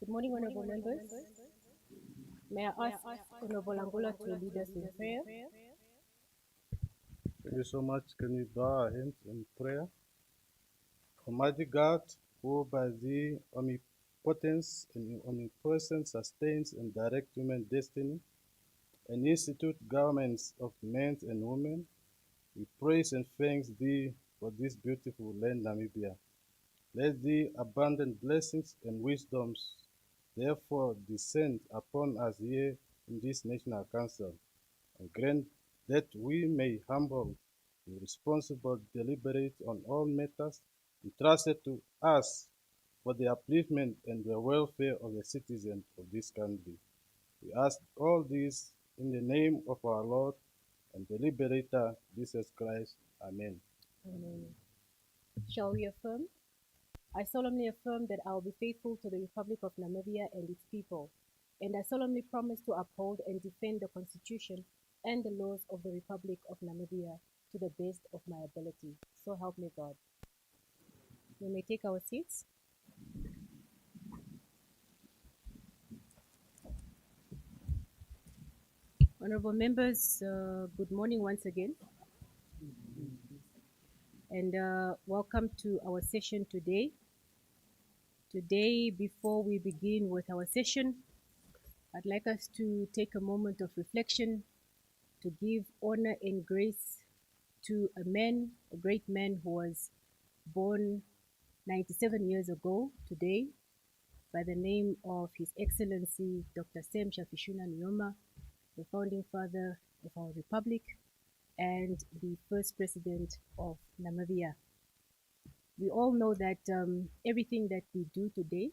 Good morning, honorable members. May I ask Honorable Angola to lead us in prayer? Thank you so much. Can we bow our hands in prayer? Almighty God, who by the omnipotence and omnipresence sustains and directs human destiny and institute governments of men and women, we praise and thank Thee for this beautiful land, Namibia. Let the abundant blessings and wisdoms therefore descend upon us here in this National Council, and grant that we may humble and responsible deliberate on all matters entrusted to us for the upliftment and the welfare of the citizens of this country. We ask all this in the name of our Lord and the Liberator, Jesus Christ. Amen. Amen. Shall we affirm? I solemnly affirm that I will be faithful to the Republic of Namibia and its people, and I solemnly promise to uphold and defend the Constitution and the laws of the Republic of Namibia to the best of my ability. So help me God. We may take our seats. Honorable members, good morning once again, and welcome to our session today. Today, before we begin with our session, I'd like us to take a moment of reflection to give honor and grace to a man, a great man who was born 97 years ago today by the name of His Excellency Dr. Sam Shafishuna Nyoma, the founding father of our republic and the first president of Namibia. We all know that everything that we do today,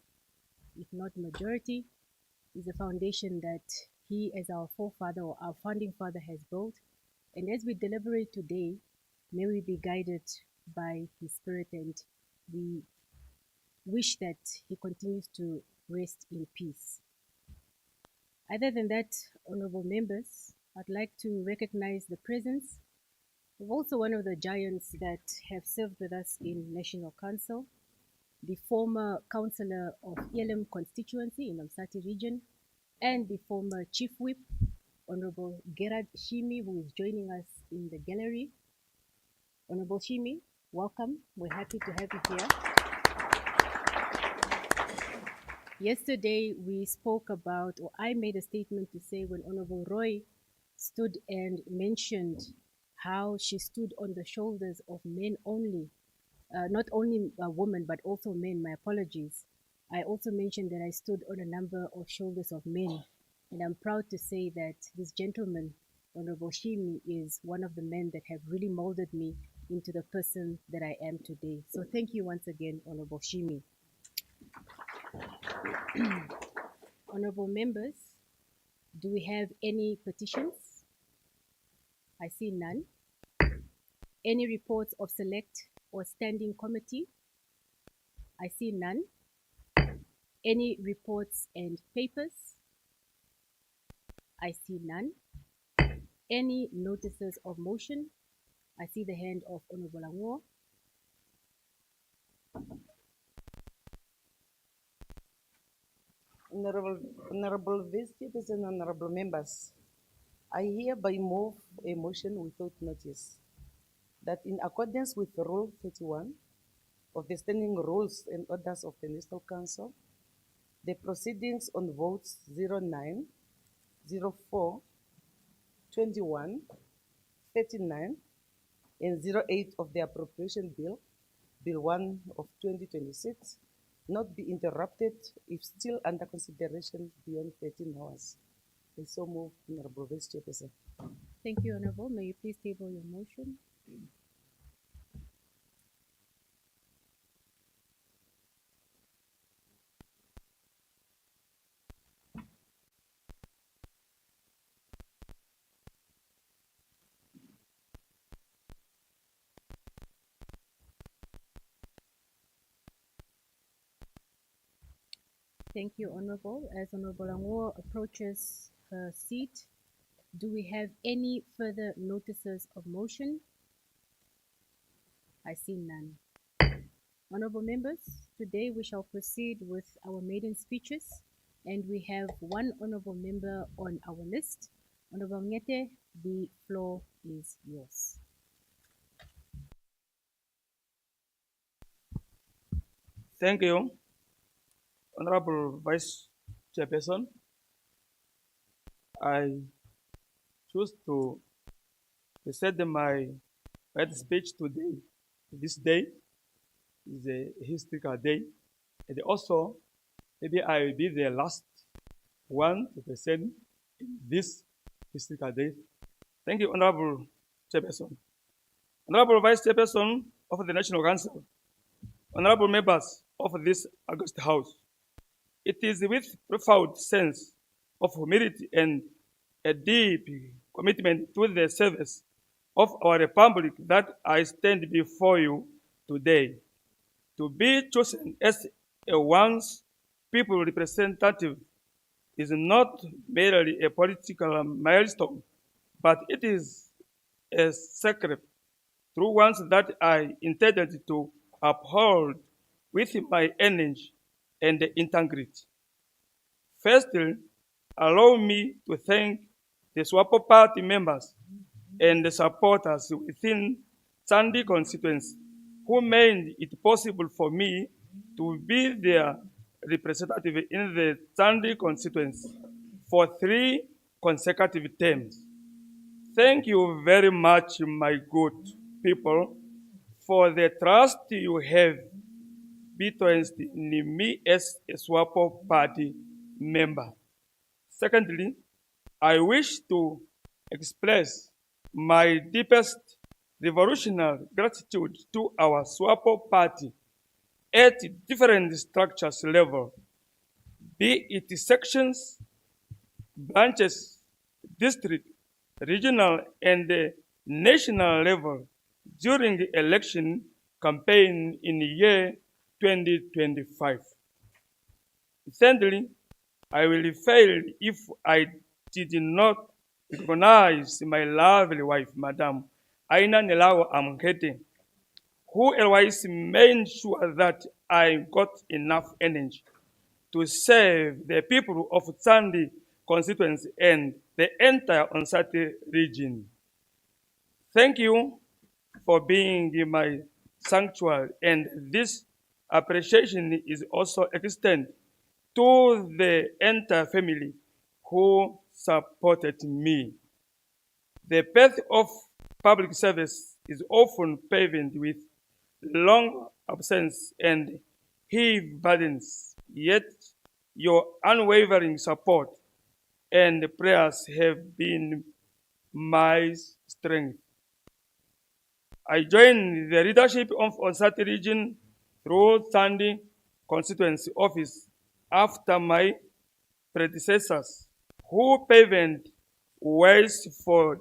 if not majority, is a foundation that he as our forefather or our founding father has built. And as we deliberate today, may we be guided by his spirit, and we wish that he continues to rest in peace. Other than that, honorable members, I'd like to recognize the presence of also one of the giants that have served with us in National Council, the former councillor of Elim constituency in Msati region, and the former Chief Whip, Honorable Gerard Shimi, who is joining us in the gallery. Honorable Shimi, welcome. We're happy to have you here. Yesterday, we spoke about, or I made a statement to say when Honorable Roy stood and mentioned how she stood on the shoulders of men only, not only women, but also men, my apologies. I also mentioned that I stood on a number of shoulders of men. And I'm proud to say that this gentleman, Honorable Shimi, is one of the men that have really molded me into the person that I am today. So thank you once again, Honorable Shimi. Honorable members, do we have any petitions? I see none. Any reports of select or standing committee? I see none. Any reports and papers? I see none. Any notices of motion? I see the hand of Honorable Angola. Honorable Vice Chairperson, honorable members, I hereby move a motion without notice that in accordance with Rule 31 of the Standing Rules and Orders of the National Council, the proceedings on votes 09, 04, 21, 39, and 08 of the Appropriation Bill, Bill 1 of 2026, not be interrupted if still under consideration beyond 13 hours. I so move, Honorable Vice Chairperson. Thank you, Honorable. May you please table your motion? Thank you, Honorable. As Honorable Angola approaches her seat, do we have any further notices of motion? I see none. Honorable members, today we shall proceed with our maiden speeches. And we have one honorable member on our list. Honorable Ngete, the floor is yours. Thank you, Honorable Vice Chairperson. I choose to present my speech today. This day is a historical day, and also maybe I will be the last one to present in this historical day. Thank you, Honorable Chairperson. Honorable Vice Chairperson of the National Council, honorable members of this August House, it is with profound sense of humility and a deep commitment to the service of our republic that I stand before you today. To be chosen as a once people representative is not merely a political milestone, but it is a sacred true ones that I intended to uphold with my energy and integrity. Firstly, allow me to thank the SWAPO party members and the supporters within Sandy constituency who made it possible for me to be their representative in the Sandy constituency for 3 consecutive terms. Thank you very much, my good people, for the trust you have betrayed in me as a SWAPO party member. Secondly, I wish to express my deepest revolutionary gratitude to our SWAPO party at different structures level, be it sections, branches, district, regional, and national level during the election campaign in the year 2025. Thirdly, I will fail if I did not recognize my lovely wife, Madam Aina Nelawa Amkete, who always made sure that I got enough energy to serve the people of Sandy constituency and the entire Onsati region. Thank you for being in my sanctuary, and this appreciation is also extended to the entire family who supported me. The path of public service is often paved with long absence and heavy burdens, yet your unwavering support and prayers have been my strength. I joined the leadership of Onsati region through Sandy constituency office after my predecessors who paved ways for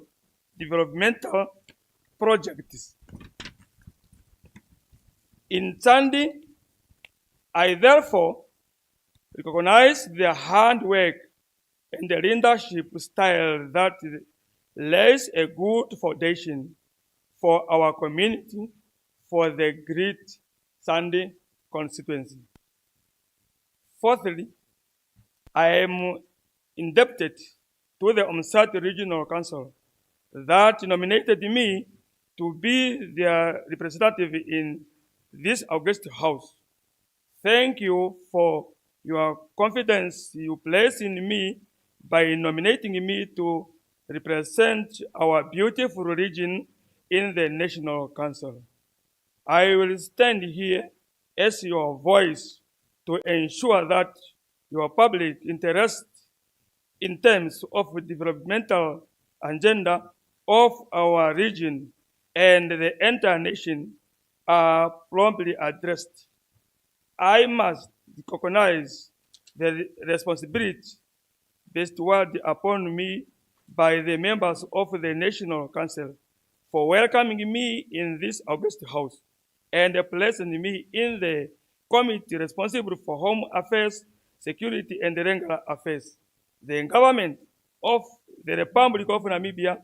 developmental projects. In Sandy, I therefore recognize the hard work and the leadership style that lays a good foundation for our community for the great Sandy constituency. Fourthly, I am indebted to the Onsati Regional Council that nominated me to be their representative in this August House. Thank you for your confidence you place in me by nominating me to represent our beautiful region in the National Council. I will stand here as your voice to ensure that your public interest in terms of developmental agenda of our region and the entire nation are promptly addressed. I must recognize the responsibility bestowed upon me by the members of the National Council for welcoming me in this August House and placing me in the committee responsible for Home Affairs, Security, and Regular Affairs. The government of the Republic of Namibia,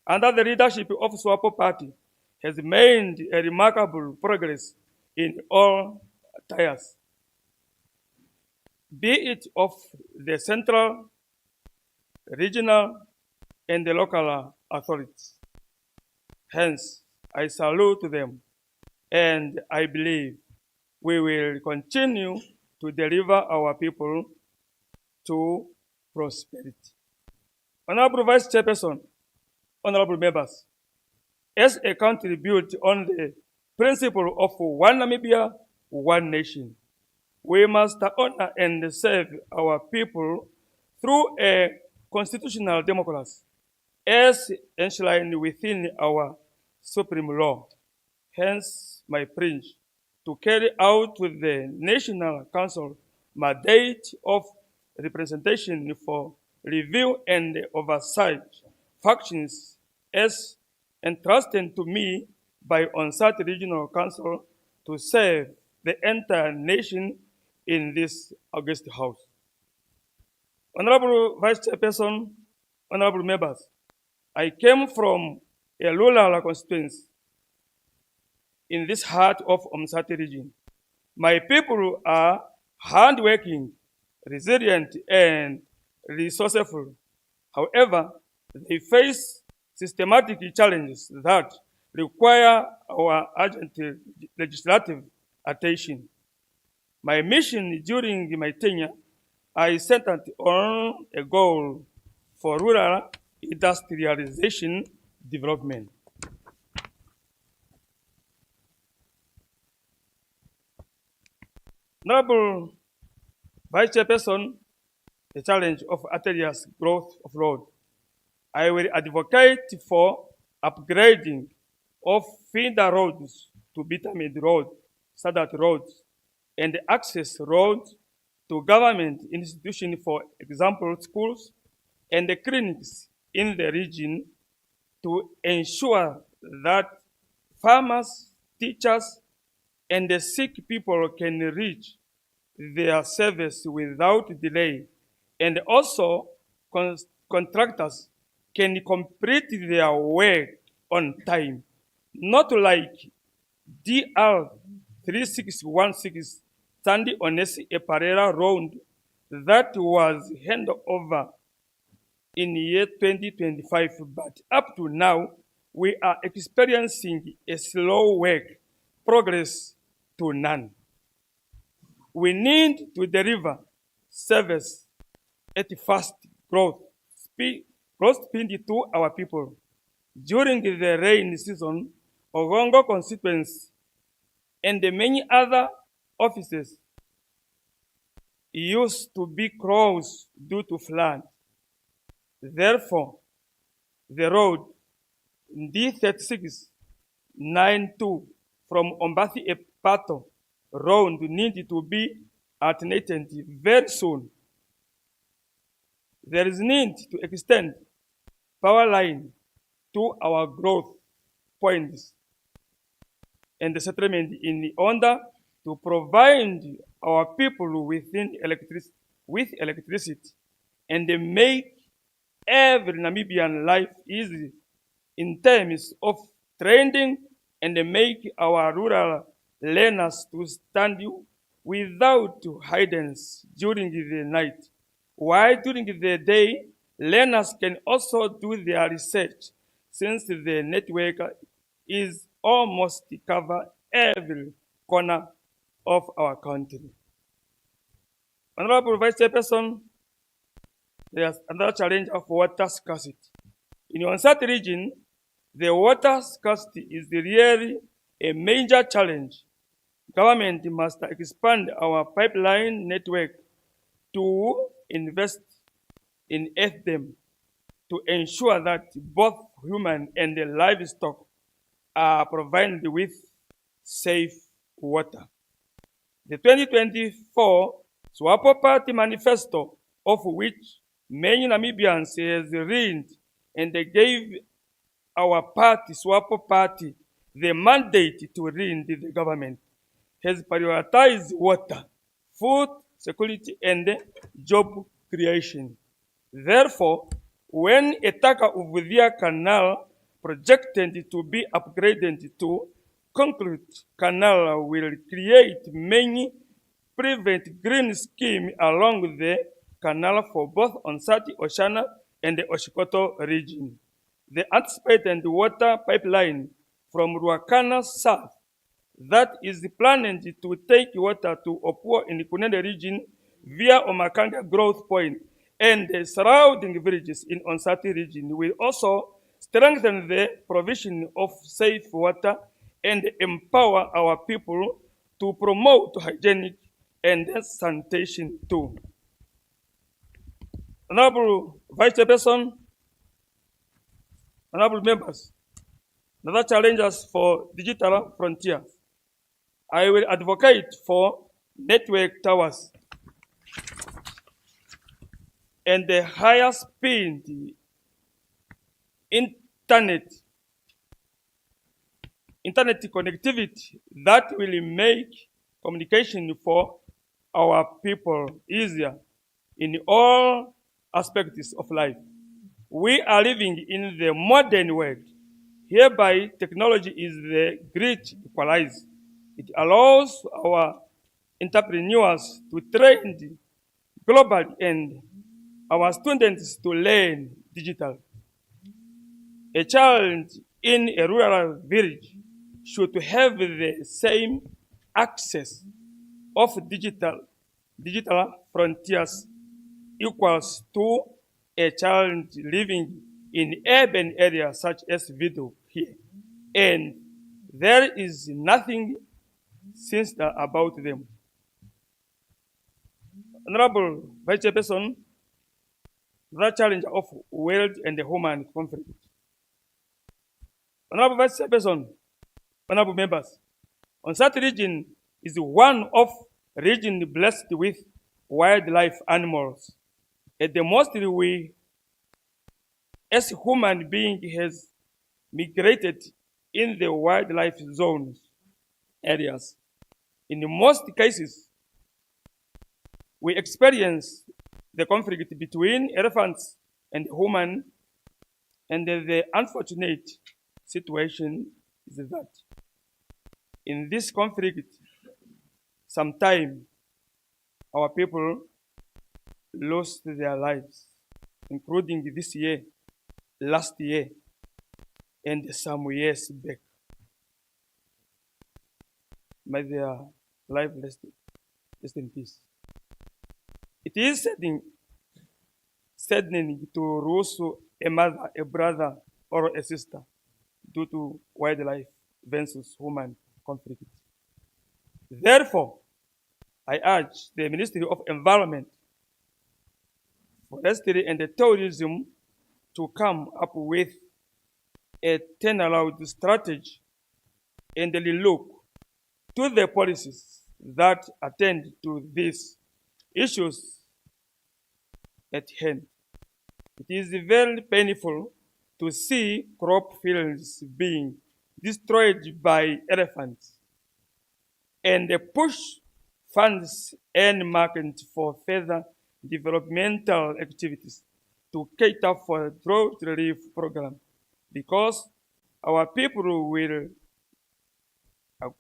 under the leadership of SWAPO Party, has made a remarkable progress in all tiers. be it of the central, regional, and the local authorities. Hence, I salute them, and I believe we will continue to deliver our people to prosperity. Honorable Vice Chairperson, honorable members, as a country built on the principle of one Namibia, one nation, we must honor and serve our people through a constitutional democracy as enshrined within our supreme law. Hence, my pledge to carry out with the National Council mandate of representation for review and oversight functions as entrusted to me by on-site regional council to serve the entire nation in this august house. Honorable Vice Chairperson, honorable members, I came from a rural constituency in this heart of Omsati region. My people are hardworking, resilient, and resourceful. However, they face systematic challenges that require our urgent legislative attention. My mission during my tenure, I centered on a goal for rural industrialization development. Honorable Vice Chairperson, the challenge of arterial growth of road. I will advocate for upgrading of feeder roads to bitumen road, standard roads, and access roads to government institutions, for example, schools and the clinics in the region, to ensure that farmers, teachers, and the sick people can reach their service without delay, and also contractors can complete their work on time, not like DR 3616 Sandy Onesi Eparera Road that was handed over in year 2025, but up to now, we are experiencing a slow work progress to none. We need to deliver service at fast growth speed to our people. During the rain season, Ogongo constituency and the many other offices used to be closed due to flood. Therefore, the road D3692 from Ombathi Epato road needed to be alternated very soon. There is need to extend power line to our growth points and the settlement in order to provide our people with electricity and make every Namibian life easy in terms of training and make our rural learners to stand without hidance during the night. While during the day, learners can also do their research since the network is almost cover every corner of our country. Honorable Vice Chairperson, there's another challenge of water scarcity. In the Onsat region, the water scarcity is really a major challenge. Government must expand our pipeline network to invest in them to ensure that both human and the livestock are provided with safe water. The 2024 Swapo Party Manifesto, of which many Namibians has read, and they gave our party, Swapo Party, the mandate to lead the government, has prioritized water, food security, and job creation. Therefore, when a Taka Uvudia Canal projected to be upgraded to concrete canal will create many prevent green scheme along the canal for both Onsati, Oshana, and the Oshikoto region. The anticipated water pipeline from Ruakana south that is planned to take water to Opua in the Kunende region via Omakanga Growth Point and the surrounding villages in Onsati region will also strengthen the provision of safe water and empower our people to promote hygienic and sanitation too. Honorable Vice Chairperson, honorable members, another challenges for digital frontier. I will advocate for network towers and the higher speed internet connectivity that will make communication for our people easier in all aspects of life. We are living in the modern world. Hereby, technology is the great equalizer. It allows our entrepreneurs to trade globally and our students to learn digital. A child in a rural village should have the same access of digital frontiers equals to a child living in urban areas such as Vido here. And there is nothing sinister about them. Honorable Vice Chairperson, the challenge of world and the human conflict. Honorable Vice Chairperson, honorable members, Onsati region is one of region blessed with wildlife animals. At the most we as human being has migrated in the wildlife zones areas. In most cases, we experience the conflict between elephants and human, and the unfortunate situation is that in this conflict, sometimes our people lost their lives, including this year, last year, and some years back. May their life rest in peace. It is saddening to lose a mother, a brother, or a sister due to wildlife versus human conflict. Therefore, I urge the Ministry of Environment, Forestry and Tourism to come up with a turnaround strategy and look to the policies that attend to these issues at hand. It is very painful to see crop fields being destroyed by elephants and push funds and market for further developmental activities to cater for drought relief program, because our people will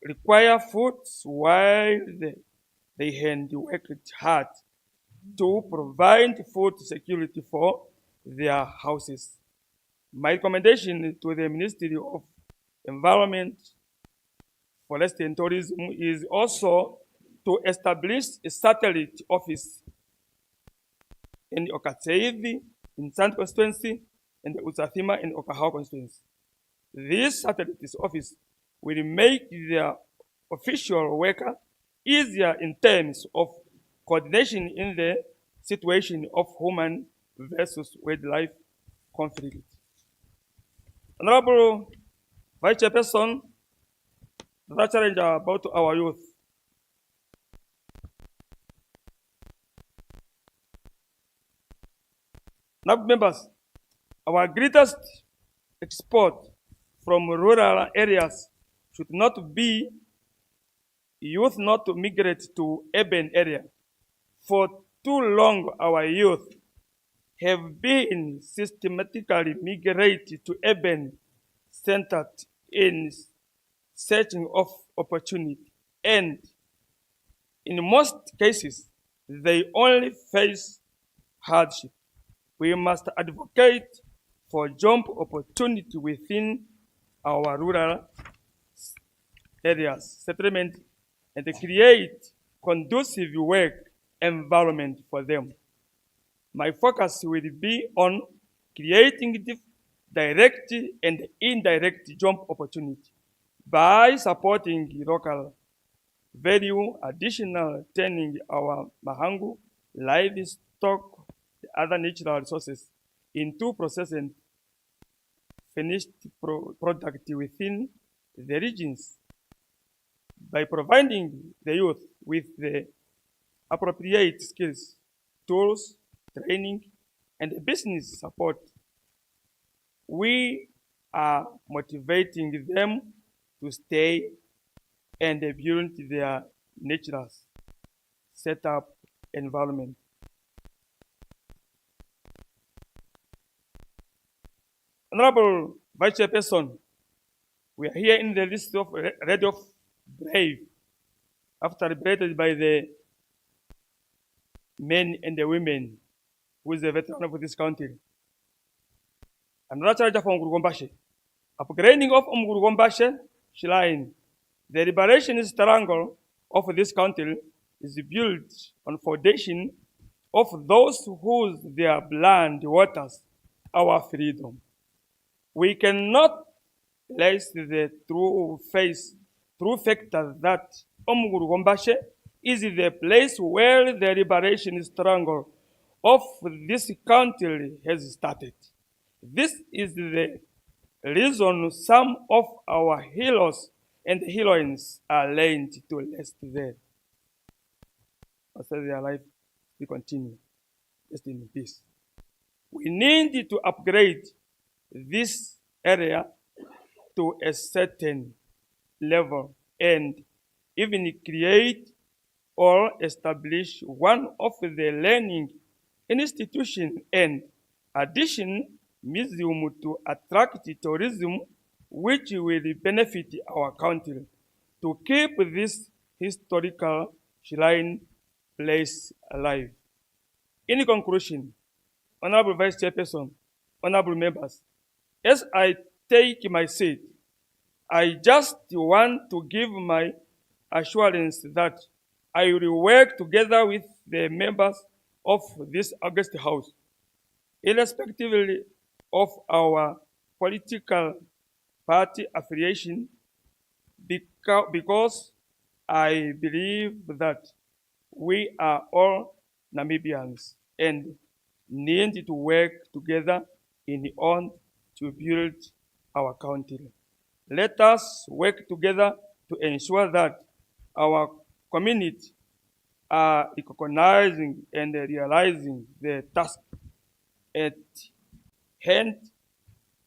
require food while they hand worked hard to provide food security for their houses. My recommendation to the Ministry of Environment, Forestry and Tourism is also to establish a satellite office in Okateivi, in Sand constituency, and Usathima in Okahau constituency. This satellite office will make their official worker easier in terms of coordination in the situation of human versus wildlife conflict. Honorable Vice Chairperson, the challenge about our youth. Now, members, our greatest export from rural areas should not be youth not to migrate to urban area. For too long, our youth have been systematically migrated to urban centers in searching of opportunity, and In most cases, they only face hardship. We must advocate for job opportunity within our rural areas, settlement, and create conducive work environment for them. My focus will be on creating direct and indirect job opportunity by supporting local value additional turning our mahangu, livestock, the other natural resources into processed and finished product within the regions by providing the youth with the appropriate skills, tools, training, and business support. We are motivating them to stay and build their natural setup environment. Honorable Vice Chairperson, we are here in the list of Red of Brave, after liberated by the men and the women who is a veteran of this country. Another charge from Gurugombashe. Upgrading of Gurugombashe shrine. The liberation triangle of this country is built on foundation of those whose their blood waters our freedom. We cannot place the true factor that Gurugombashe is the place where the liberation struggle of this country has started. This is the reason some of our heroes and heroines are laid to rest there. After their life, we continue. Rest in peace. We need to upgrade this area to a certain level and even create or establish one of the learning institution and addition museum to attract tourism which will benefit our country to keep this historical shrine place alive. In conclusion, Honorable Vice Chairperson, honorable members, as I take my seat, I just want to give my assurance that I will work together with the members of this August House, irrespectively of our political party affiliation, because I believe that we are all Namibians and need to work together in order to build our country. Let us work together to ensure that our community are recognizing and realizing the task at hand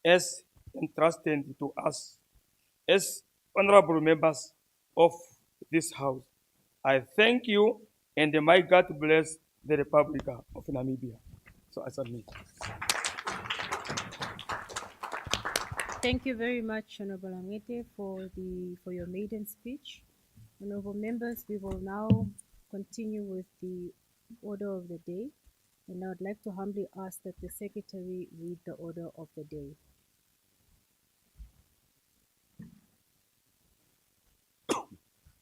as entrusted to us as honorable members of this house. I thank you and may God bless the Republic of Namibia. So I submit. Thank you very much, Honorable Angete, for your maiden speech. Honorable members, we will now continue with the order of the day, and I would like to humbly ask that the Secretary read the order of the day.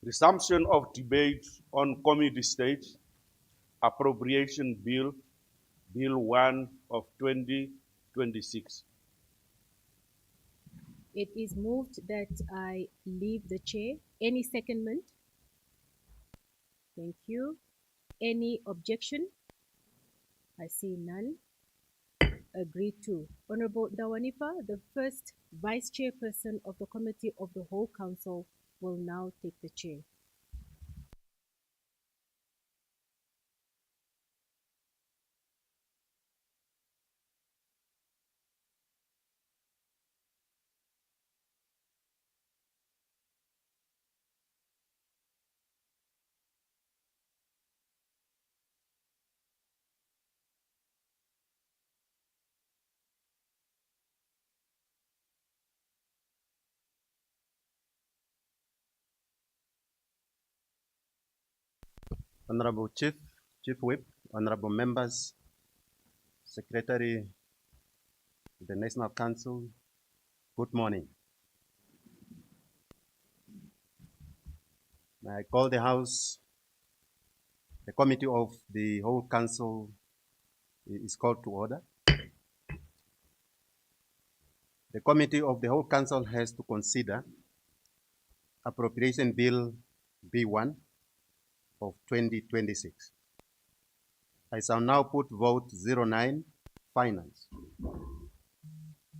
Resumption of debate on committee stage, appropriation bill, Bill 1 of 2026. It is moved that I leave the chair. Any secondment? Thank you. Any objection? I see none. Agreed to. Honorable Dawanipa, the first vice chairperson of the Committee of the Whole Council, will now take the chair. Honorable Chief, Chief Whip, honorable members, Secretary of the National Council, good morning. I call the House, the Committee of the Whole Council is called to order. The Committee of the Whole Council has to consider Appropriation Bill B1 of 2026. I shall now put vote 09, Finance,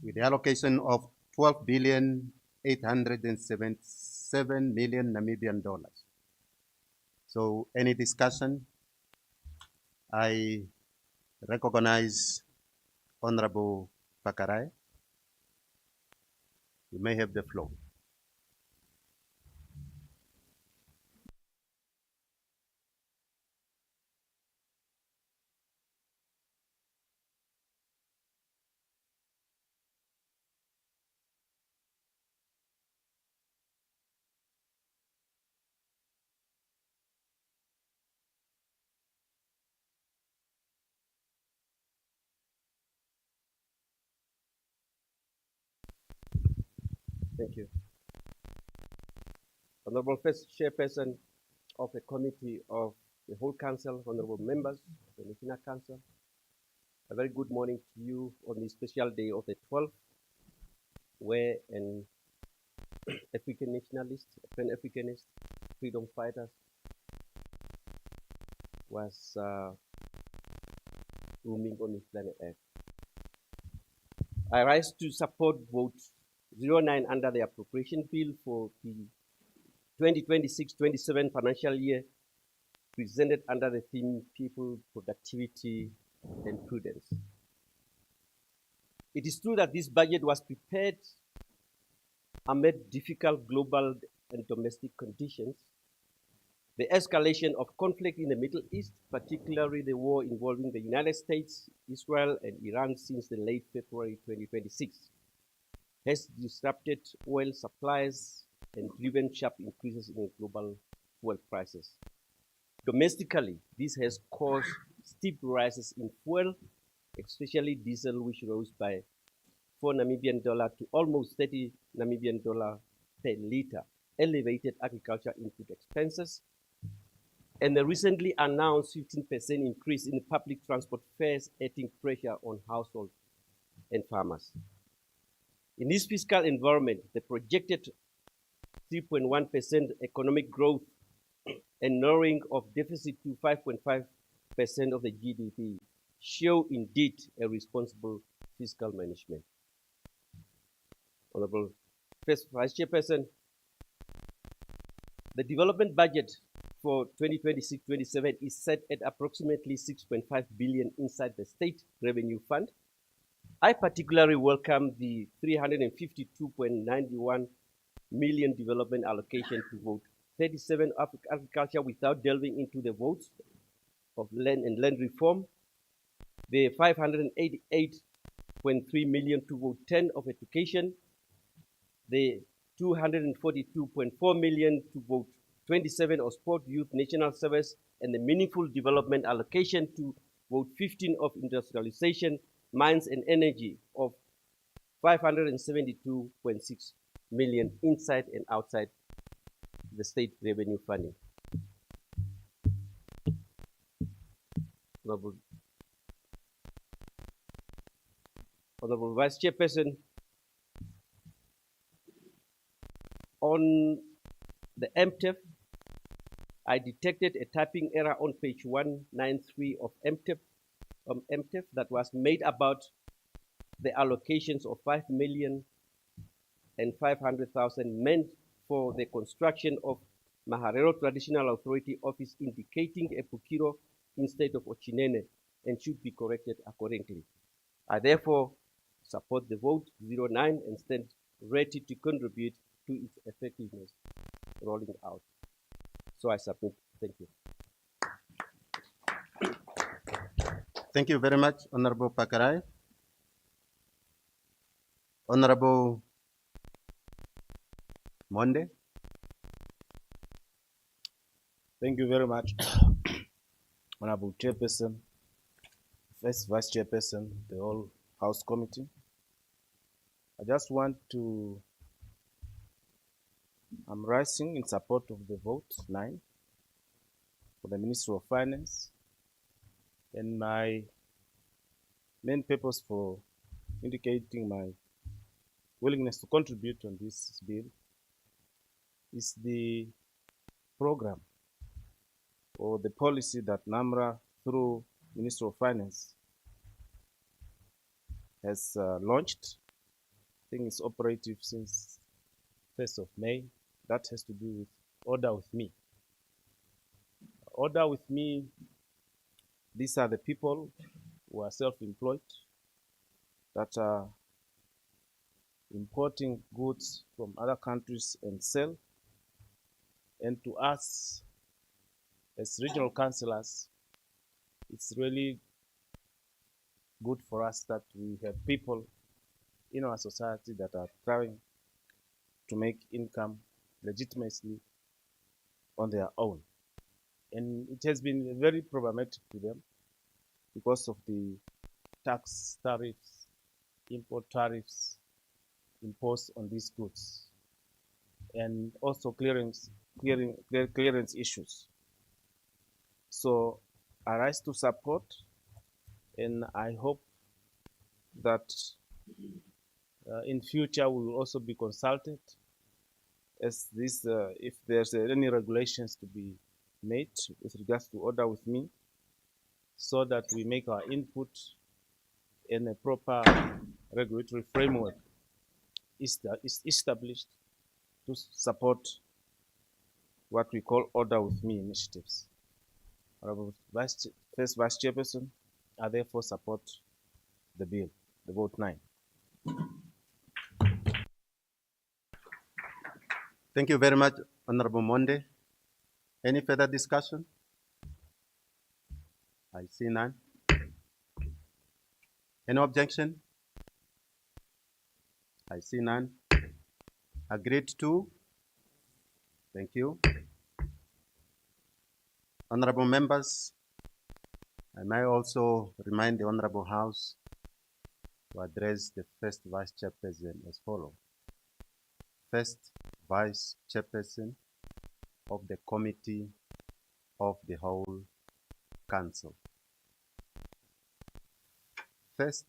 with the allocation of 12,877 million Namibian dollars. So any discussion? I recognize Honorable Pakarai. You may have the floor. Thank you. Honorable First Chairperson of the Committee of the Whole Council, honorable members of the National Council, a very good morning to you on this special day of the 12th, where an African nationalist, Pan-Africanist, freedom fighters was roaming on this planet Earth. I rise to support vote 09 under the appropriation bill for the 2026-27 financial year, presented under the theme People, Productivity, and Prudence. It is true that this budget was prepared amid difficult global and domestic conditions. The escalation of conflict in the Middle East, particularly the war involving the United States, Israel, and Iran since the late February 2026, has disrupted oil supplies and driven sharp increases in global fuel prices. Domestically, this has caused steep rises in fuel, especially diesel, which rose by 4 Namibian dollar to almost 30 Namibian dollar per liter, elevated agriculture input expenses, and the recently announced 15% increase in public transport fares, adding pressure on households and farmers. In this fiscal environment, the projected 3.1% economic growth and narrowing of deficit to 5.5% of the GDP show indeed a responsible fiscal management. Honorable First Vice Chairperson, the development budget for 2026-27 is set at approximately 6.5 billion inside the State Revenue Fund. I particularly welcome the 352.91 million development allocation to vote 37 agriculture without delving into the votes of land and land reform, the 588.3 million to vote 10 of education, the 242.4 million to vote 27 of sport, youth, national service, and the meaningful development allocation to vote 15 of industrialization, mines and energy of 572.6 million inside and outside the state revenue funding. Honorable Vice Chairperson, on the MTEF, I detected a typing error on page 193 of MTEF that was made about the allocations of 5,500,000 meant for the construction of Maharero Traditional Authority office, indicating a Pukiro instead of Ochinene, and should be corrected accordingly. I therefore support the vote 09 and stand ready to contribute to its effectiveness rolling out. So I submit. Thank you. Thank you very much, Honorable Pakarai. Honorable Monde. Thank you very much. Honorable Chairperson, First Vice Chairperson, the whole House Committee. I just want to, I'm rising in support of the vote 9 for the Ministry of Finance. And my main purpose for indicating my willingness to contribute on this bill is the program or the policy that NAMRA through Ministry of Finance has launched. I think it's operative since 1st of May. That has to do with Order with Me. Order with Me, these are the people who are self-employed that are importing goods from other countries and sell. And to us, as regional councillors, it's really good for us that we have people in our society that are trying to make income legitimately on their own. And it has been very problematic to them because of the tax tariffs, import tariffs imposed on these goods, and also clearance issues. So I rise to support, and I hope that in future we will also be consulted as this, if there's any regulations to be made with regards to Order with Me, so that we make our input in a proper regulatory framework is established to support what we call Order with Me initiatives. Honorable First Vice Chairperson, I therefore support the bill, the vote 9. Thank you very much, Honorable Monde. Any further discussion? I see none. Any objection? I see none. Agreed to? Thank you. Honorable members, I may also remind the Honorable House to address the First Vice Chairperson as follows. First Vice Chairperson of the Committee of the Whole Council. First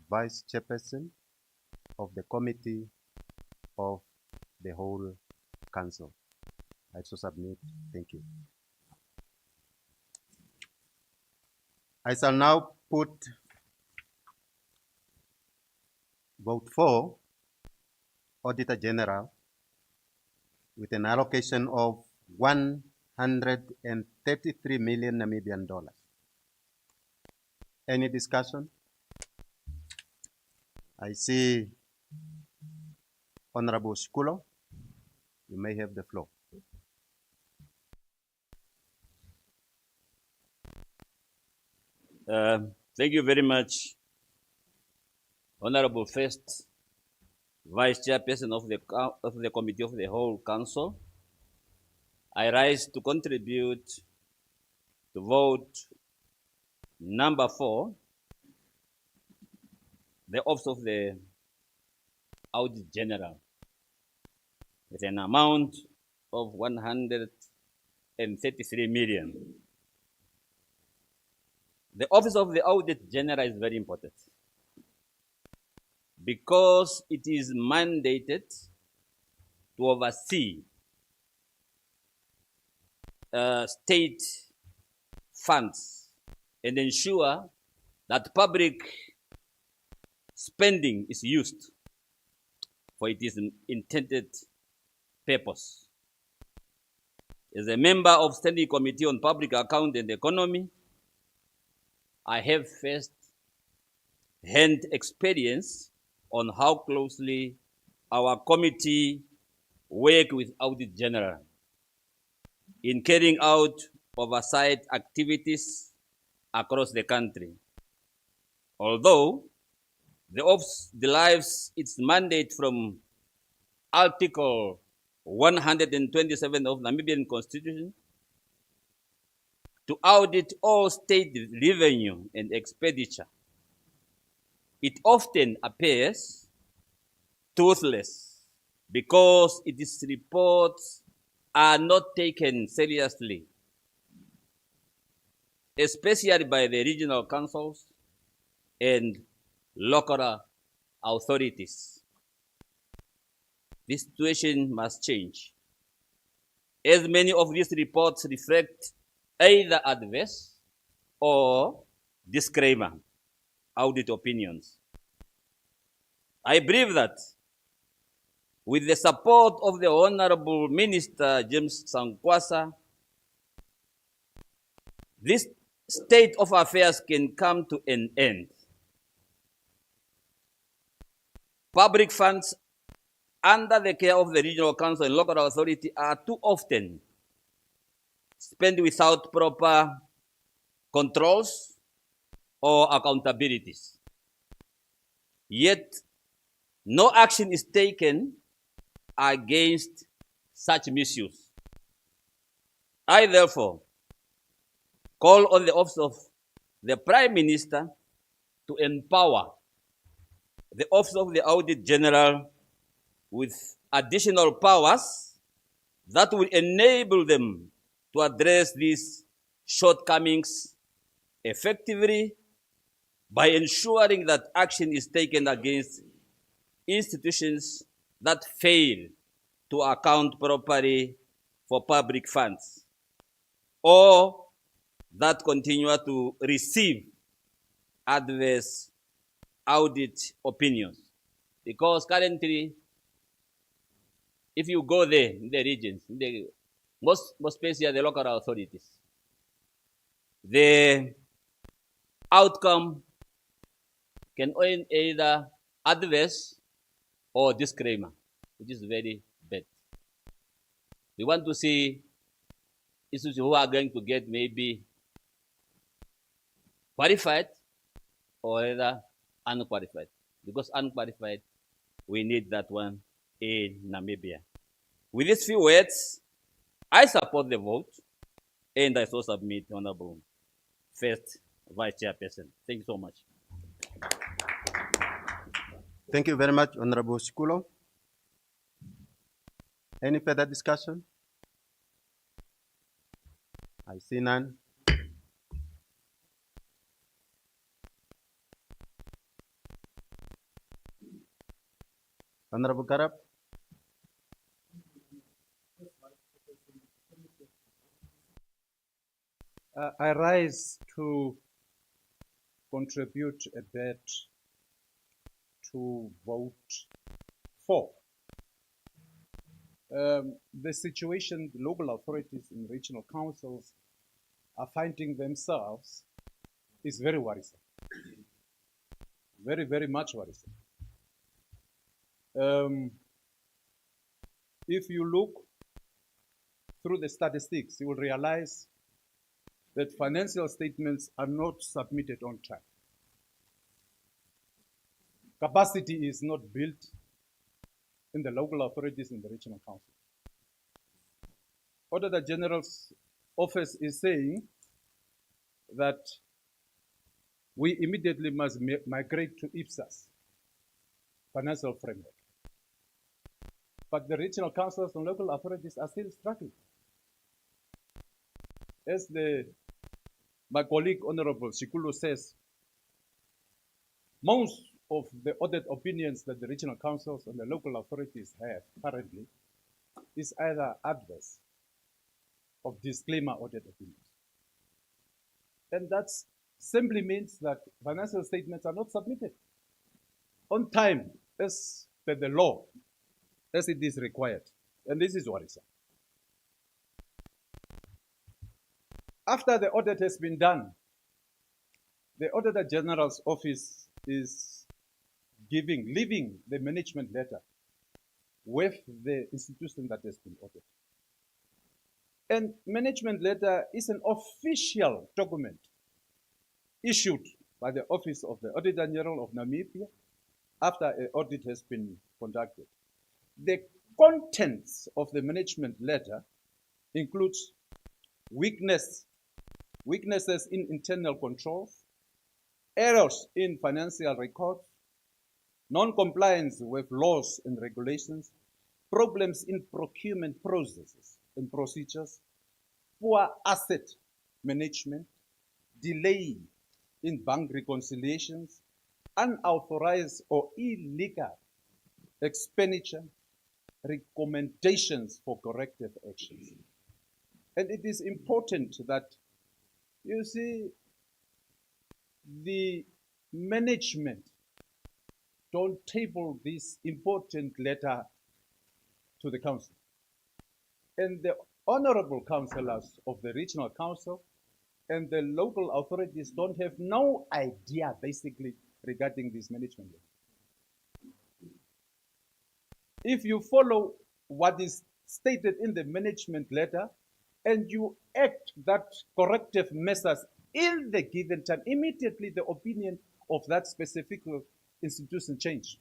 Vice Chairperson of the Committee of the Whole Council. I so submit. Thank you. I shall now put vote 4, Auditor General, with an allocation of 133 million Namibian dollars. Any discussion? I see Honorable Shkulo. You may have the floor. Thank you very much, Honorable First Vice Chairperson of the Committee of the Whole Council. I rise to contribute to vote number 4, the Office of the Audit General, with an amount of 133 million. The Office of the Audit General is very important because it is mandated to oversee state funds and ensure that public spending is used for its intended purpose. As a member of Standing Committee on Public Account and Economy, I have first-hand experience on how closely our committee work with Audit General in carrying out oversight activities across the country. Although the office derives its mandate from Article 127 of the Namibian Constitution, to audit all state revenue and expenditure, it often appears toothless because its reports are not taken seriously, especially by the regional councils and local authorities. This situation must change, as many of these reports reflect either adverse or disclaimer audit opinions. I believe that with the support of the Honorable Minister James Sankwasa, this state of affairs can come to an end. Public funds under the care of the regional council and local authority are too often spent without proper controls or accountabilities. Yet, no action is taken against such misuse. I therefore call on the office of the Prime Minister to empower the Office of the Audit General with additional powers that will enable them to address these shortcomings effectively by ensuring that action is taken against institutions that fail to account properly for public funds or that continue to receive adverse audit opinions. Because currently, if you go there in the regions, most especially the local authorities, the outcome can either adverse or disclaimer, which is very bad. We want to see institutions who are going to get maybe qualified or either unqualified. Because unqualified, we need that one in Namibia. With these few words, I support the vote and I so submit Honorable First Vice Chairperson. Thank you so much. Thank you very much, Honorable Sikulo. Any further discussion? I see none. Honorable Garab. I rise to contribute a bit to vote for. The situation the local authorities and regional councils are finding themselves is very worrisome. Very, very much worrisome. If you look through the statistics, you will realize that financial statements are not submitted on time. Capacity is not built in the local authorities and the regional council. Auditor General's office is saying that we immediately must migrate to IPSAS financial framework. But the regional councils and local authorities are still struggling. As my colleague Honorable Sikulo says, most of the audit opinions that the regional councils and the local authorities have currently is either adverse or disclaimer audit opinions. And that simply means that financial statements are not submitted on time as per the law, as it is required. And this is worrisome. After the audit has been done, the Auditor General's office is leaving the management letter with the institution that has been audited. And management letter is an official document issued by the Office of the Auditor General of Namibia after an audit has been conducted. The contents of the management letter includes weakness weaknesses in internal controls, errors in financial records, non-compliance with laws and regulations, problems in procurement processes and procedures, poor asset management, delay in bank reconciliations, unauthorized or illegal expenditure, recommendations for corrective actions. And it is important that, you see, the management don't table this important letter to the council. And the honorable councillors of the regional council and the local authorities don't have no idea, basically, regarding this management letter. If you follow what is stated in the management letter and you act that corrective measures in the given time, immediately the opinion of that specific institution change.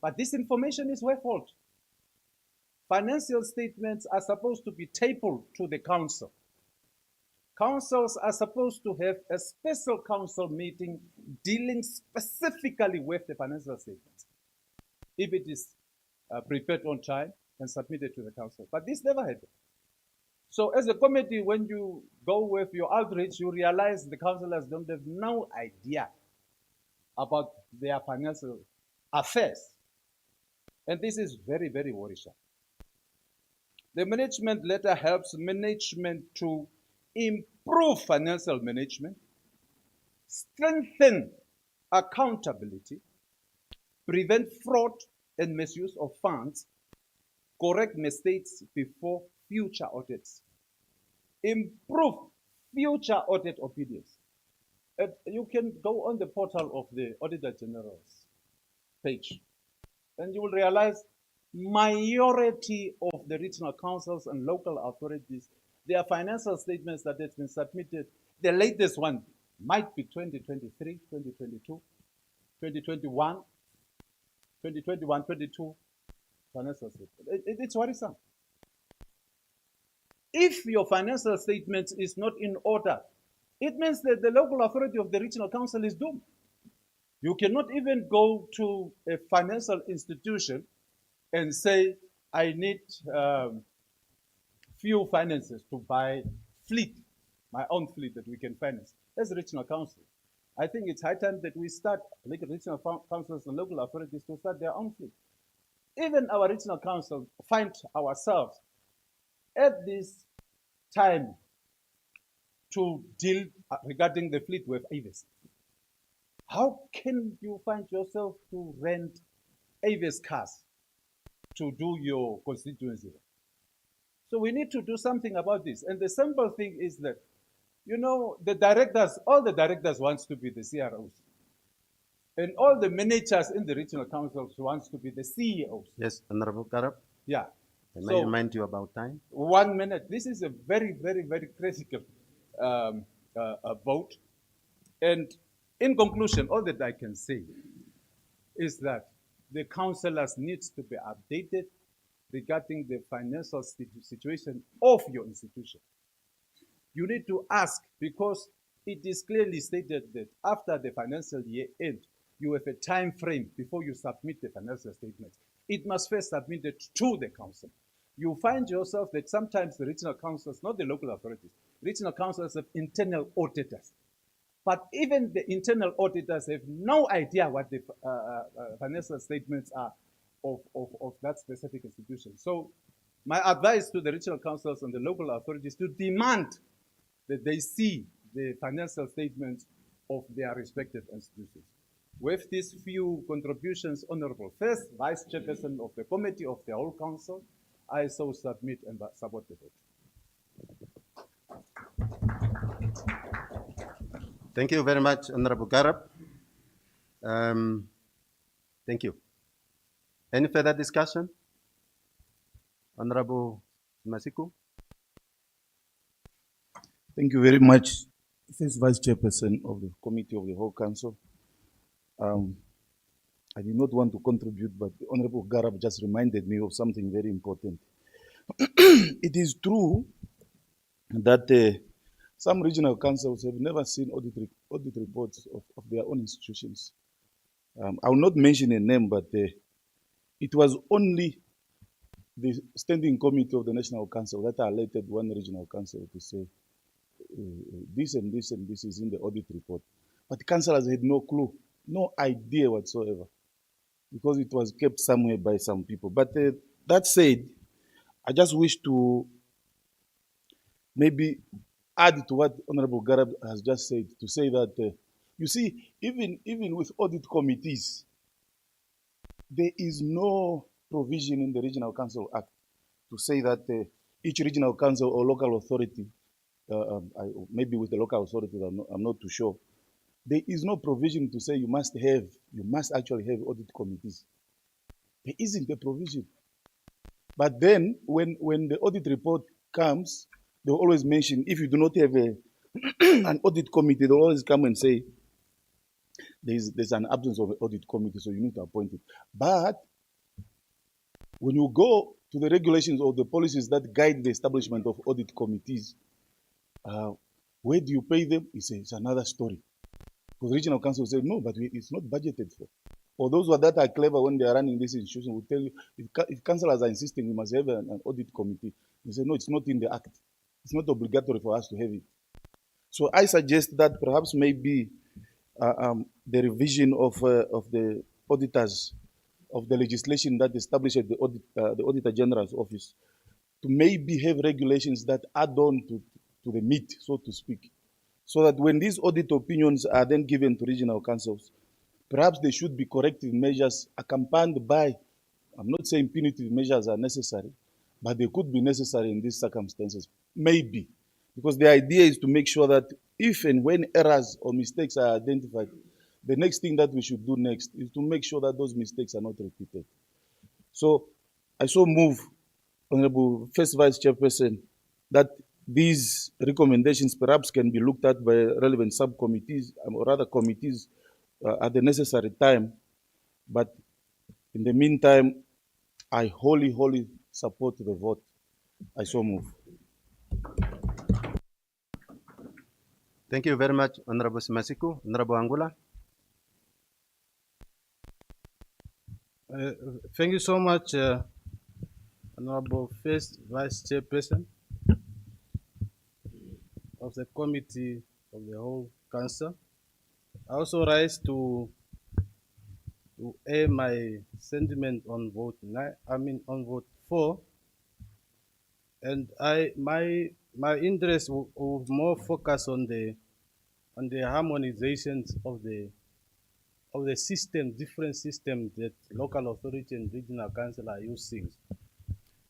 But this information is withheld. Financial statements are supposed to be tabled to the council. Councils are supposed to have a special council meeting dealing specifically with the financial statements, if it is prepared on time and submitted to the council. But this never happened. So as a committee, when you go with your outreach, you realize the councillors don't have no idea about their financial affairs. And this is very, very worrisome. The management letter helps management to improve financial management, strengthen accountability, prevent fraud and misuse of funds, correct mistakes before future audits, improve future audit opinions. You can go on the portal of the Auditor General's page, and you will realize majority of the regional councils and local authorities, their financial statements that have been submitted, the latest one might be 2023, 2022, 2021, 2021, 22 financial statements. It's worrisome. If your financial statement is not in order, it means that the local authority of the regional council is doomed. You cannot even go to a financial institution and say, I need few finances to buy fleet, my own fleet that we can finance. As a regional council, I think it's high time that we start, like regional councils and local authorities, to start their own fleet. Even our regional council find ourselves at this time to deal regarding the fleet with Avis. How can you find yourself to rent Avis cars to do your constituency? So we need to do something about this. And the simple thing is that, you know, the directors, all the directors wants to be the CROs. And all the managers in the regional councils wants to be the CEOs. Yes, Honorable Karab. Yeah. May I remind you about time? 1 minute. This is a very, very, very critical vote. And in conclusion, all that I can say is that the councillors need to be updated regarding the financial situation of your institution. You need to ask, because it is clearly stated that after the financial year end, you have a time frame before you submit the financial statements. It must first submitted to the council. You find yourself that sometimes the regional councils, not the local authorities, regional councils have internal auditors. But even the internal auditors have no idea what the financial statements are of that specific institution. So my advice to the regional councils and the local authorities to demand that they see the financial statements of their respective institutions. With these few contributions, Honorable First Vice Chairperson of the Committee of the whole Council, I so submit and support the vote. Thank you very much, Honorable Garab. Thank you. Any further discussion? Honorable Masiku. Thank you very much, First Vice Chairperson of the Committee of the Whole Council. I did not want to contribute, but the Honorable Garab just reminded me of something very important. It is true that some regional councils have never seen audit reports of their own institutions. I will not mention a name, but it was only the standing committee of the National Council that alerted one regional council to say this and this and this is in the audit report. But councillors had no clue, no idea whatsoever, because it was kept somewhere by some people. But that said, I just wish to maybe add to what Honorable Garab has just said, to say that, you see, even with audit committees, there is no provision in the Regional Council Act to say that each regional council or local authority, maybe with the local authorities, I'm not too sure, there is no provision to say you must actually have audit committees. There isn't a provision. But then, when the audit report comes, they always mention, if you do not have an audit committee, they'll always come and say, there's an absence of an audit committee, so you need to appoint it. But when you go to the regulations or the policies that guide the establishment of audit committees, where do you pay them? It's another story. Because regional council say, no, but it's not budgeted for. Or those that are clever when they are running this institution will tell you, if councillors are insisting we must have an audit committee, they say, no, it's not in the act. It's not obligatory for us to have it. So I suggest that perhaps maybe the revision of the auditors, of the legislation that establishes the Auditor General's office, to maybe have regulations that add on to the meat, so to speak, so that when these audit opinions are then given to regional councils, perhaps there should be corrective measures accompanied by, I'm not saying punitive measures are necessary, but they could be necessary in these circumstances, maybe. Because the idea is to make sure that if and when errors or mistakes are identified, the next thing that we should do next is to make sure that those mistakes are not repeated. So I so move, Honorable First Vice Chairperson, that these recommendations perhaps can be looked at by relevant subcommittees or rather committees at the necessary time. But in the meantime, I wholly support the vote. I so move. Thank you very much, Honorable Simasiku. Honorable Angula. Thank you so much, Honorable First Vice Chairperson of the Committee of the Whole Council. I also rise to air my sentiment on vote 4, and my interest will more focus on the harmonizations of the system, different systems that local authority and regional council are using,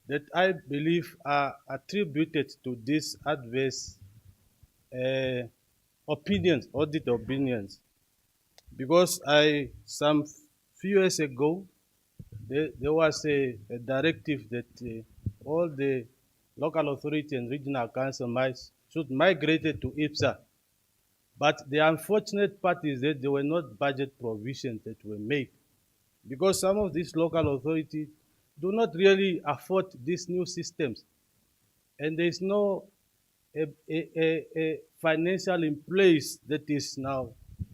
that I believe are attributed to these adverse opinions, audit opinions. Because some few years ago, there was a directive that all the local authority and regional council should migrate to IPSA. But the unfortunate part is that there were not budget provisions that were made, because some of these local authorities do not really afford these new systems, and there is no a financial in place that is now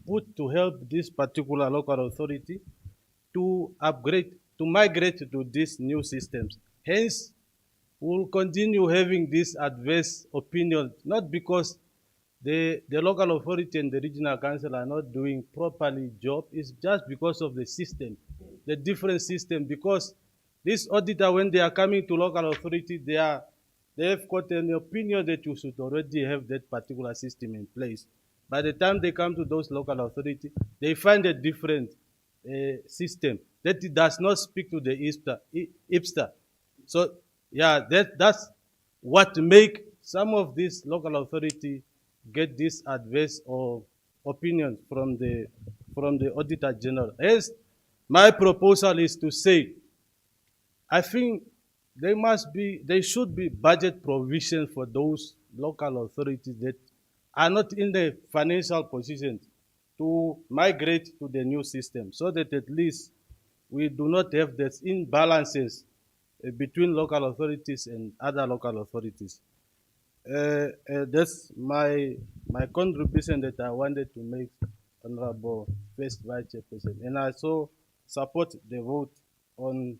put to help this particular local authority to upgrade, to migrate to these new systems. Hence, we will continue having this adverse opinion, not because the local authority and the regional council are not doing properly job. It's just because of the system, the different system. Because this auditor, when they are coming to local authority, they have got an opinion that you should already have that particular system in place. By the time they come to those local authority, they find a different system that does not speak to the IPSA. So yeah, that's what make some of these local authority get this adverse or opinion from the Auditor General. Hence, my proposal is to say, I think there should be budget provision for those local authorities that are not in the financial position to migrate to the new system, so that at least we do not have these imbalances between local authorities and other local authorities. That's my contribution that I wanted to make, Honorable First Vice Chairperson, and I so support the vote on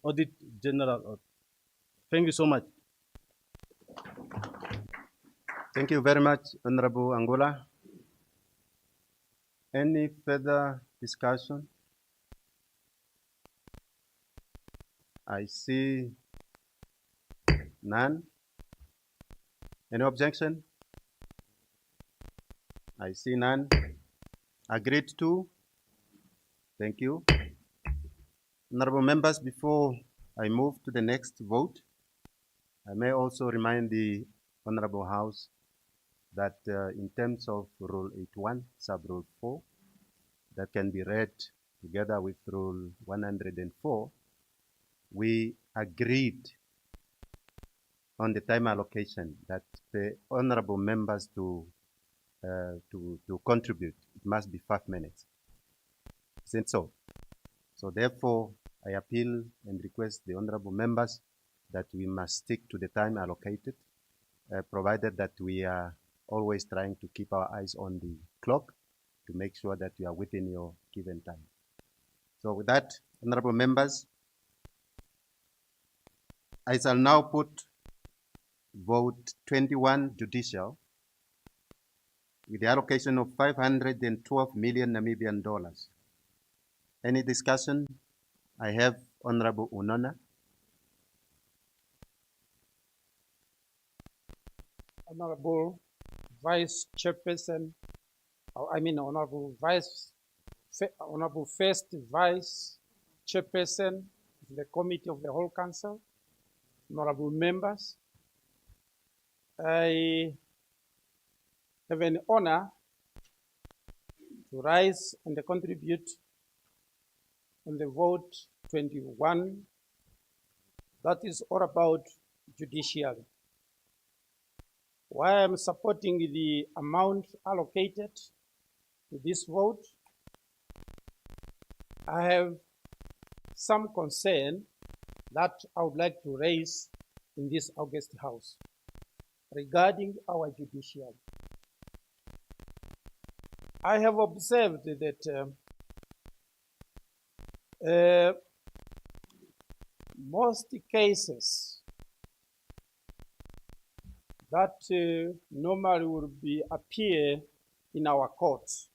Audit General. Thank you so much. Thank you very much, Honorable Angola. Any further discussion? I see none. Any objection? I see none. Agreed to? Thank you. Honorable members, before I move to the next vote, I may also remind the Honorable House that in terms of Rule 81, Sub-Rule 4, that can be read together with Rule 104, we agreed on the time allocation that the honorable members to contribute, it must be 5 minutes. Isn't so? So therefore, I appeal and request the honorable members that we must stick to the time allocated, provided that we are always trying to keep our eyes on the clock to make sure that you are within your given time. So with that, honorable members, I shall now put vote 21 judicial with the allocation of 512 million Namibian dollars. Any discussion? I have Honorable Unona. Honorable Vice Chairperson, Honorable First Vice Chairperson of the Committee of the Whole Council, honorable members, I have an honor to rise and contribute on the vote 21 that is all about judiciary. Why I'm supporting the amount allocated to this vote, I have some concern that I would like to raise in this August House regarding our judiciary. I have observed that most cases that normally would appear in our courts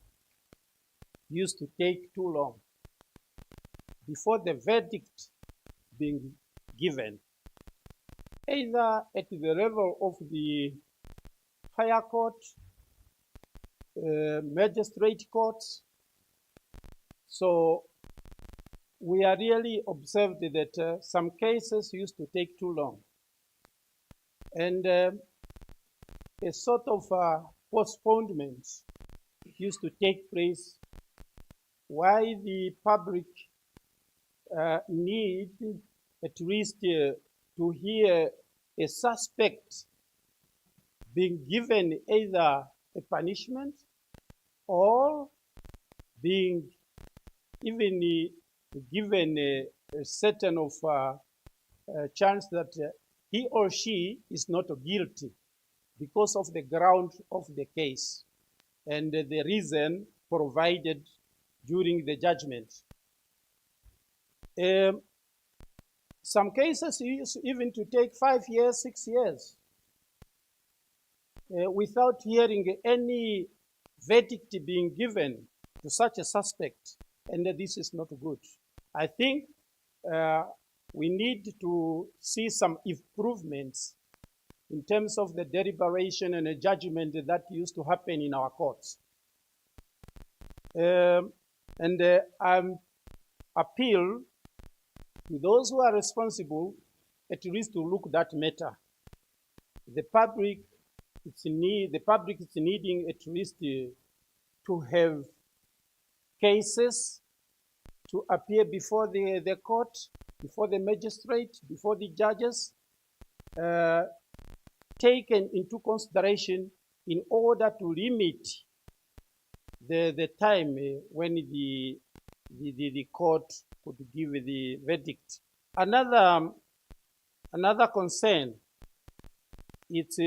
used to take too long before the verdict being given, either at the level of the higher court, magistrate courts. So we are really observed that some cases used to take too long. And a sort of postponement used to take place while the public need at least to hear a suspect being given either a punishment or being even given a certain of chance that he or she is not guilty because of the ground of the case and the reason provided during the judgment. Some cases used even to take 5 years, 6 years without hearing any verdict being given to such a suspect, and this is not good. I think we need to see some improvements in terms of the deliberation and the judgment that used to happen in our courts. I appeal to those who are responsible at least to look that matter. The public is needing at least to have cases to appear before the court, before the magistrate, before the judges, taken into consideration in order to limit the time when the court could give the verdict. Another concern, it's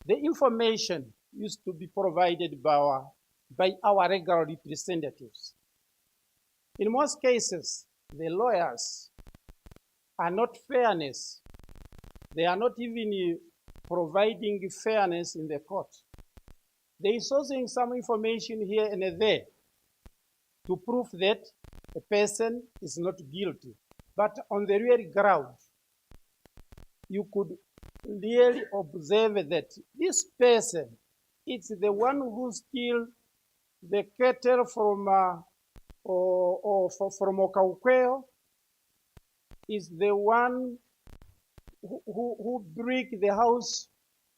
The information used to be provided by our legal representatives. In most cases, the lawyers are not fairness. They are not even providing fairness in the court. There is also some information here and there to prove that a person is not guilty. But on the real ground, you could really observe that this person is the one who steals the cattle from Okaukweo, is the one who break the house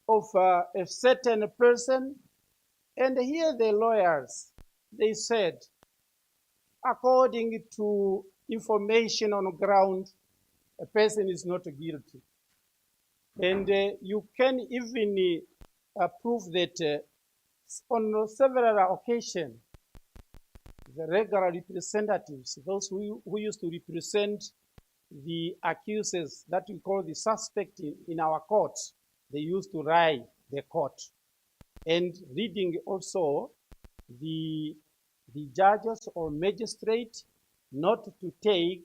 of a certain person. And here the lawyers, they said, according to information on ground, a person is not guilty. And you can even prove that on several occasions, the regular representatives, those who used to represent the accusers that we call the suspect in our courts, they used to write the court. And reading also the judges or magistrate not to take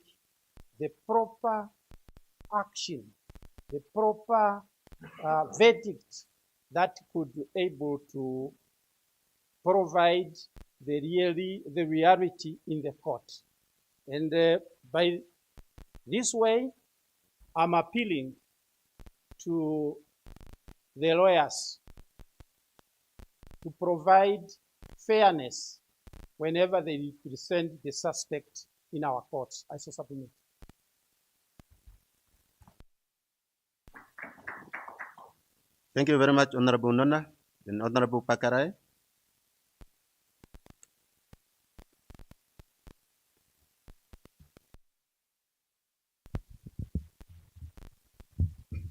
the proper action, the proper verdict that could be able to provide the reality in the court. And by this way, I'm appealing to the lawyers to provide fairness whenever they represent the suspect in our courts. I so submit. Thank you very much, Honorable Nona and Honorable Pakarai.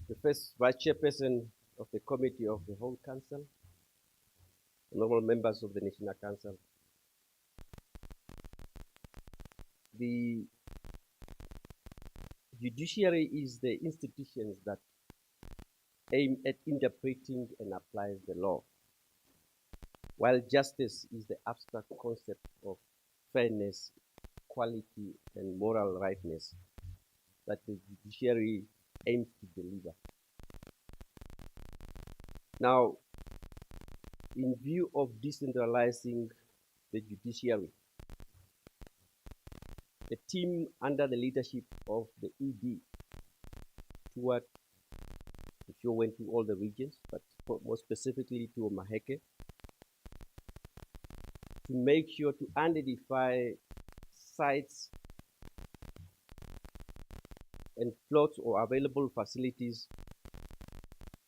The first Vice Chairperson of the Committee of the Whole Council, honorable members of the National Council. The judiciary is the institutions that aim at interpreting and applies the law, while justice is the abstract concept of fairness, equality, and moral rightness that the judiciary aims to deliver. Now, in view of decentralizing the judiciary, a team under the leadership of the ED toward, if you went to all the regions, but more specifically to Omaheke, to make sure to identify sites and plots or available facilities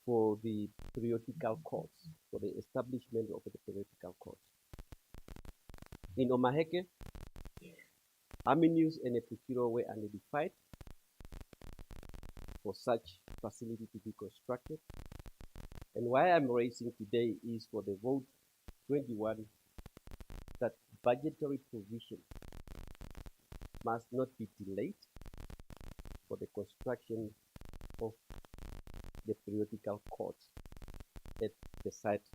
for the periodical courts, for the establishment of the periodical courts. In Omaheke, Aminus and Epukiro were identified for such facility to be constructed. And why I'm raising today is for the vote 21 that budgetary provision must not be delayed for the construction of the periodical courts at the site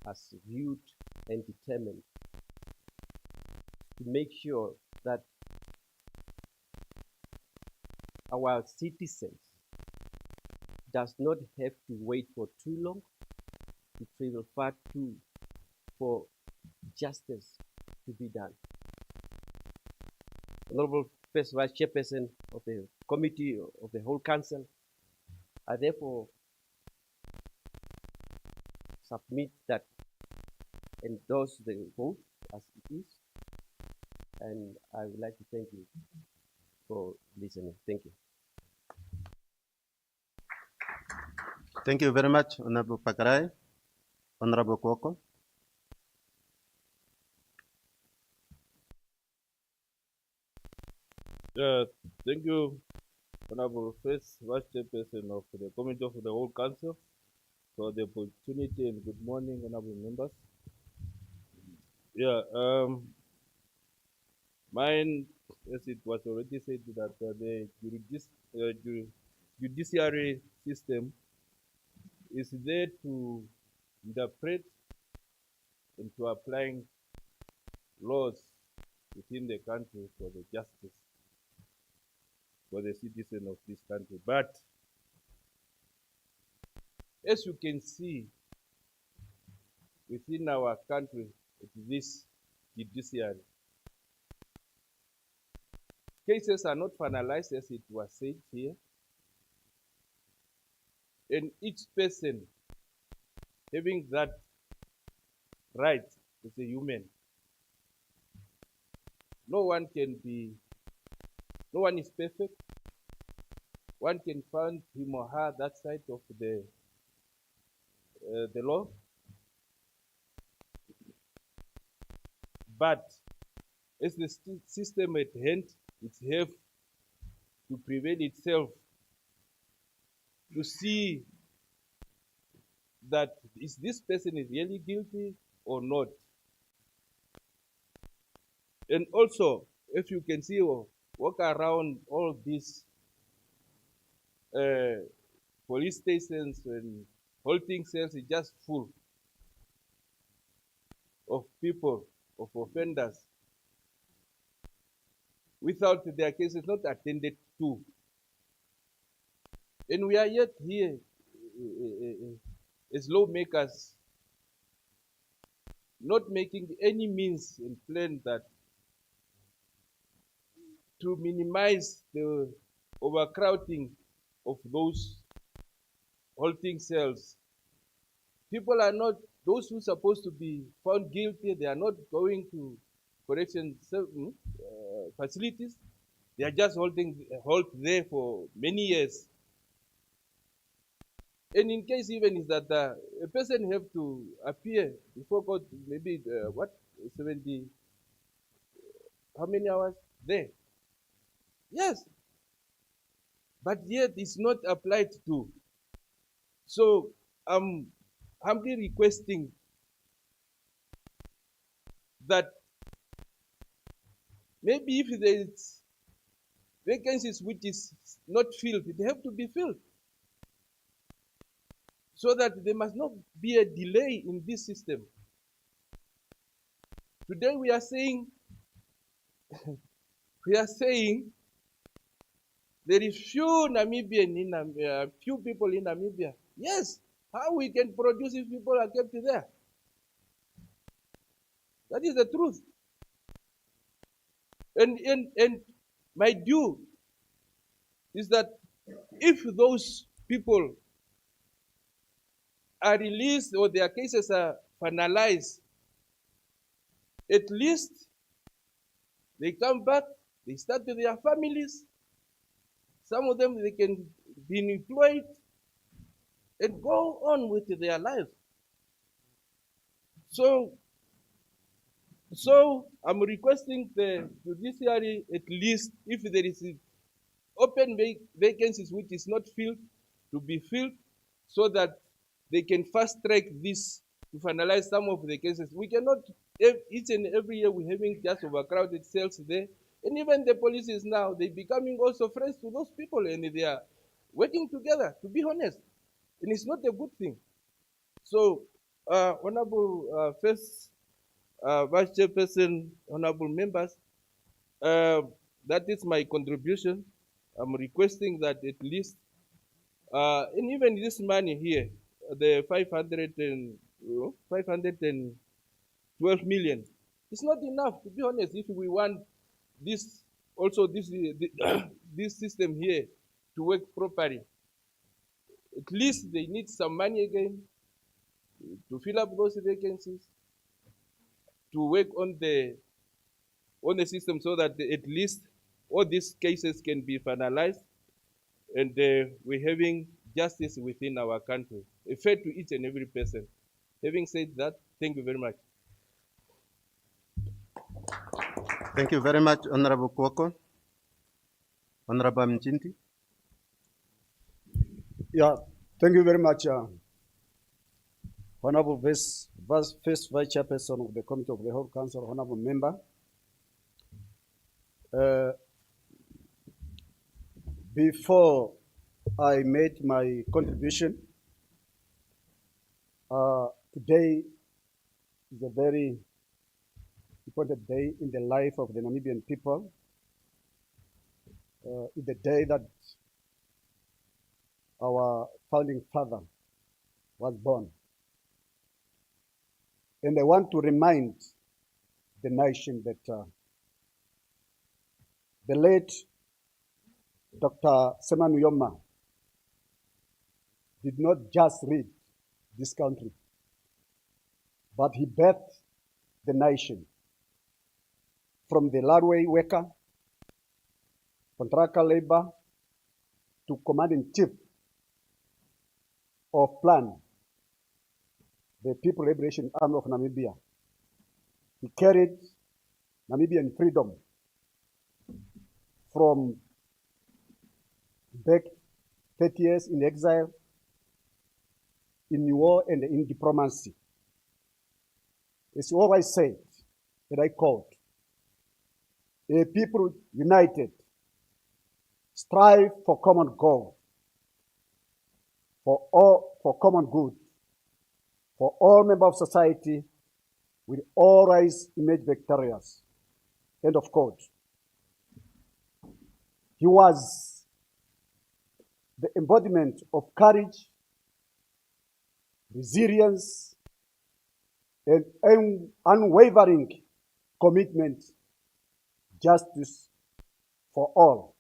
as viewed and determined to make sure that our citizens does not have to wait for too long, to travel far too for justice to be done. Honorable First Vice Chairperson of the Committee of the Whole Council, I therefore submit that endorse the vote as it is, and I would like to thank you for listening. Thank you. Thank you very much, Honorable Pakarai. Honorable Koko. Thank you, Honorable First Vice Chairperson of the Committee of the Whole Council, for the opportunity, and good morning, honorable members. Mine, as it was already said, that the judiciary system is there to interpret and to applying laws within the country for the justice for the citizen of this country. But as you can see, within our country, this judiciary, cases are not finalized as it was said here, and each person having that right as a human. No one is perfect. One can find him or her that side of the law. But as the system at hand, it have to prevail itself to see that is this person is really guilty or not. And also, if you can see, walk around all these police stations and holding cells is just full of people, of offenders, without their cases not attended to. And we are yet here as lawmakers not making any means and plan that to minimize the overcrowding of those holding cells. People are not, those who are supposed to be found guilty, they are not going to correction facilities. They are just hold there for many years. And in case even is that a person have to appear before court, maybe 70, how many hours there? Yes, but yet it's not applied to. So I'm humbly requesting that maybe if there is vacancies which is not filled, they have to be filled, so that there must not be a delay in this system. Today we are saying there is few few people in Namibia. Yes, how we can produce if people are kept there? That is the truth. And my due is that if those people are released or their cases are finalized, at least they come back, they start with their families. Some of them, they can be employed and go on with their lives. So I'm requesting the judiciary, at least if there is open vacancies which is not filled, to be filled, so that they can fast track this to finalize some of the cases. We cannot, each and every year we're having just overcrowded cells there. And even the police is now, they're becoming also friends to those people, and they are working together, to be honest. And it's not a good thing. So, Honorable First Vice Chairperson, Honorable members, that is my contribution. I'm requesting that at least, and even this money here, the 512 million, it's not enough, to be honest, if we want this, also this system here to work properly. At least they need some money again to fill up those vacancies, to work on the system, so that at least all these cases can be finalized, and we're having justice within our country, fair to each and every person. Having said that, thank you very much. Thank you very much, Honorable Kwoko. Honorable Mchinti. Yeah, thank you very much, Honorable First Vice Chairperson of the Committee of the Whole Council, Honorable Member. Before I made my contribution, Today is a very important day in the life of the Namibian people. It's the day that our founding father was born. And I want to remind the nation that the late Dr. Semanu Yoma did not just lead this country, but he birthed the nation from the landway worker, contractor labor, to command-in-chief of PLAN, the People Liberation Army of Namibia. He carried Namibian freedom from back 30 years in exile, in war, and in diplomacy. It's always said, and I quote, "A people united strive for common goal, for common good, for all members of society will always emerge victorious." End of quote. He was the embodiment of courage, resilience, and unwavering commitment, justice for all.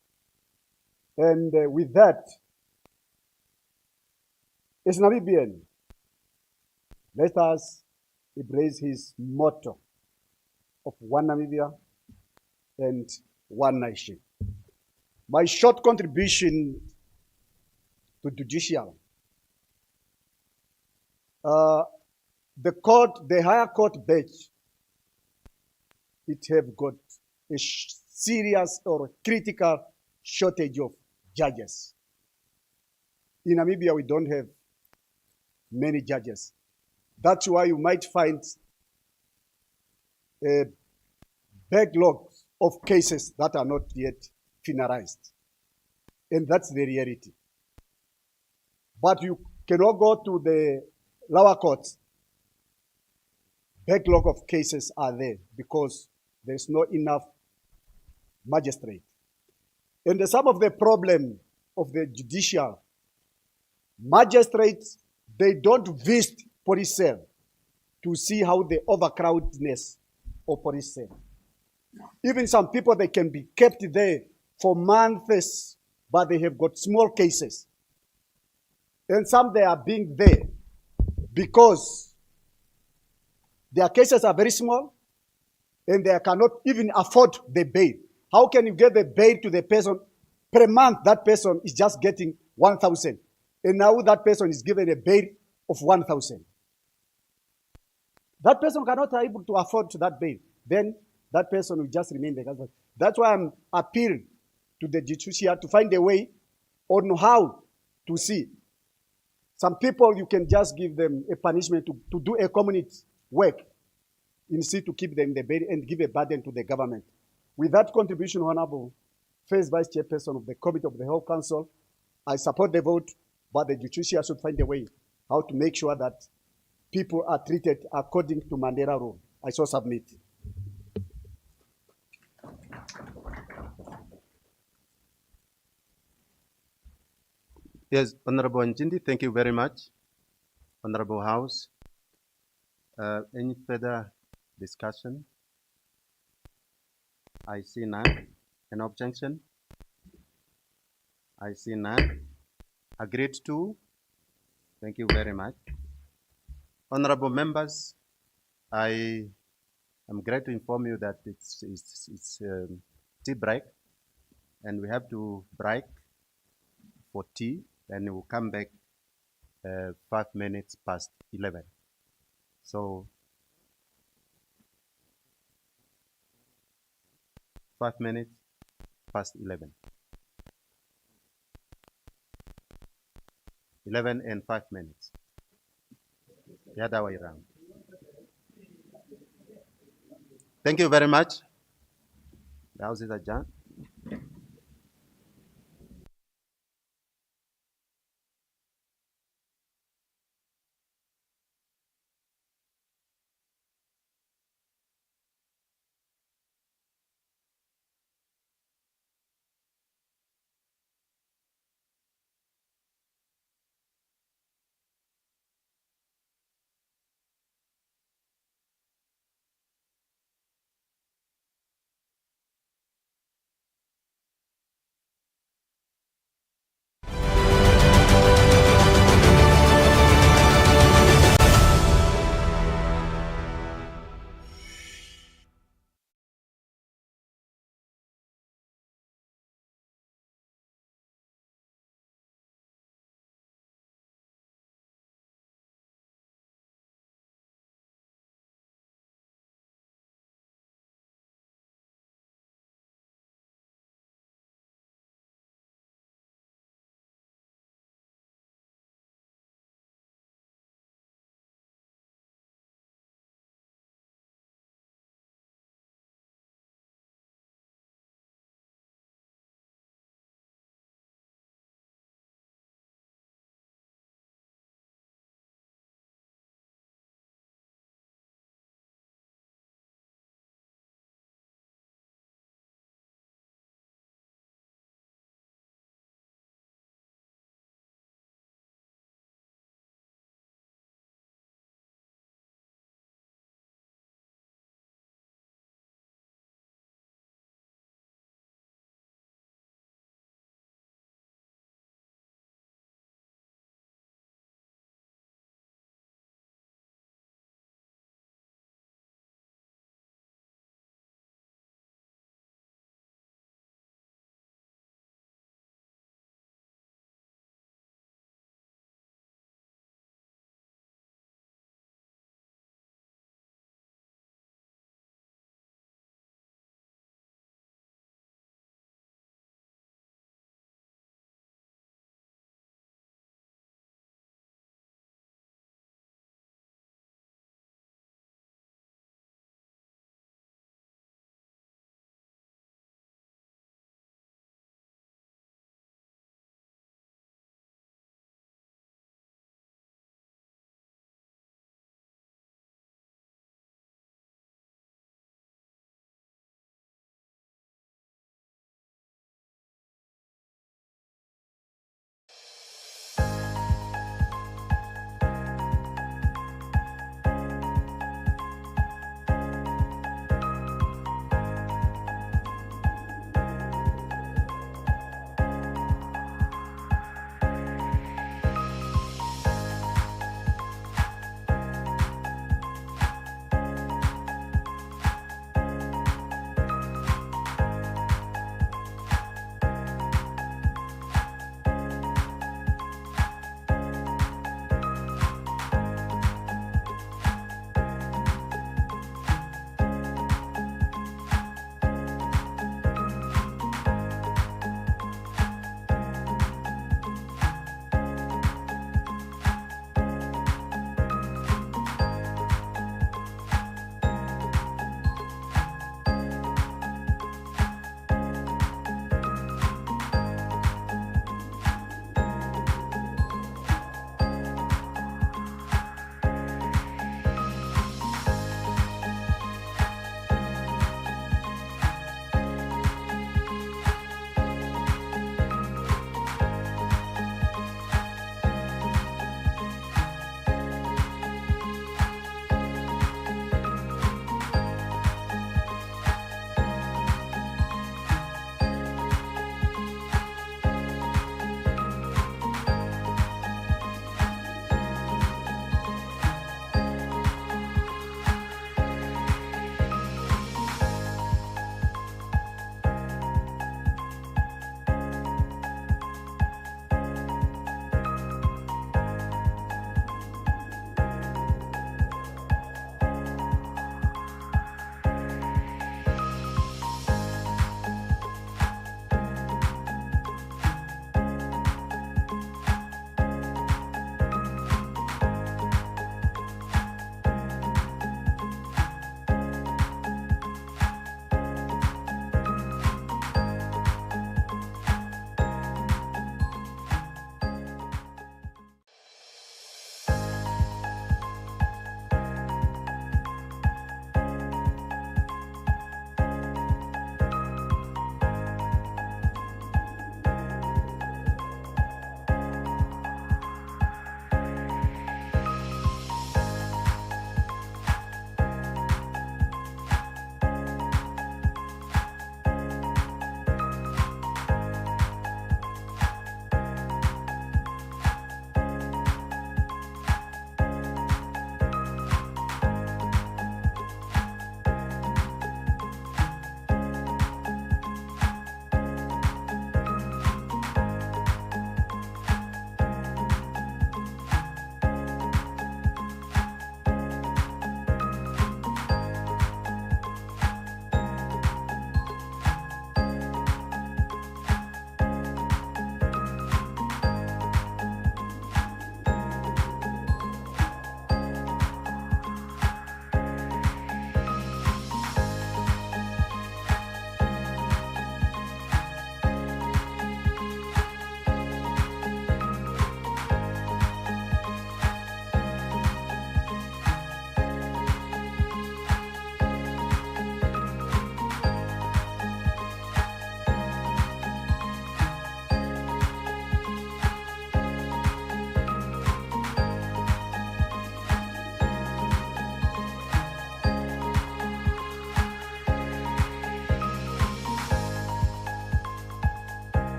And with that, as Namibian, let us embrace his motto of one Namibia and one nation. My short contribution to judicial. The higher court bench, it have got a serious or critical shortage of judges. In Namibia, we don't have many judges. That's why you might find a backlog of cases that are not yet finalized. And that's the reality. But you cannot go to the lower courts. Backlog of cases are there because there's not enough magistrate. And some of the problem of the judicial magistrates, they don't visit police cell to see how the overcrowdedness of police cell. Even some people, they can be kept there for months, but they have got small cases. And some, they are being there because their cases are very small and they cannot even afford the bail. How can you get the bail to the person? Per month, that person is just getting 1,000. And now that person is given a bail of 1,000. That person cannot be able to afford that bail. Then that person will just remain there. That's why I'm appealing to the judiciary to find a way on how to see. Some people, you can just give them a punishment to do a community work instead to keep them in the bail and give a burden to the government. With that contribution, Honorable First Vice Chairperson of the Committee of the Whole Council, I support the vote, but the judiciary should find a way how to make sure that people are treated according to Mandela rule. I so submit. Yes, Honorable Njindi, thank you very much. Honorable House, any further discussion? I see none. An objection? I see none. Agreed to? Thank you very much. Honorable members, I am glad to inform you that it's tea break, and we have to break for tea, and we'll come back 5 minutes past 11. So 5 minutes past 11. 11 and 5 minutes. The other way around. Thank you very much. The House is adjourned.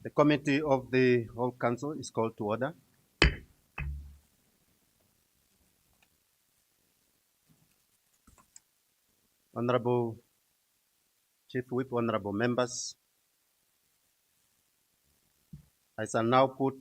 The committee of the whole council is called to order. Honorable Chief Whip, honorable members, I shall now put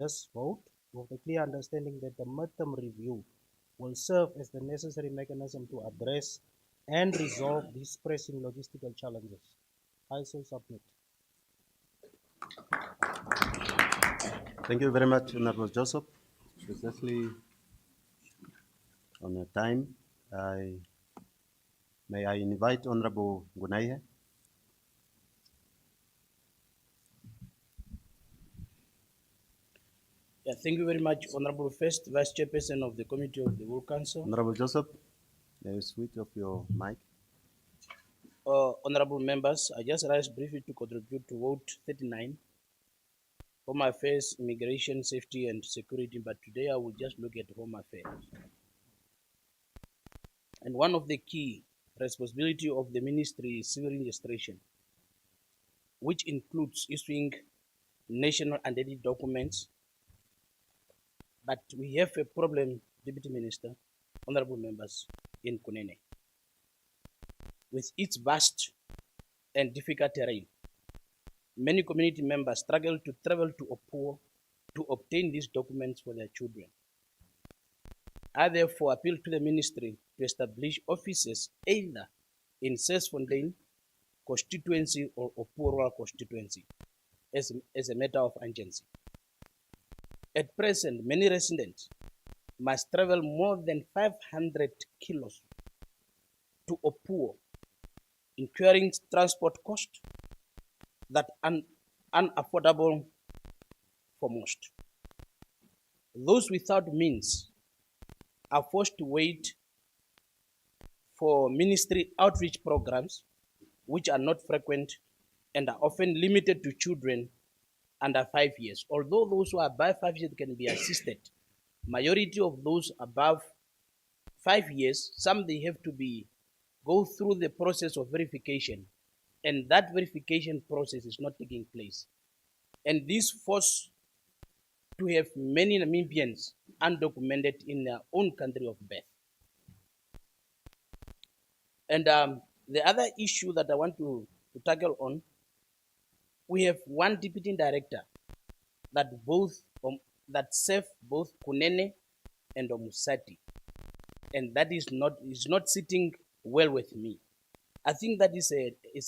this vote with the clear understanding that the midterm review will serve as the necessary mechanism to address and resolve these pressing logistical challenges. I so submit. Thank you very much, Honorable Joseph. Precisely on your time, may I invite Honorable Gunaihe? Yeah, thank you very much, Honorable First Vice Chairperson of the Committee of the World Council. Honorable Joseph, may you switch off your mic? Honorable members, I just rise briefly to contribute to vote 39, Home Affairs, Immigration, Safety and Security, but today I will just look at Home Affairs. And one of the key responsibility of the ministry is civil registration, which includes issuing national identity documents. But we have a problem, Deputy Minister, honorable members, in Kunene. With its vast and difficult terrain, many community members struggle to travel to Opuo to obtain these documents for their children. I therefore appeal to the ministry to establish offices either in Sesfontein constituency or Opuo rural constituency as a matter of urgency. At present, many residents must travel more than 500 kilos to Opuo, incurring transport costs that are unaffordable for most. Those without means are forced to wait for ministry outreach programs, which are not frequent and are often limited to children under 5 years. Although those who are above 5 years can be assisted, majority of those above 5 years, some they have to go through the process of verification, and that verification process is not taking place. And this force to have many Namibians undocumented in their own country of birth. And the other issue that I want to tackle on, we have one deputy director that serve both Kunene and Omusati, and that is not sitting well with me. I think that is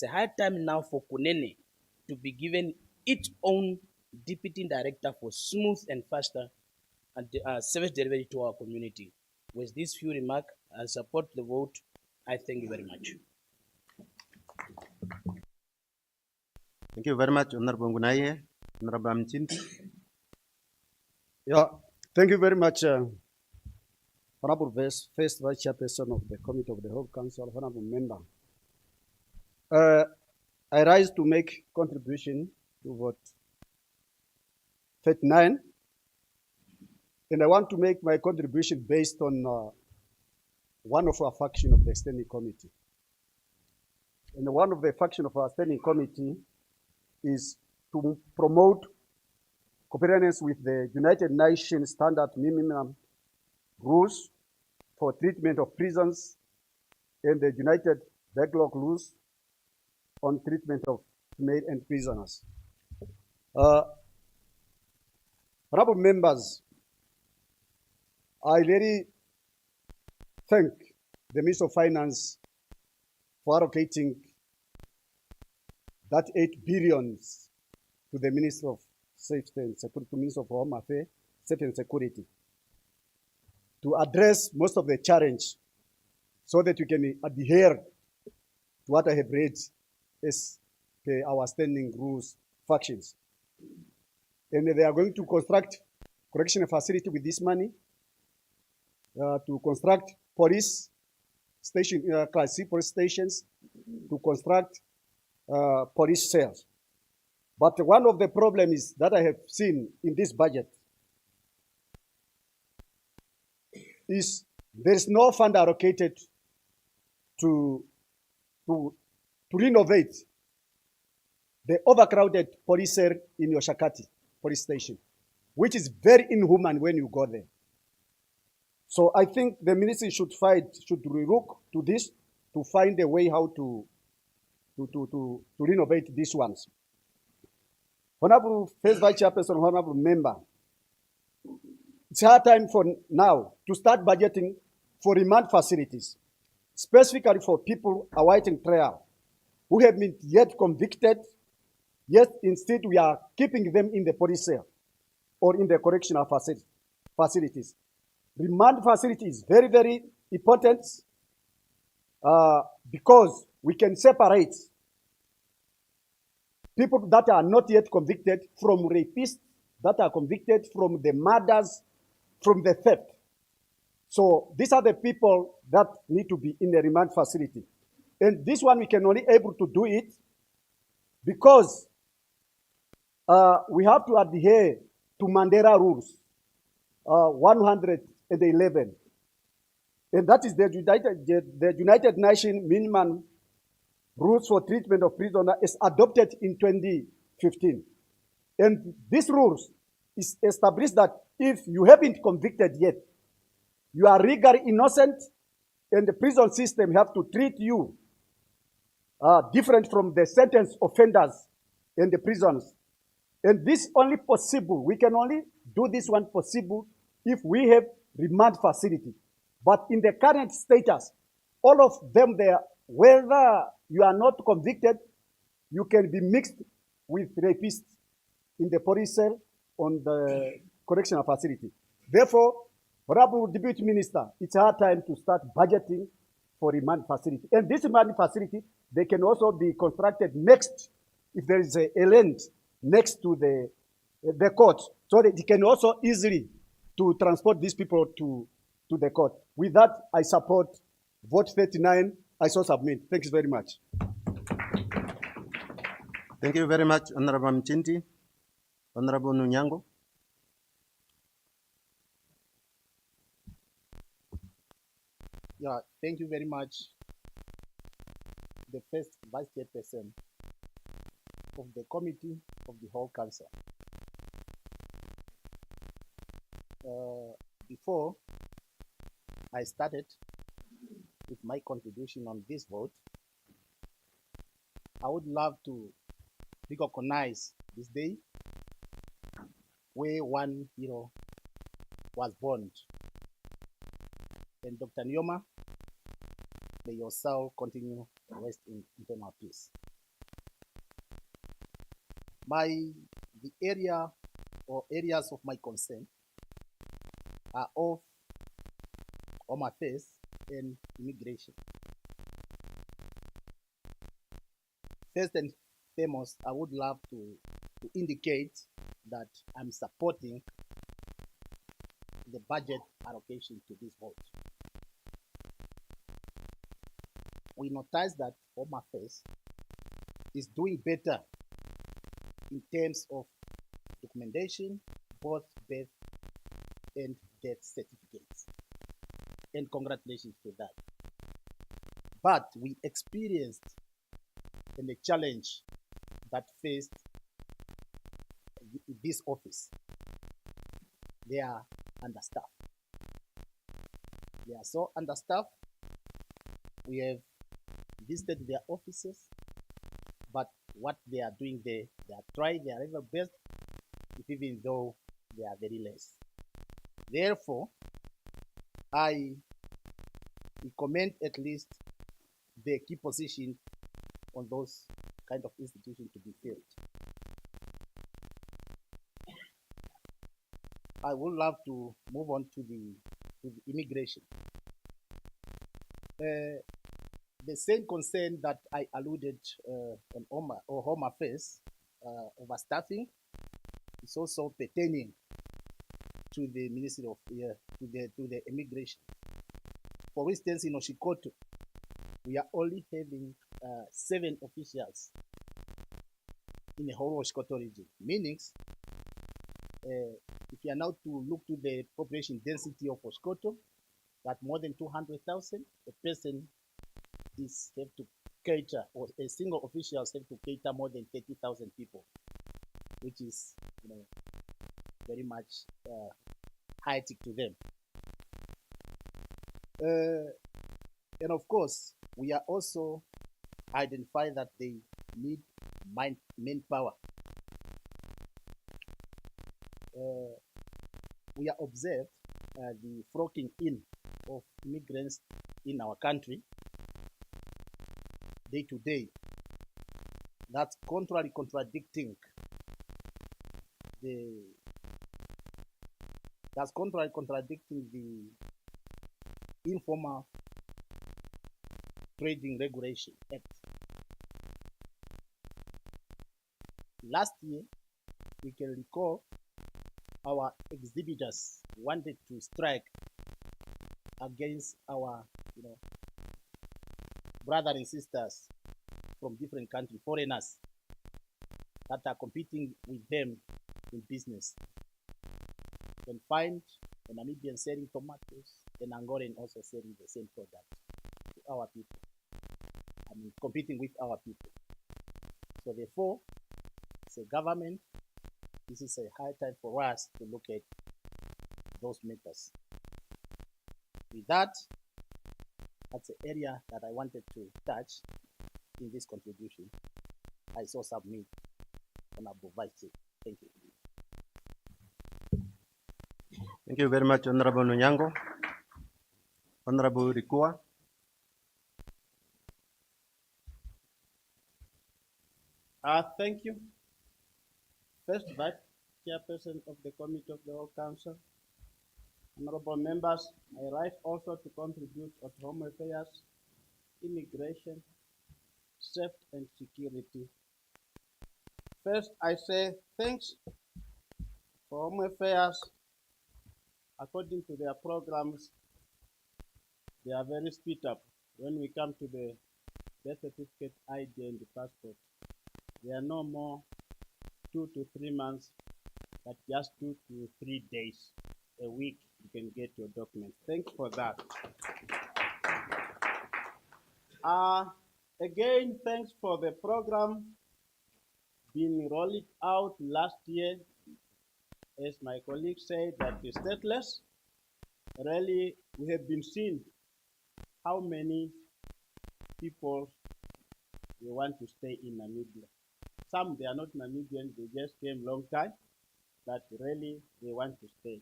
a high time now for Kunene to be given its own deputy director for smooth and faster and service delivery to our community. With these few remarks, I support the vote. I thank you very much. Thank you very much, Honorable Gunaihe. Honorable Mchinti. Yeah, thank you very much, Honorable First Vice Chairperson of the Committee of the Whole Council, Honorable Member. I rise to make contribution to vote 39, and I want to make my contribution based on one of our faction of the Standing Committee. And one of the faction of our Standing Committee is to promote compliance with the United Nations Standard Minimum Rules for Treatment of Prisons and the United Backlog Rules on Treatment of Inmates and Prisoners. Honorable members, I really thank the Minister of Finance for allocating that 8 billion to the Minister of Safety and Security, to Minister of Home Affairs, Safety and Security, to address most of the challenge so that we can adhere to what I have read as our standing rules factions. And they are going to construct correctional facility with this money, to construct police station, class C police stations, to construct police cells. But one of the problems that I have seen in this budget is there is no fund allocated to renovate the overcrowded police cell in Yoshakati police station, which is very inhuman when you go there. So I think the ministry should relook to this to find a way how to renovate these ones. Honorable First Vice Chairperson, Honorable Member, It's hard time for now to start budgeting for remand facilities, specifically for people awaiting trial who have been yet convicted, yet instead we are keeping them in the police cell or in the correctional facilities. Remand facility is very, very important because we can separate people that are not yet convicted from rapists that are convicted from the murders, from the theft. So these are the people that need to be in the remand facility. And this one, we can only able to do it because we have to adhere to Mandela rules, 111. And that is the United Nations minimum rules for treatment of prisoners is adopted in 2015. And these rules is established that if you haven't convicted yet, you are legally innocent, and the prison system have to treat you different from the sentenced offenders in the prisons. And this only possible, we can only do this one possible if we have remand facility. But in the current status, all of them there, whether you are not convicted, you can be mixed with rapists in the police cell on the correctional facility. Therefore, Honorable Deputy Minister, it's our time to start budgeting for remand facility. And this remand facility, they can also be constructed next, if there is a land next to the court, so that it can also easily to transport these people to the court. With that, I support vote 39. I so submit. Thank you very much. Thank you very much, Honorable Mchinti. Honorable Nunyango. Yeah, thank you very much. The first Vice Chairperson of the Committee of the Whole Council. Before I started with my contribution on this vote, I would love to recognize this day where one hero was born. And Dr. Nyoma, may your soul continue to rest in eternal peace. The area or areas of my concern are of Home Affairs and immigration. First and foremost, I would love to indicate that I'm supporting the budget allocation to this vote. We notice that Home Affairs is doing better in terms of documentation, both birth and death certificates. And congratulations to that. But we experienced a challenge that faced this office. They are understaffed. They are so understaffed. We have visited their offices, but what they are doing there, they are trying their level best, even though they are very less. Therefore, I recommend at least the key position on those kind of institutions to be filled. I would love to move on to the immigration. The same concern that I alluded on Home Affairs, overstaffing, is also pertaining to the Ministry of to the immigration. For instance, in Oshikoto, we are only having 7 officials in the whole Oshikoto region. Meaning, if you are now to look to the population density of Oshikoto, that more than 200,000, a person is have to cater, or a single official has to cater more than 30,000 people, which is, very much hectic to them. And of course, we are also identify that they need manpower. We are observed the flocking in of immigrants in our country day to day. That's contradicting the Informal Trading Regulation Act. Last year, we can recall our exhibitors wanted to strike against our, brothers and sisters from different countries, foreigners that are competing with them in business. You can find a Namibian selling tomatoes, an Angolan also selling the same product to our people. Competing with our people. So therefore, as a government, this is a high time for us to look at those matters. With that, that's the area that I wanted to touch in this contribution. I so submit, Honorable Vice Chair. Thank you. Thank you very much, Honorable Nunyango. Honorable Rikua. Thank you. First Vice Chairperson of the Committee of the Whole Council, honorable members, I rise also to contribute to Home Affairs, Immigration, Safety and Security. First, I say thanks for Home Affairs. According to their programs, they are very speed up. When we come to the birth certificate, ID, and the passport, they are no more 2 to 3 months, but just 2 to 3 days, a week, you can get your documents. Thanks for that. Again, thanks for the program being rolled out last year. As my colleague said, that is stateless. Really, we have been seeing how many people they want to stay in Namibia. Some, they are not Namibians, they just came long time, but really, they want to stay.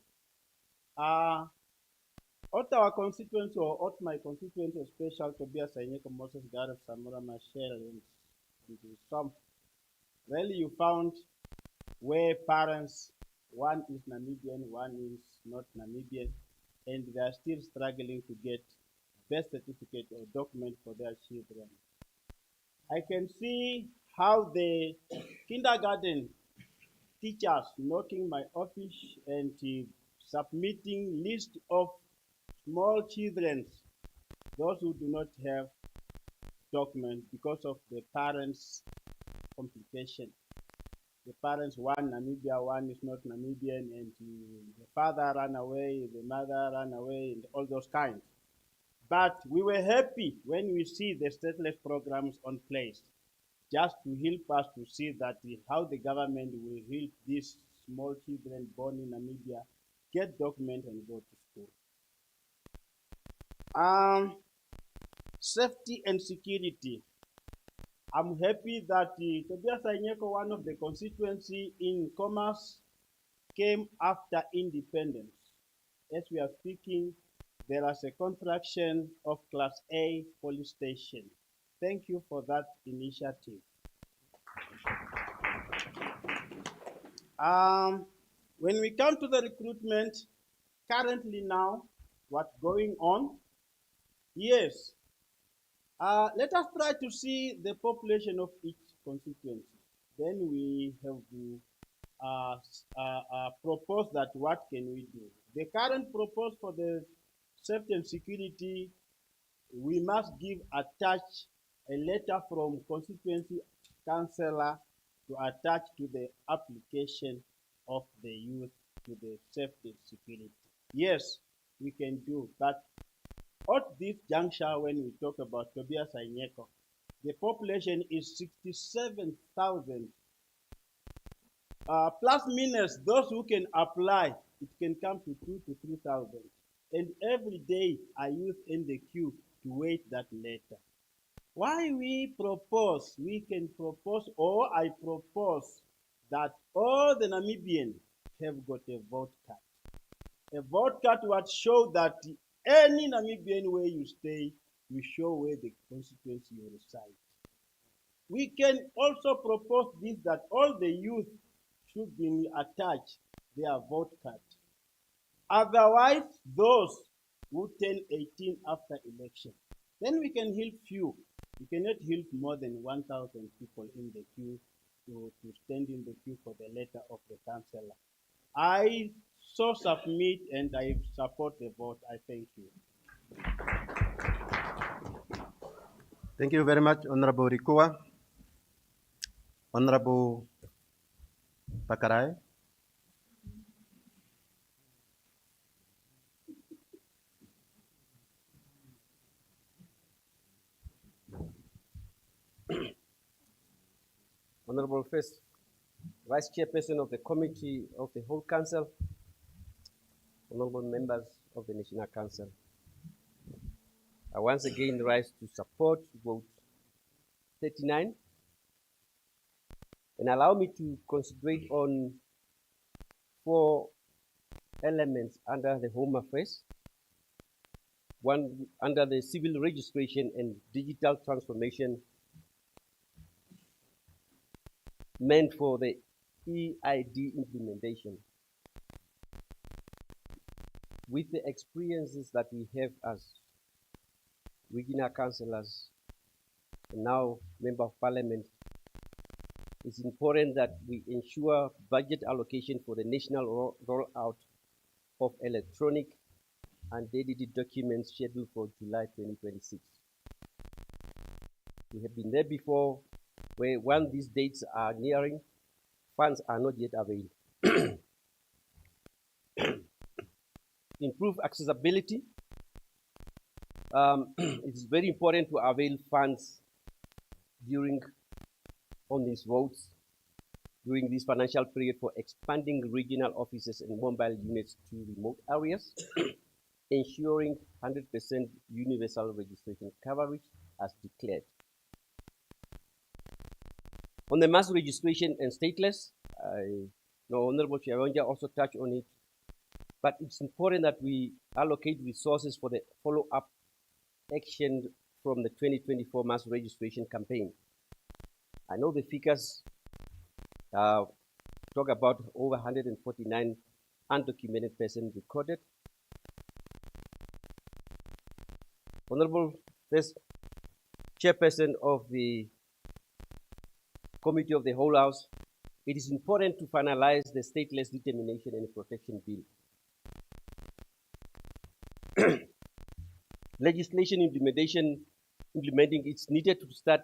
At our constituency, or at my constituency, especially Tobias Aineko, Moses, Gareth, Samura, Machel, and some, really you found where parents, one is Namibian, one is not Namibian, and they are still struggling to get birth certificate or document for their children. I can see how the kindergarten teachers knocking my office and submitting list of small children, those who do not have documents because of the parents' complication. The parents, one Namibia, one is not Namibian, and the father ran away, the mother ran away, and all those kinds. But we were happy when we see the stateless programs on place, just to help us to see that how the government will help these small children born in Namibia get documents and go to school. Safety and security. I'm happy that Tobias Aineko, one of the constituency in commerce, came after independence. As we are speaking, there is a construction of Class A police station. Thank you for that initiative. When we come to the recruitment, currently now, what's going on? Yes. Let us try to see the population of each constituency. Then we have to propose that what can we do. The current proposal for the safety and security, we must attach a letter from constituency councillor to attach to the application of the youth to the safety and security. Yes, we can do, but at this juncture, when we talk about Tobias Aineko, the population is 67,000. Plus minus those who can apply, it can come to 2,000 to 3,000. And every day I youth in the queue to wait that letter. Why we can propose, or I propose that all the Namibians have got a vote card. A vote card would show that any Namibian where you stay, you show where the constituency you reside. We can also propose this, that all the youth should be attached their vote card. Otherwise, those who turn 18 after election, then we can help few. We cannot help more than 1,000 people in the queue to stand in the queue for the letter of the councillor. I so submit and I support the vote. I thank you. Thank you very much, Honorable Rikua. Honorable Pakarai. Honorable First Vice Chairperson of the Committee of the Whole Council, honorable members of the National Council, I once again rise to support vote 39 and allow me to concentrate on 4 elements under the Home Affairs, one under the civil registration and digital transformation meant for the EID implementation. With the experiences that we have as regional councillors and now member of parliament, it's important that we ensure budget allocation for the national rollout of electronic and dated documents scheduled for July 2026. We have been there before, where when these dates are nearing, funds are not yet available. Improve accessibility. It is very important to avail funds on these votes during this financial period for expanding regional offices and mobile units to remote areas, ensuring 100% universal registration coverage as declared. On the mass registration and stateless, I know Honorable Chiavonja also touched on it, but it's important that we allocate resources for the follow-up action from the 2024 mass registration campaign. I know the figures talk about over 149 undocumented persons recorded. Honorable First Chairperson of the Committee of the Whole House, it is important to finalize the stateless determination and protection bill. Legislation implementing it's needed to start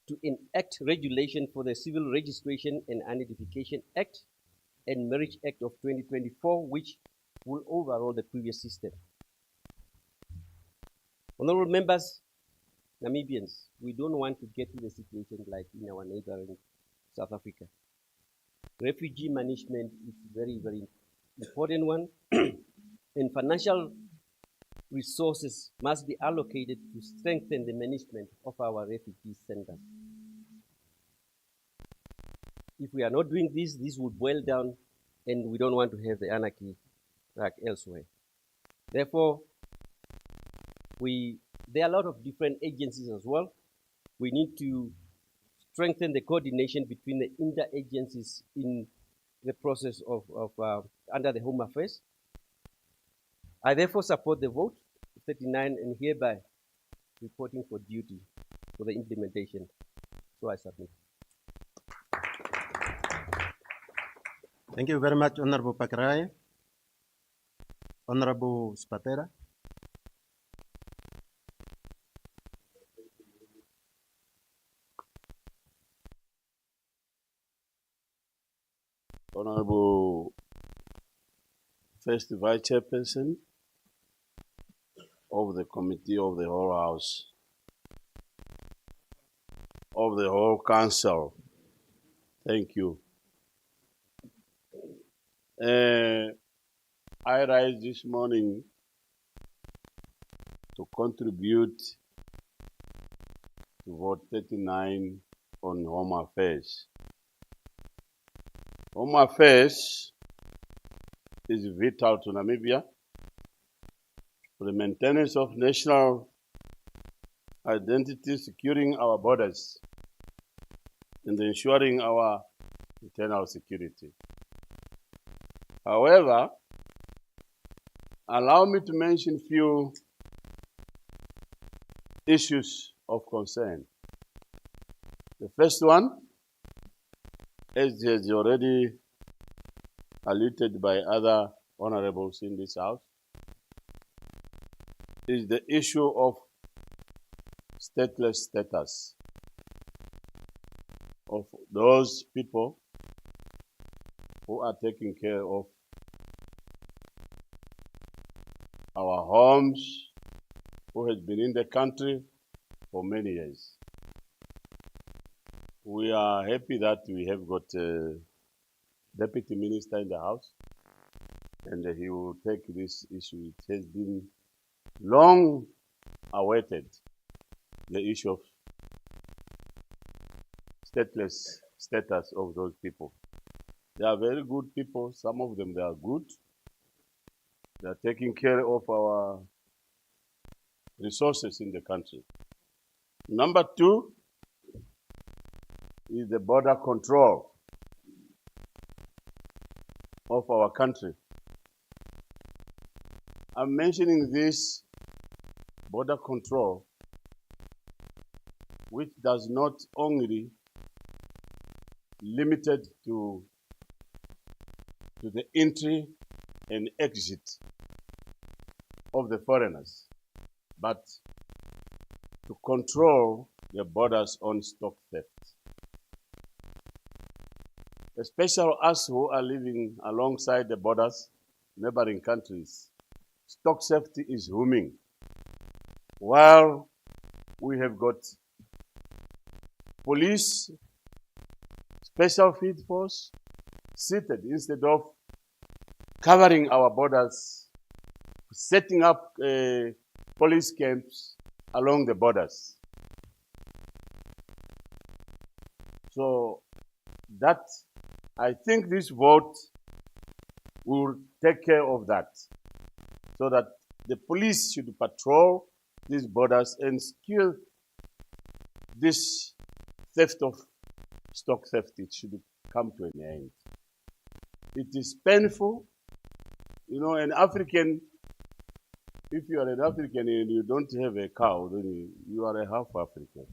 to enact regulation for the Civil Registration and Identification Act and Marriage Act of 2024, which will overhaul the previous system. Honorable members, Namibians, we don't want to get to the situation like in our neighboring South Africa. Refugee management is very, very important one, and financial resources must be allocated to strengthen the management of our refugee centers. If we are not doing this, this will boil down, and we don't want to have the anarchy like elsewhere. Therefore, there are a lot of different agencies as well. We need to strengthen the coordination between the inter-agencies in the process of under the Home Affairs. I therefore support the vote 39 and hereby reporting for duty for the implementation. So I submit. Thank you very much, Honorable Pakarai. Honorable Spatera. Honorable First Vice Chairperson of the Committee of the Whole House, of the whole Council, thank you. I rise this morning to contribute to vote 39 on Home Affairs. Home Affairs is vital to Namibia for the maintenance of national identity, securing our borders, and ensuring our internal security. However, allow me to mention few issues of concern. The first one, as has already alluded by other honorables in this House, is the issue of stateless status of those people who are taking care of our homes, who has been in the country for many years. We are happy that we have got a deputy minister in the House, and he will take this issue. It has been long awaited, the issue of stateless status of those people. They are very good people. Some of them, they are good. They are taking care of our resources in the country. Number two is the border control of our country. I'm mentioning this border control, which does not only limited to the entry and exit of the foreigners, but to control the borders on stock theft. Especially us who are living alongside the borders, neighboring countries, stock safety is booming. While we have got police, special field force, seated instead of covering our borders, setting up police camps along the borders. So that, I think this vote will take care of that, so that the police should patrol these borders and secure this theft of stock theft. It should come to an end. It is painful. You know, an African, if you are an African and you don't have a cow, then you are a half African.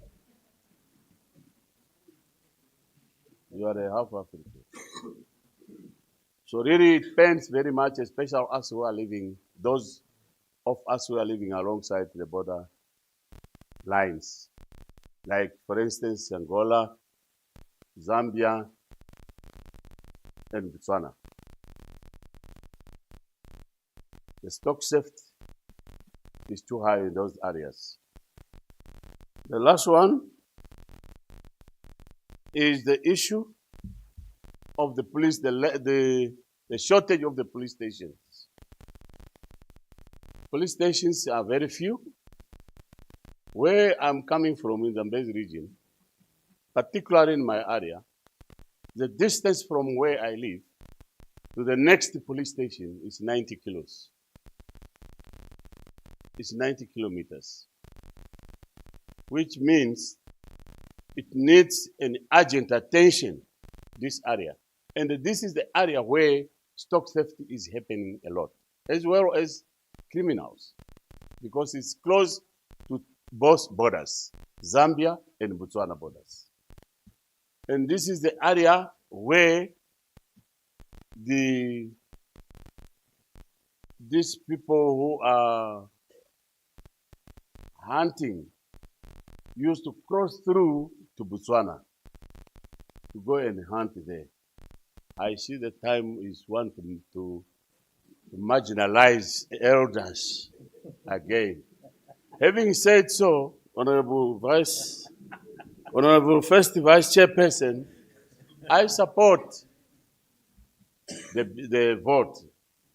You are a half African. So really it pains very much, especially us who are living, those of us who are living alongside the border lines. Like, for instance, Angola, Zambia, and Botswana. The stock theft is too high in those areas. The last one is the issue of the police, the shortage of the police stations. Police stations are very few. Where I'm coming from in the Zambezi region, particularly in my area, the distance from where I live to the next police station is 90 kilos. It's 90 kilometers, which means it needs an urgent attention, this area. And this is the area where stock theft is happening a lot, as well as criminals, because it's close to both borders, Zambia and Botswana borders. And this is the area where these people who are hunting used to cross through to Botswana to go and hunt there. I see the time is one to marginalize elders again. Having said so, Honorable First Vice Chairperson, I support the vote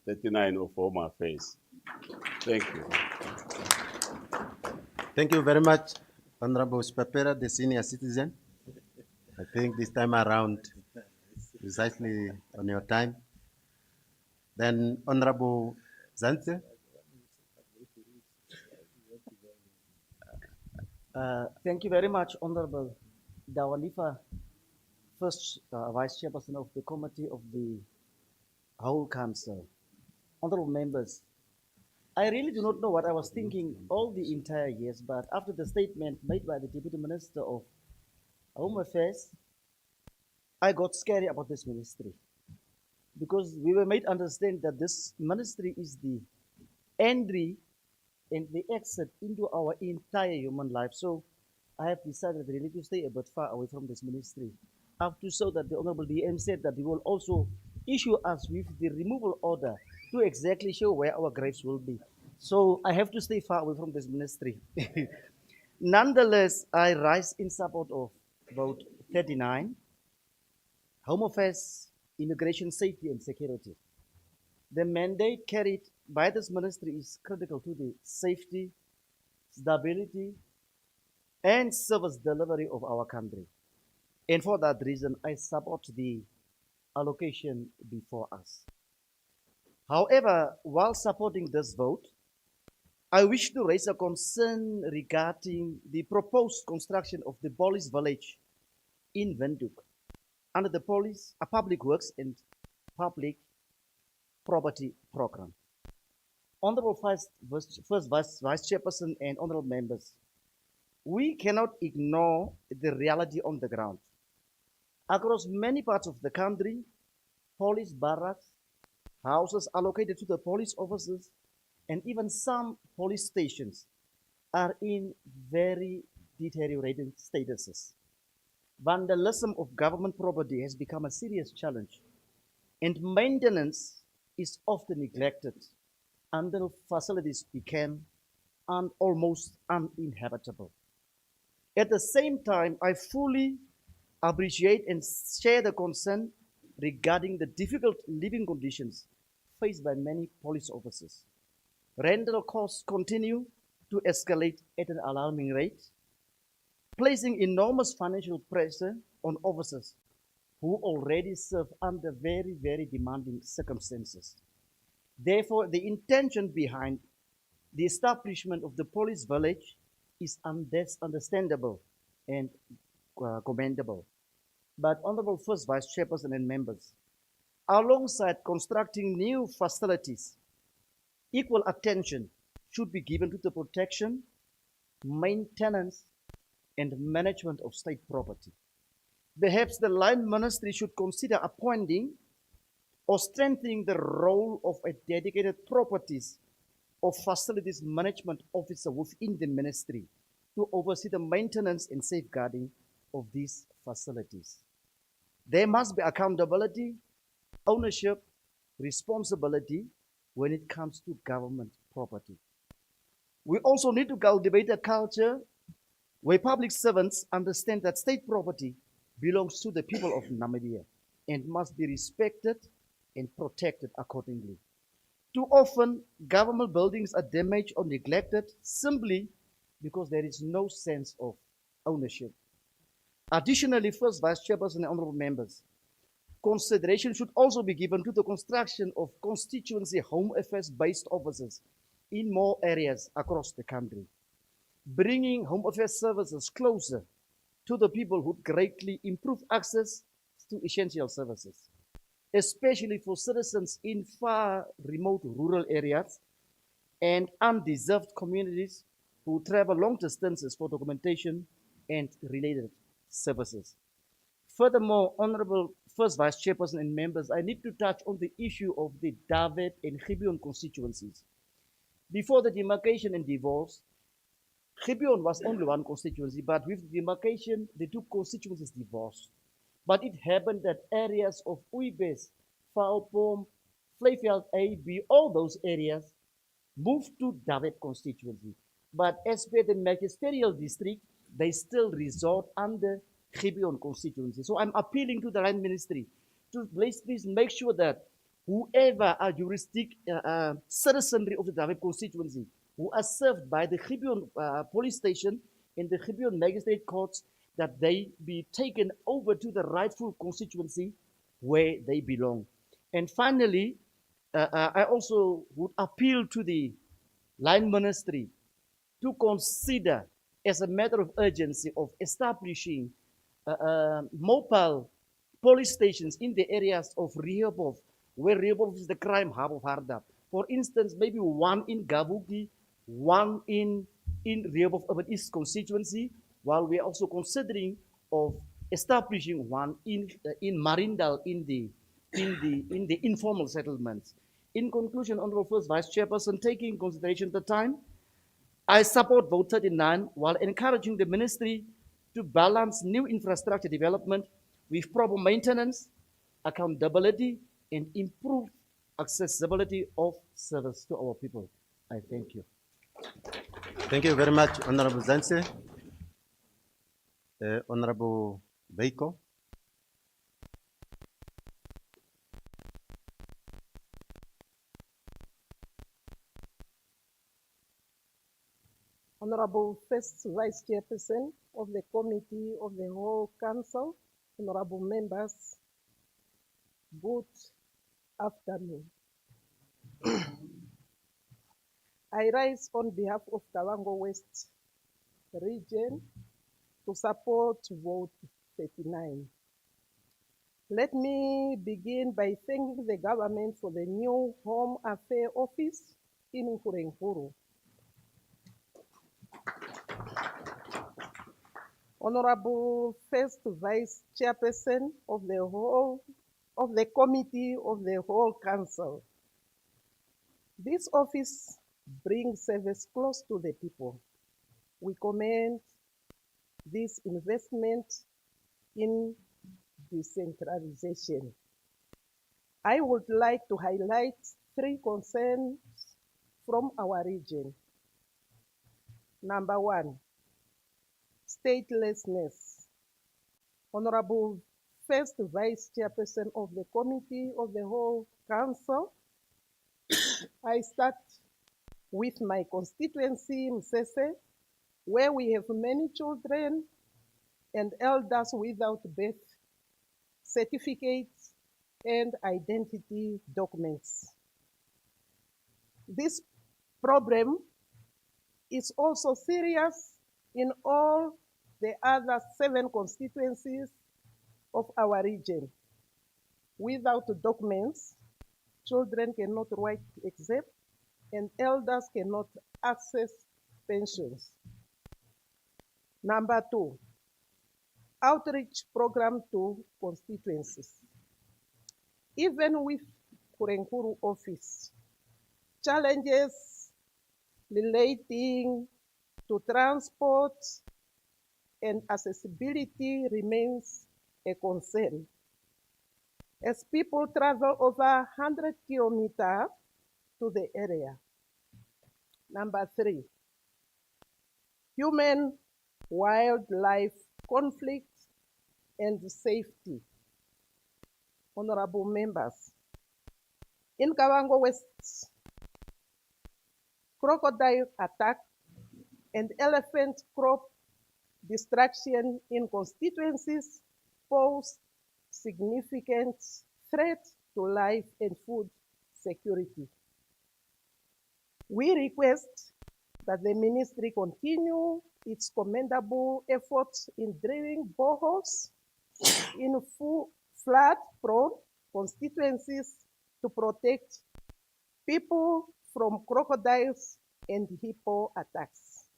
39 of Home Affairs. Thank you. Thank you very much, Honorable Spapera, the senior citizen. I think this time around, precisely on your time. Then Honorable Zante. Thank you very much, Honorable Dawalifa, first Vice Chairperson of the Committee of the Whole Council. Honorable members, I really do not know what I was thinking all the entire years, but after the statement made by the Deputy Minister of Home Affairs, I got scary about this ministry because we were made understand that this ministry is the entry and the exit into our entire human life. So I have decided really to stay a bit far away from this ministry. Up to so that the Honorable DM said that he will also issue us with the removal order to exactly show where our graves will be. So I have to stay far away from this ministry. Nonetheless, I rise in support of vote 39, Home Affairs, Immigration, Safety and Security. The mandate carried by this ministry is critical to the safety, stability, and service delivery of our country. And for that reason, I support the allocation before us. However, while supporting this vote, I wish to raise a concern regarding the proposed construction of the police village in Windhoek under the Police, Public Works and Public Property Program. Honorable First Vice Chairperson and honorable members, we cannot ignore the reality on the ground. Across many parts of the country, police barracks, houses allocated to the police officers, and even some police stations are in very deteriorating statuses. Vandalism of government property has become a serious challenge, and maintenance is often neglected until facilities became almost uninhabitable. At the same time, I fully appreciate and share the concern regarding the difficult living conditions faced by many police officers. Rental costs continue to escalate at an alarming rate, placing enormous financial pressure on officers who already serve under very, very demanding circumstances. Therefore, the intention behind the establishment of the police village is understandable and commendable. But Honorable First Vice Chairperson and members, alongside constructing new facilities, equal attention should be given to the protection, maintenance, and management of state property. Perhaps the Line Ministry should consider appointing or strengthening the role of a dedicated properties or facilities management officer within the ministry to oversee the maintenance and safeguarding of these facilities. There must be accountability, ownership, responsibility when it comes to government property. We also need to cultivate a culture where public servants understand that state property belongs to the people of Namibia and must be respected and protected accordingly. Too often, government buildings are damaged or neglected simply because there is no sense of ownership. Additionally, First Vice Chairperson and honorable members, consideration should also be given to the construction of constituency home affairs-based offices in more areas across the country. Bringing home affairs services closer to the people would greatly improve access to essential services, especially for citizens in far remote rural areas and undeserved communities who travel long distances for documentation and related services. Furthermore, Honorable First Vice Chairperson and members, I need to touch on the issue of the David and Gibeon constituencies. Before the demarcation and divorce, Gibeon was only one constituency, but with the demarcation, the two constituencies divorced. But it happened that areas of Uibes, Falpom, Vleyveld A, B, all those areas moved to David constituency. But as per the magisterial district, they still resort under Gibeon constituency. So I'm appealing to the Land Ministry to please make sure that whoever are citizenry of the David constituency who are served by the Gibeon police station and the Gibeon magistrate courts, that they be taken over to the rightful constituency where they belong. And finally, I also would appeal to the line ministry to consider as a matter of urgency of establishing mobile police stations in the areas of Rehoboth, where Rehoboth is the crime hub of Hardap. For instance, maybe one in Gavuki, one in Rehoboth Urban East constituency, while we are also considering of establishing one in Marindal in the informal settlements. In conclusion, Honorable First Vice Chairperson, taking in consideration the time, I support vote 39 while encouraging the ministry to balance new infrastructure development with proper maintenance, accountability, and improved accessibility of service to our people. I thank you. Thank you very much, Honorable Zanse. Honorable Beiko. Honorable First Vice Chairperson of the Committee of the Whole Council, honorable members, good afternoon. I rise on behalf of Kavango West region to support vote 39. Let me begin by thanking the government for the new Home Affairs Office in Nkurenkuru. Honorable First Vice Chairperson of the Committee of the Whole Council. This office brings service close to the people. We commend this investment in decentralization. I would like to highlight 3 concerns from our region. Number 1, statelessness. Honorable First Vice Chairperson of the Committee of the Whole Council, I start with my constituency, Msese, where we have many children and elders without birth certificates and identity documents. This problem is also serious in all the other 7 constituencies of our region. Without documents, children cannot write exam and elders cannot access pensions. Number 2, outreach program to constituencies. Even with Kurenkuru office, challenges relating to transport and accessibility remains a concern, as people travel over 100 kilometers to the area. Number 3, human-wildlife conflict and safety. Honorable members, in Kavango West, crocodile attack and elephant crop destruction in constituencies pose significant threat to life and food security. We request that the ministry continue its commendable efforts in drilling boreholes in flood-prone constituencies to protect people from crocodiles and hippo attacks.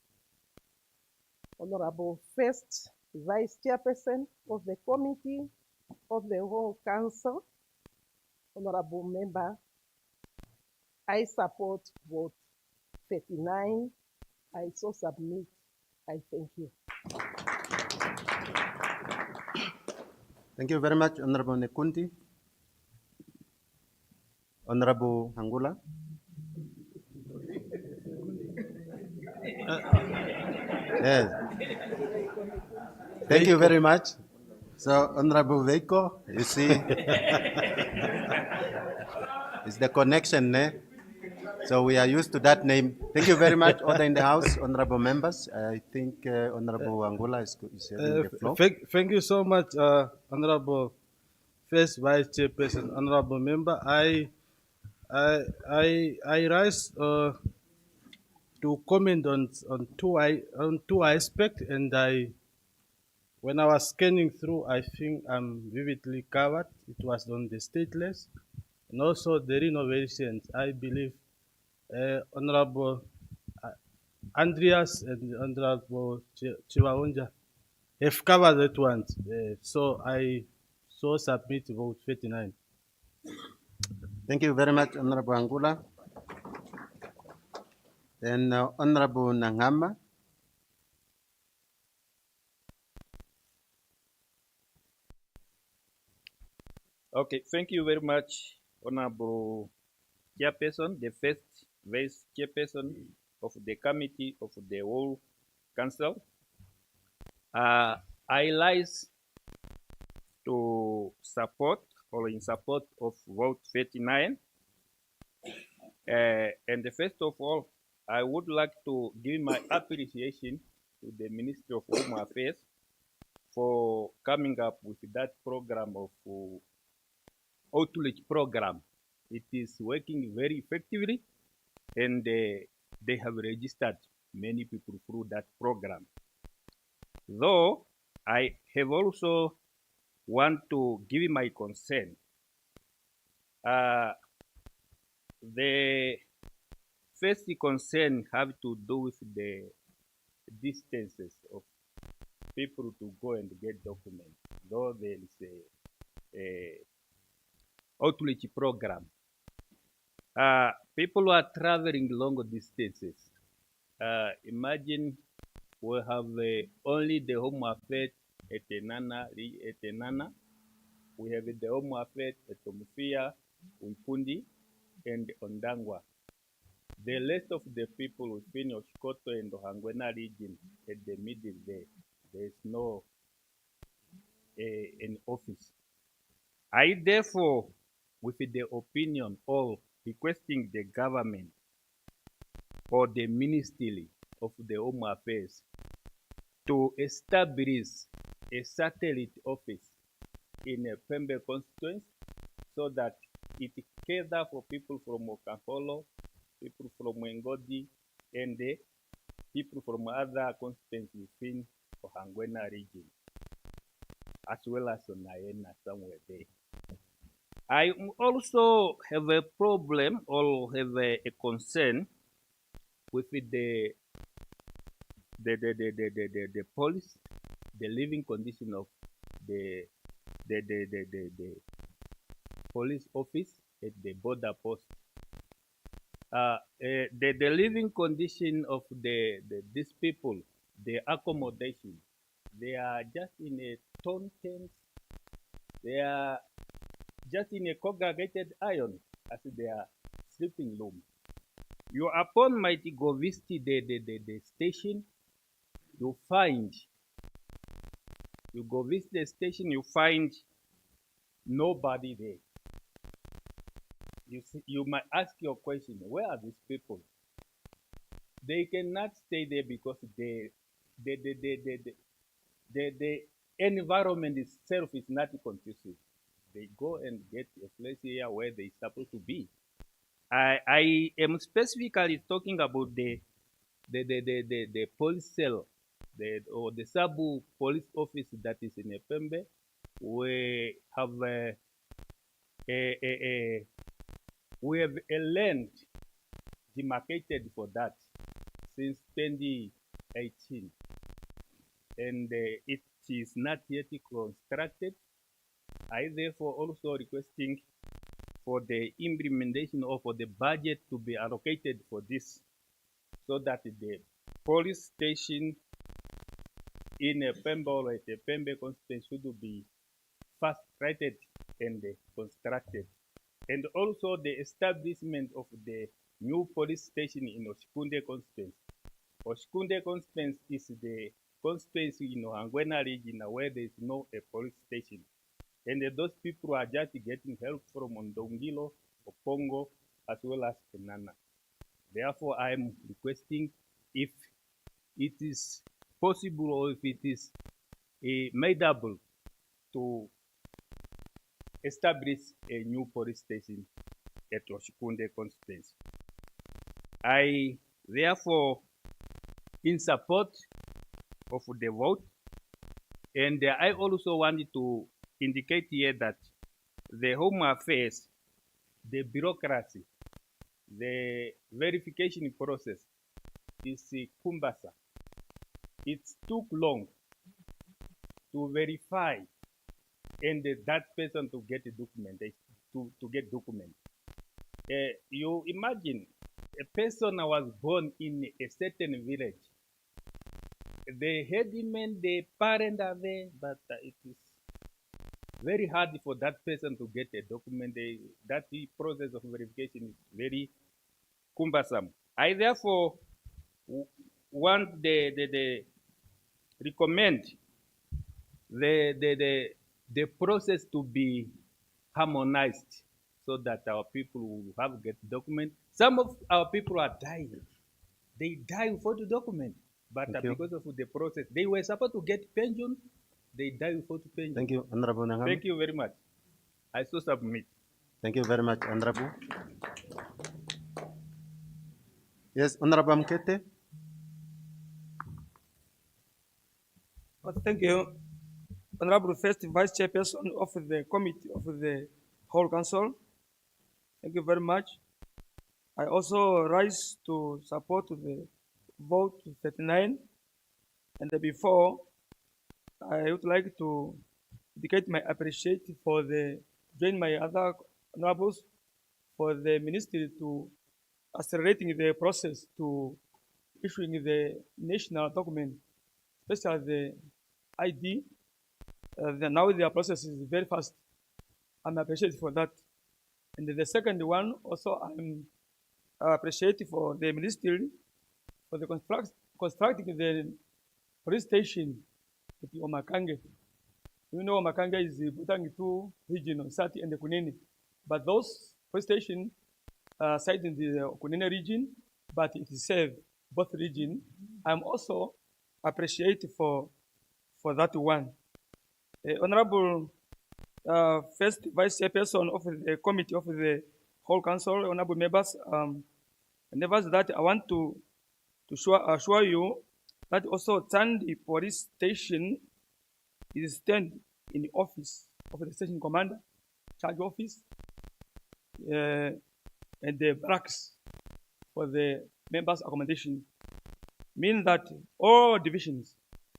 Honorable First Vice Chairperson of the Committee of the Whole Council, honorable member, I support vote 39. I so submit. I thank you. Thank you very much, Honorable Nekunti. Honorable Hangula. Yes. Thank you very much. So, Honorable Veiko, you see, it's the connection, eh? So we are used to that name. Thank you very much, order in the House, honorable members. I think Honorable Angula is having the floor. Thank you so much, Honorable First Vice Chairperson, Honorable Member. I I rise to comment on two aspects, and when I was scanning through, I think I'm vividly covered. It was on the stateless and also the renovations. I believe Honorable uh, Andreas and Honorable Chiwaunja have covered that one. So I submit vote 39. Thank you very much, Honorable Angula. Then Honorable Nangama. Okay, thank you very much, Honorable Chairperson, the first Vice Chairperson of the Committee of the whole Council. I rise to support or in support of vote 39. And first of all, I would like to give my appreciation to the Ministry of Home Affairs for coming up with that program of outreach program. It is working very effectively, and they have registered many people through that program. Though I have also want to give my concern. The first concern have to do with the distances of people to go and get documents. Though there is a outreach program, people are traveling long distances. Imagine we have only the Home Affairs at Enana. We have the Home Affairs at Omufia, Wikundi, and Ondangwa. The rest of the people within Oshkoto and Ohangwena region at the middle there is no an office. I therefore, with the opinion of requesting the government or the Ministry of the Home Affairs to establish a satellite office in a Pembe constituency so that it caters for people from Okankolo, people from Ngodi, and the people from other constituencies within Ohangwena region, as well as Naena somewhere there. I also have a problem or have a concern with the police, the living condition of the police office at the border post. The living condition of these people, the accommodation, they are just in a torn tent. They are just in a congregated iron as their sleeping room. You upon might go visit the station, you go visit the station, you find nobody there. You might ask your question, where are these people? They cannot stay there because the environment itself is not conducive. They go and get a place here where they're supposed to be. I am specifically talking about the police cell, or the Sabu police office that is in Epembe. We have we have a land demarcated for that since 2018, and it is not yet constructed. I therefore also requesting for the implementation or for the budget to be allocated for this, so that the police station in a Pembe or at a Pembe constituency should be fast rated and constructed. And also the establishment of the new police station in Oshikunde constituency. Oshikunde constituency is the constituency in Ohangwena region where there is no a police station. And those people are just getting help from Ondongilo, Opongo, as well as Enana. Therefore, I am requesting, if it is possible or if it is madeable, to establish a new police station at Oshikunde constituency. I therefore in support of the vote, and I also wanted to indicate here that the Home Affairs, the bureaucracy, the verification process is cumbersome. It took long to verify and that person to get a document, to get document. You imagine a person was born in a certain village. The headman, the parent are there, but it is very hard for that person to get a document. That process of verification is very cumbersome. I therefore want the recommend the process to be harmonized so that our people will have get document. Some of our people are dying. They die without the document. But because of the process, they were supposed to get pension, they die without pension. Thank you, Honorable Nangam. Thank you very much. I so submit. Thank you very much, Honorable. Yes, Honorable Mkete. Thank you, Honorable First Vice Chairperson of the Committee of the Whole Council. Thank you very much. I also rise to support the vote 39. And before, I would like to indicate my appreciation for join my other honorables for the ministry to accelerating the process to issuing the national document, especially the ID. Now their process is very fast. I'm appreciative for that. And the second one, also I'm appreciative for the ministry for the constructing the police station at Omakange. You know, Omakange is the Butangi 2 region of Sati and the Kunene. But those police stations are sited in the Kunene region, but it is served both regions. I'm also appreciative for that one. Honorable First Vice Chairperson of the Committee of the Whole Council, honorable members, nevertheless that I want to assure you that also Tandi police station is stand in the office of the station commander, charge office, and the barracks for the members' accommodation. Mean that all divisions,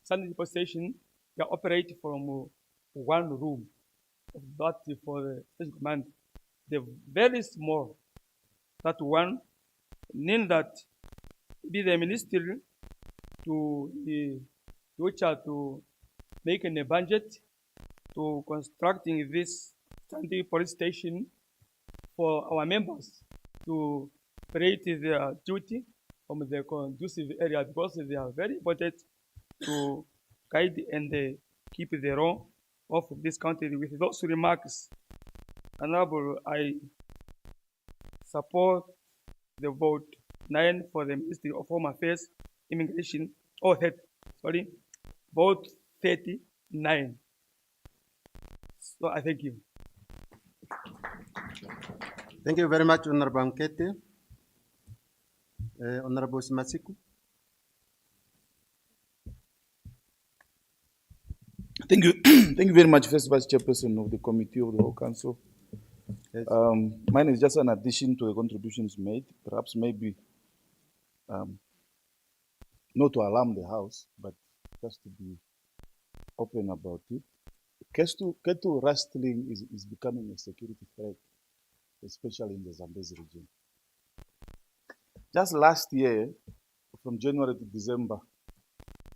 Tandi police station, they operate from one room of that for the station command. They're very small. That one, mean that be the ministry to make a budget to constructing this Sunday police station for our members to create their duty from the conducive area because they are very important to guide and keep the law of this country. With those remarks, Honorable, I support the vote 9 for the Ministry of Home Affairs, Immigration, vote 39. So I thank you. Thank you very much, Honorable Mkete. Honorable Simasiku. Thank you. Thank you very much, First Vice Chairperson of the Committee of the Whole Council. Yes. Mine is just an addition to the contributions made, perhaps maybe not to alarm the House, but just to be open about it. Cattle rustling is becoming a security threat, especially in the Zambezi region. Just last year, from January to December,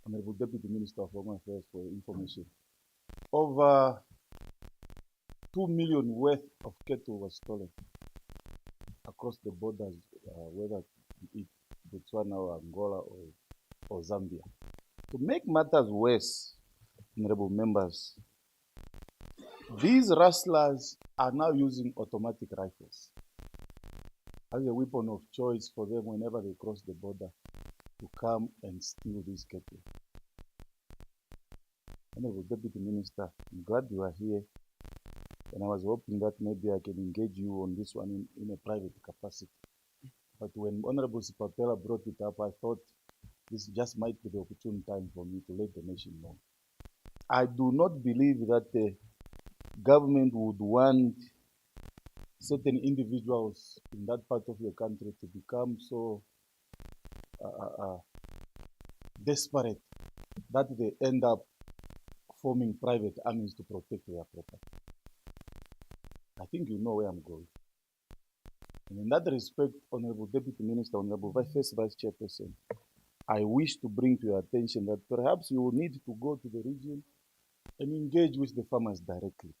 Honorable Deputy Minister of Home Affairs for information, over 2 million worth of cattle was stolen across the borders, whether it's Botswana or Angola or Zambia. To make matters worse, honorable members, these rustlers are now using automatic rifles as a weapon of choice for them whenever they cross the border to come and steal these cattle. Honorable Deputy Minister, I'm glad you are here And I was hoping that maybe I can engage you on this one in a private capacity. But when Honorable Sipapela brought it up, I thought this just might be the opportune time for me to let the nation know. I do not believe that the government would want certain individuals in that part of the country to become so desperate that they end up forming private armies to protect their property. I think you know where I'm going. And in that respect, Honorable Deputy Minister, Honorable First Vice Chairperson, I wish to bring to your attention that perhaps you will need to go to the region and engage with the farmers directly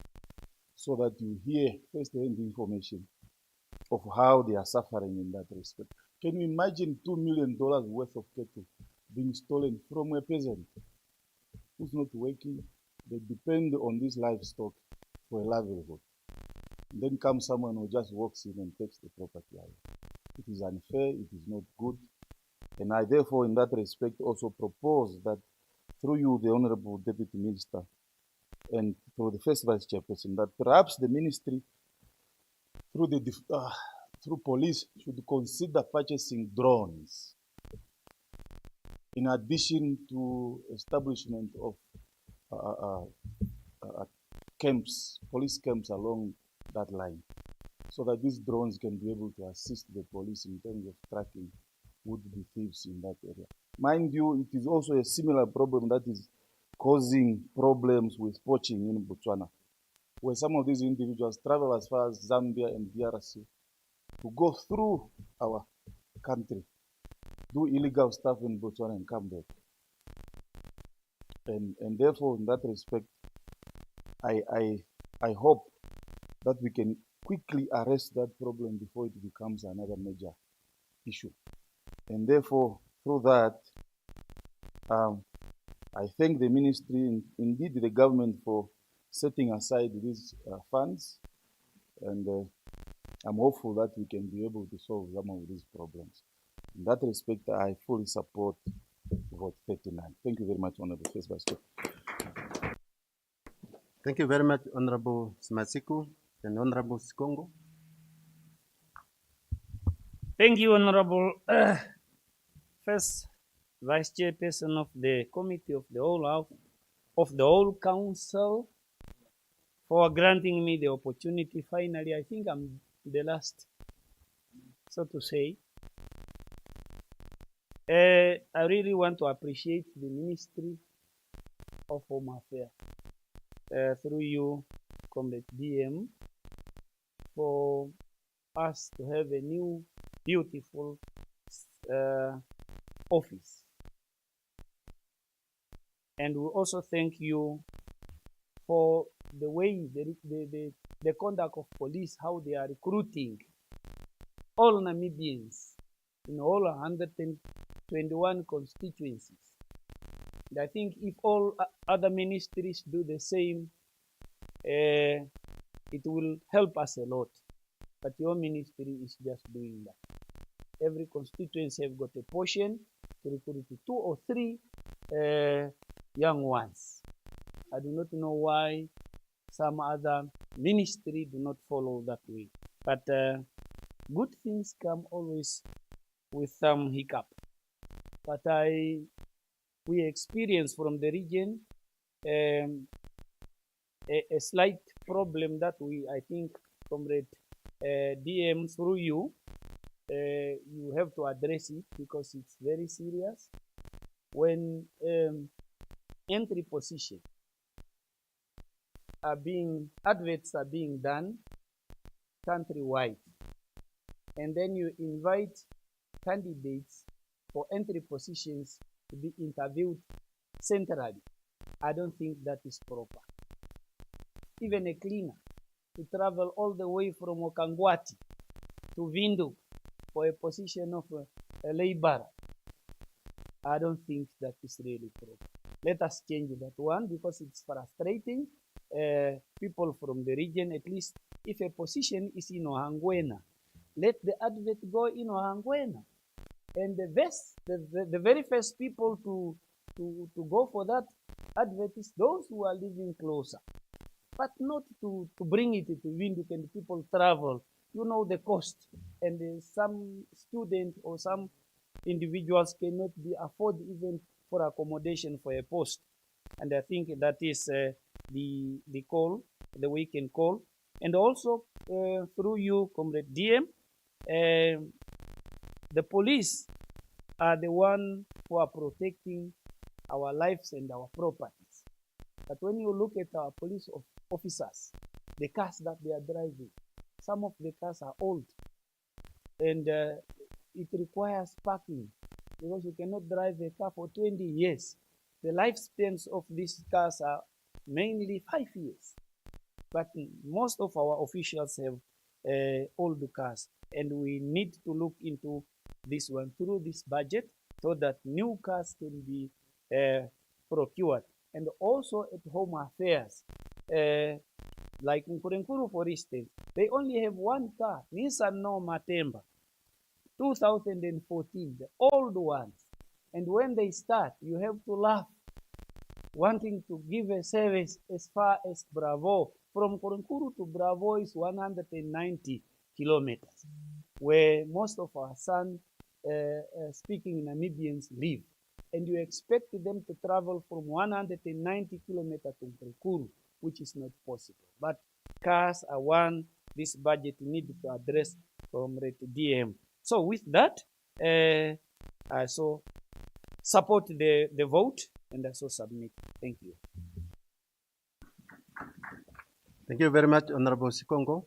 so that you hear first-hand information of how they are suffering in that respect. Can you imagine $2 million worth of cattle being stolen from a peasant who's not working? They depend on this livestock for a livelihood. And then comes someone who just walks in and takes the property away. It is unfair, it is not good. And I therefore, in that respect, also propose that through you, the Honorable Deputy Minister, and through the First Vice Chairperson, that perhaps the ministry, through police, should consider purchasing drones in addition to establishment of camps, police camps along that line, so that these drones can be able to assist the police in terms of tracking would-be thieves in that area. Mind you, it is also a similar problem that is causing problems with poaching in Botswana, where some of these individuals travel as far as Zambia and DRC to go through our country, do illegal stuff in Botswana and come back. And therefore, in that respect, I hope that we can quickly arrest that problem before it becomes another major issue. And therefore, through that, I thank the ministry, indeed the government, for setting aside these funds. And I'm hopeful that we can be able to solve some of these problems. In that respect, I fully support vote 39. Thank you very much, Honorable First Vice Chair. Thank you very much, Honorable Smasiku and Honorable Sikongo. Thank you, Honorable First Vice Chairperson of the Committee of the whole Council, for granting me the opportunity. Finally, I think I'm the last, so to say. I really want to appreciate the Ministry of Home Affairs, through you, Comrade DM, for us to have a new, beautiful office. And we also thank you for the way, the conduct of police, how they are recruiting all Namibians in all 121 constituencies. And I think if all other ministries do the same, it will help us a lot. But your ministry is just doing that. Every constituency have got a portion to recruit 2 or 3 young ones. I do not know why some other ministry do not follow that way. But good things come always with some hiccup. But we experience from the region a slight problem that I think, Comrade DM, through you, you have to address it because it's very serious. When entry position adverts are being done countrywide, and then you invite candidates for entry positions to be interviewed centrally, I don't think that is proper. Even a cleaner to travel all the way from Okangwati to Vindu for a position of a laborer, I don't think that is really proper. Let us change that one because it's frustrating people from the region. At least if a position is in Ohangwena, let the advert go in Ohangwena. And the very first people to go for that advert is those who are living closer. but not to bring it to Windhoek and people travel. You know the cost, and some student or some individuals cannot be afford even for accommodation for a post. And I think that is the call, the we can call. And also through you, Comrade DM, the police are the one who are protecting our lives and our properties. But when you look at our police officers, the cars that they are driving, some of the cars are old, and it requires parking because you cannot drive a car for 20 years. The lifespans of these cars are mainly 5 years. But most of our officials have old cars, and we need to look into this one through this budget so that new cars can be procured. And also at Home Affairs, like in Kurenkuru, for instance, they only have one car, Nissan Noma Temba, 2014, the old ones. And when they start, you have to laugh, wanting to give a service as far as Bravo. From Kurenkuru to Bravo is 190 kilometers, where most of our son speaking Namibians live. And you expect them to travel from 190 kilometers to Kurenkuru, which is not possible. But cars are one this budget needs to address from DM. So with that, I so support the vote and I so submit. Thank you. Thank you very much, Honorable Sikongo.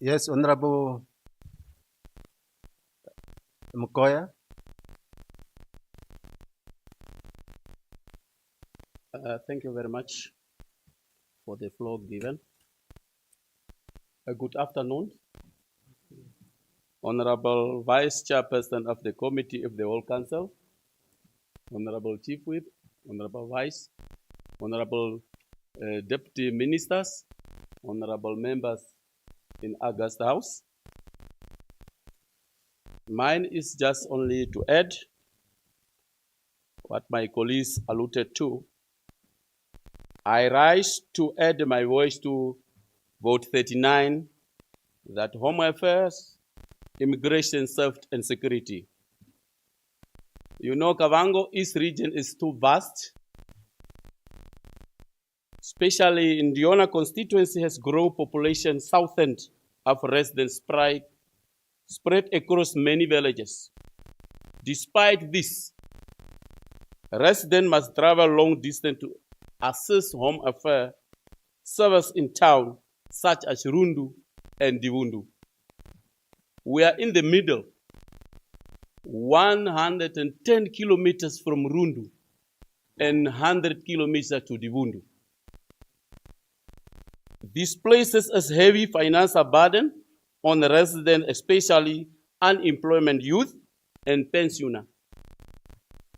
Yes, Honorable Mukoya. Thank you very much for the floor given. Good afternoon, Honorable Vice Chairperson of the Committee of the Whole Council, Honorable Chief Whip, Honorable Vice, Honorable Deputy Ministers, Honorable Members in August House. Mine is just only to add what my colleagues alluded to. I rise to add my voice to vote 39, that Home Affairs, Immigration, Safety and Security. You know, Kavango East region is too vast. Especially in Diona constituency has grown population south end of residents spread across many villages. Despite this, residents must travel long distance to access Home Affairs service in town, such as Rundu and Divundu. We are in the middle, 110 kilometers from Rundu and 100 kilometers to Divundu. This places a heavy financial burden on residents, especially unemployment youth and pensioners.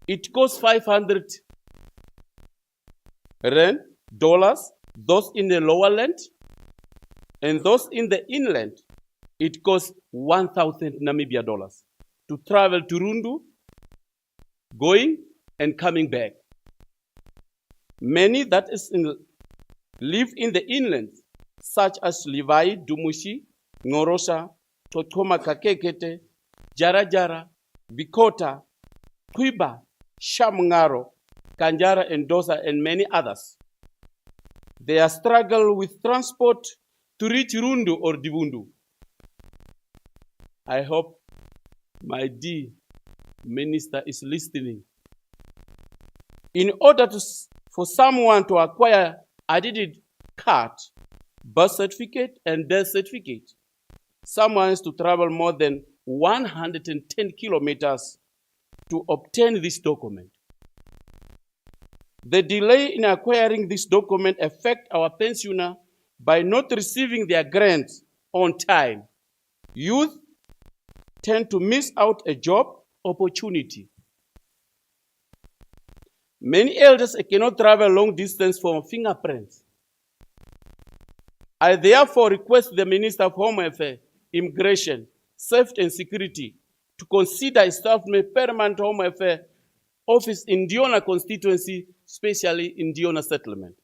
It costs $500 those in the lower land, and those in the inland, it costs 1,000 Namibia dollars to travel to Rundu, going and coming back. Many that live in the inland, such as Livai, Dumushi, Ngorosha, Totoma Kakekete, Jarajara, Bikota, Kwiba, Shamngaro, Kanjara and Dosa, and many others. They are struggle with transport to reach Rundu or Divundu. I hope my dear minister is listening. In order for someone to acquire identity card, birth certificate, and death certificate, someone has to travel more than 110 kilometers to obtain this document. The delay in acquiring this document affects our pensioners by not receiving their grants on time. Youth tend to miss out a job opportunity. Many elders cannot travel long distance for fingerprints. I therefore request the Minister of Home Affairs Immigration, Safety and Security to consider establishing a permanent Home Affairs office in Diona constituency, especially in Diona settlement.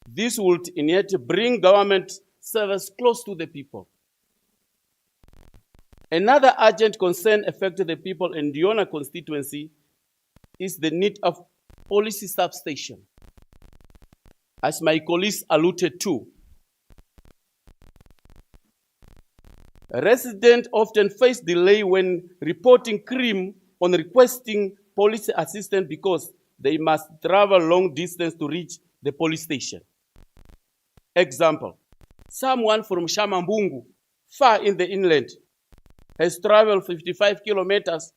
This would in yet bring government service close to the people. Another urgent concern affecting the people in Diona constituency is the need of policy substation. As my colleagues alluded to, residents often face delay when reporting crime on requesting police assistance because they must travel long distance to reach the police station. Example, someone from Shamambungu, far in the inland, has traveled 55 kilometers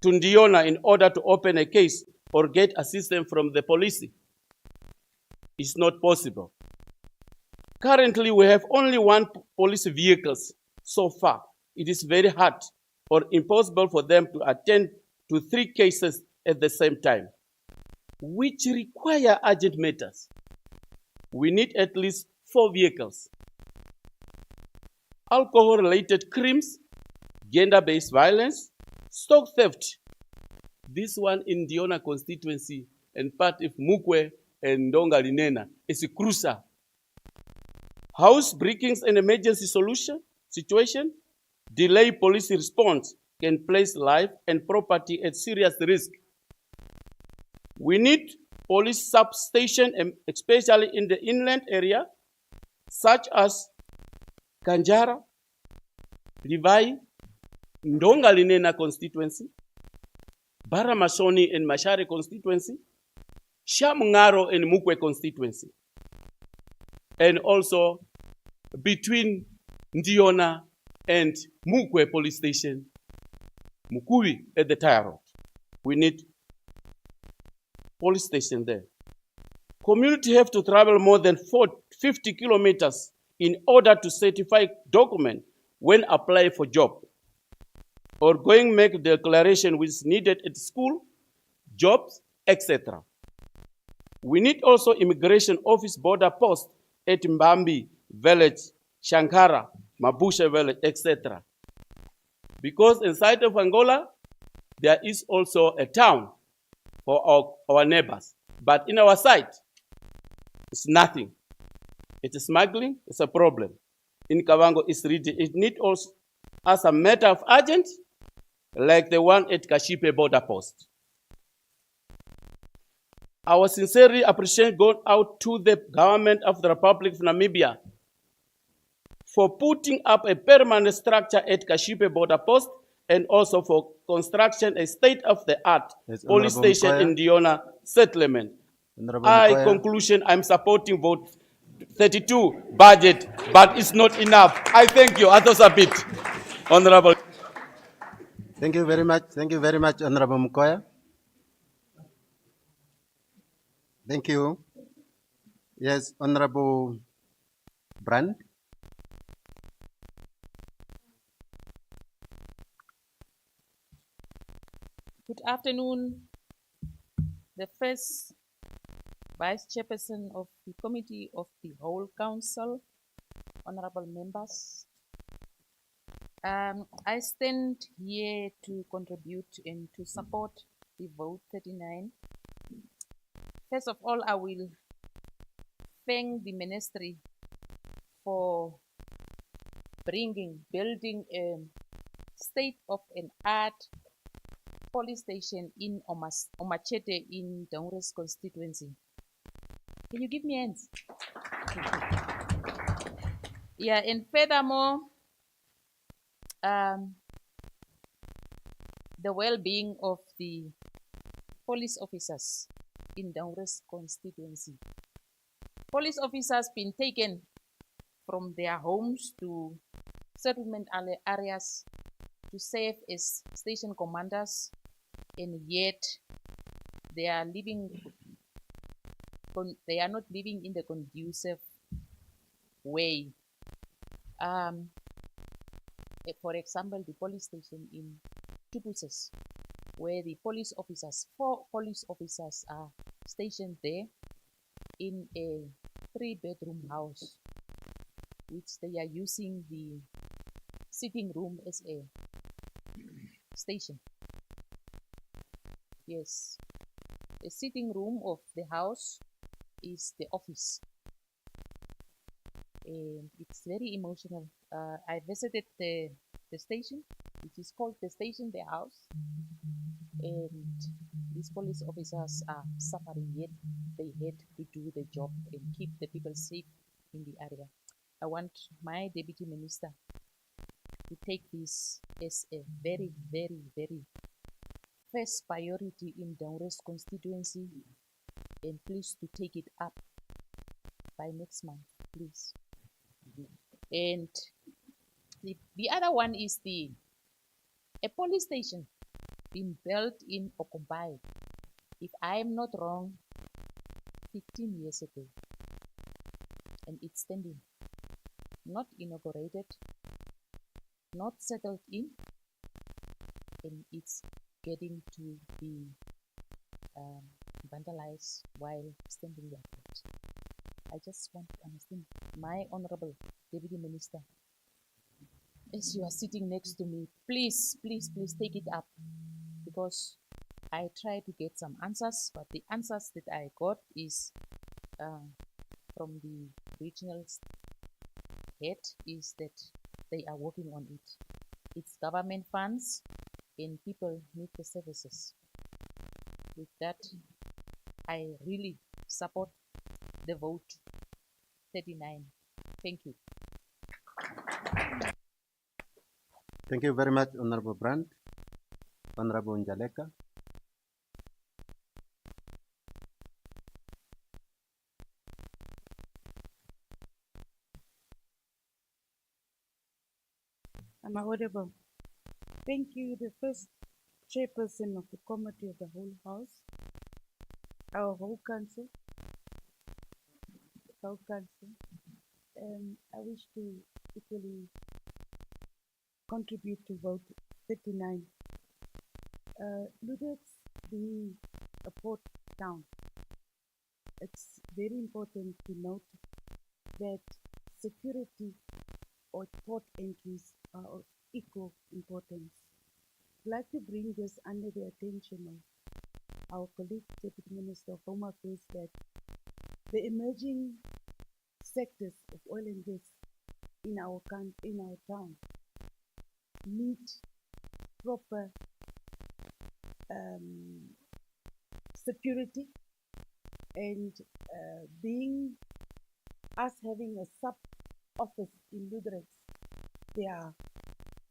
to Ndiona in order to open a case or get assistance from the police. It's not possible. Currently, we have only one police vehicle so far. It is very hard or impossible for them to attend to 3 cases at the same time, which require urgent matters. We need at least 4 vehicles. Alcohol-related crimes, gender-based violence, stock theft. This one in Diona constituency and part of Mukwe and Ndonga Linena is crucial. House breakings and emergency situation, delay police response can place life and property at serious risk. We need police substation, especially in the inland area, such as Kanjara, Livai, Ndonga Linena constituency, Baramasoni and Mashare constituency, Shamungaro and Mukwe constituency, and also between Ndiona and Mukwe police station, Mukubi at the Tire Road. We need police station there. Community have to travel more than 50 kilometers in order to certify document when apply for job or going make declaration which is needed at school, jobs, etc. We need also immigration office border post at Mbambi village, Shankara, Mabusha village, etc. Because inside of Angola, there is also a town for our neighbors. But in our side, it's nothing. It is smuggling, it's a problem. In Kavango, it's really, it needs also as a matter of urgent, like the one at Kashipe border post. Our sincerely appreciation goes out to the government of the Republic of Namibia for putting up a permanent structure at Kashipe border post and also for construction a state-of-the-art police station in Diona settlement. Conclusion, I'm supporting vote 32 budget, but it's not enough. I thank you. Others a bit. Honorable. Thank you very much. Thank you very much, Honorable Mukoya. Thank you. Yes, Honorable Brand. Good afternoon. The first Vice Chairperson of the Committee of the Whole Council, honorable members. I stand here to contribute and to support the vote 39. First of all, I will thank the ministry for building a state-of-the-art police station in Omachete in Daures constituency. Can you give me hands? Yeah, and furthermore, the well-being of the police officers in Daures constituency. Police officers been taken from their homes to settlement areas to serve as station commanders, and yet they are not living in the conducive way. For example, the police station in Tupuses, where the police officers, 4 police officers are stationed there in a 3-bedroom house, which they are using the sitting room as a station. Yes, the sitting room of the house is the office. And it's very emotional. I visited the station, which is called the station, the house, and these police officers are suffering, yet they had to do the job and keep the people safe in the area. I want my deputy minister to take this as a very, very, very first priority in Daures constituency, and please to take it up by next month, please. And the other one is a police station being built in Okombai, if I am not wrong, 15 years ago, and it's standing, not inaugurated, not settled in, and it's getting to be vandalized while standing like that. I just want to understand, my honorable deputy minister, as you are sitting next to me, please, please, please take it up, because I tried to get some answers, but the answers that I got is from the regional head is that they are working on it. It's government funds and people need the services. With that, I really support the vote 39. Thank you. Thank you very much, Honorable Brandt. Honorable Njaleka. Am I audible? Thank you, the first chairperson of the committee of the whole house, our whole council, I wish to equally contribute to vote 39. Ludex being a port town, it's very important to note that security or port entries are of equal importance. I'd like to bring this under the attention of our colleague, Deputy Minister of Home Affairs, that the emerging sectors of oil and gas in our town need proper security, and being us having a sub office in Ludrecht, they are